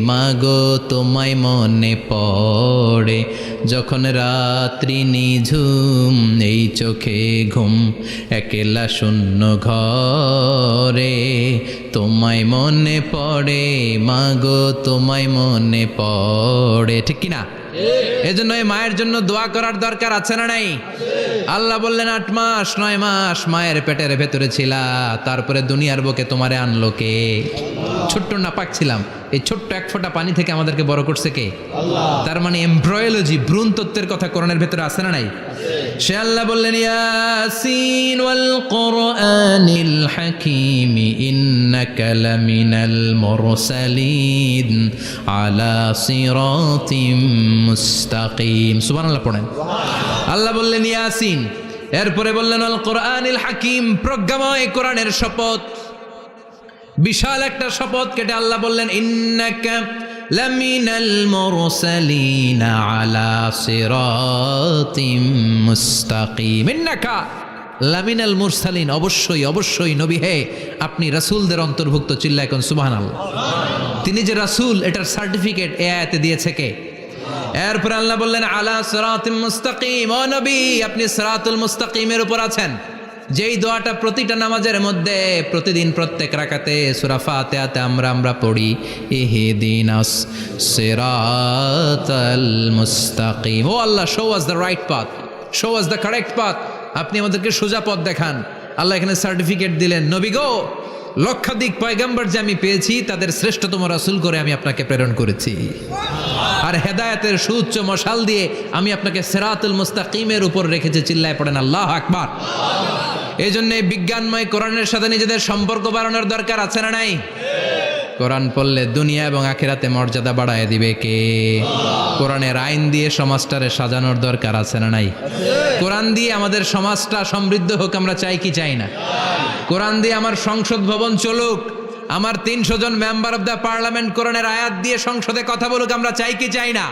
মাগো, তোমায় মনে পড়ে। যখন রাত্রি নিঝুম, এই চোখে ঘুম, একলা শূন্য ঘরে, তোমায় মনে পড়ে মাগো, তোমায় মনে পড়ে। ঠিক কিনা? এজন্য এই মায়ের জন্য দোয়া করার দরকার আছে না নাই? আল্লাহ বললেন 8 মাস 9 মাস মায়ের পেটের ভেতরে ছিলা, তারপরে দুনিয়ার বুকে তোমারে আনলো কে? ছোট্ট নাপাক ছিলাম, এই ছোট্ট এক ফোঁটা পানি থেকে আমাদেরকে বড় করছে কে? আল্লাহ। তার মানে এমব্রয়োলজি, ভ্রূণ তত্ত্বের কথা কোরআনের ভেতরে আছে না নাই? সে আল্লাহ বললেন ইয়াসিন ওয়াল কোরআনিল হাকীম ইন্নাকা লামিনাল মুরসালিন আলা সিরাতিম মুস্তাকিম। সুবহানাল্লাহ পড়েন। আল্লাহ বললেন ইয়াসিন, এরপরে বললেন আল কোরআনিল হাকীম, প্রজ্ঞাময় কোরআনের শপথ। বিশাল একটা শপথ কেটে আল্লাহ বললেন ইন্নাকা লামিনাল মুরসালিন আলা সিরাতিম মুস্তাকিম। ইন্নাকা লামিনাল মুরসালিন, অবশ্যই অবশ্যই নবী হে আপনি রাসূলদের অন্তর্ভুক্ত। চিল্লায় কোন সুবহানাল্লাহ। তিনি যে রাসূল এটার সার্টিফিকেট এই আয়াতে দিয়েছে কে? এরপর আল্লাহ বললেন আলা সিরাতিম মুস্তাকিম, ও নবী আপনি সিরাতুল মুস্তাকিমের উপর আছেন। যেই দোয়াটা প্রতিটা নামাজের মধ্যে প্রতিদিন প্রত্যেক রাকাতে সূরা ফাতিহাতে আমরা পড়ি, ইহদিনাস সিরাতাল মুস্তাকিম। ও আল্লাহ, show us the right path, show us the correct path. আপনি আমাদেরকে সোজা পথ দেখান। আল্লাহ এখানে সার্টিফিকেট দিলেন, নবী গো, লক্ষাধিক পয়গম্বর যে আমি পেয়েছি তাদের শ্রেষ্ঠতম রাসূল করে আমি আপনাকে প্রেরণ করেছি। আর হেদায়েতের সুউচ্চ মশাল দিয়ে আমি আপনাকে সিরাতুল মুস্তাকিমের উপর রেখেছি। চিল্লায় পড়েন আল্লাহু আকবার। এই জন্য বিজ্ঞানময় কোরআনের সাথে নিজেদের সম্পর্ক বাড়ানোর দরকার আছে না নাই? কোরআন পড়লে দুনিয়া এবং আখিরাতে মর্যাদা বাড়ায় দিবে কে? কোরআনের আইন দিয়ে সমাজটারে সাজানোর দরকার আছে না নাই? কোরআন দিয়ে আমাদের সমাজটা সমৃদ্ধ হোক আমরা চাই কি চাই না? কোরআন দিয়ে আমার সংসদ ভবন চলুক, আমার 300 জন মেম্বার অফ দ্য পার্লামেন্ট কোরআনের আয়াত দিয়ে সংসদে কথা বলুক আমরা চাই কি চাই না?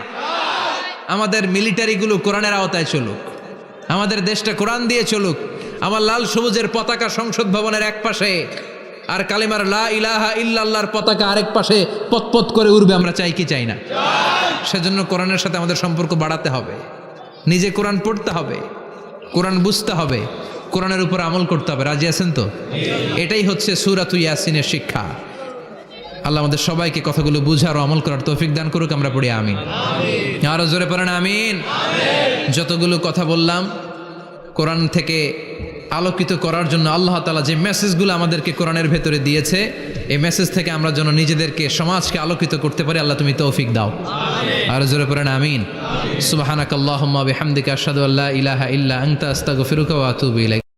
আমাদের মিলিটারিগুলো কোরআনের আওতায় চলুক, আমাদের দেশটা কোরআন দিয়ে চলুক। আমার লাল সবুজের পতাকা সংসদ ভবনের এক পাশে, আর কালিমার লা ইলাহা ইল্লাল্লাহর পতাকা আরেক পাশে পতপত করে উড়বে আমরা চাই কি চাই না? সেজন্য কোরআনের সাথে আমাদের সম্পর্ক বাড়াতে হবে, নিজে কোরআন পড়তে হবে, কোরআন বুঝতে হবে, কোরআনের উপর আমল করতে হবে। রাজি আছেন তো? এটাই হচ্ছে সূরাতু ইয়াসিনের শিক্ষা। আল্লাহ আমাদের সবাইকে কথাগুলো বুঝার ও আমল করার তৌফিক দান করুক। আমরা পড়ি আমিন। আরো জোরে পড়েন আমিন। যতগুলো কথা বললাম কোরআন থেকে আলোকিত করার জন্য আল্লাহ তাআলা যে মেসেজগুলো আমাদেরকে কোরআনের ভেতরে দিয়েছে, এই মেসেজ থেকে আমরা যেন নিজেদেরকে, সমাজকে আলোকিত করতে পারি। আল্লাহ তুমি তৌফিক দাও। আরো জোরে পড়েন আমিন। সুবহানাকাল্লাহুম্মা বিহামদিকা আশহাদু আল্লা ইলাহা ইল্লা আনতা আস্তাগফিরুকা ওয়া আতুবু ইলাইক।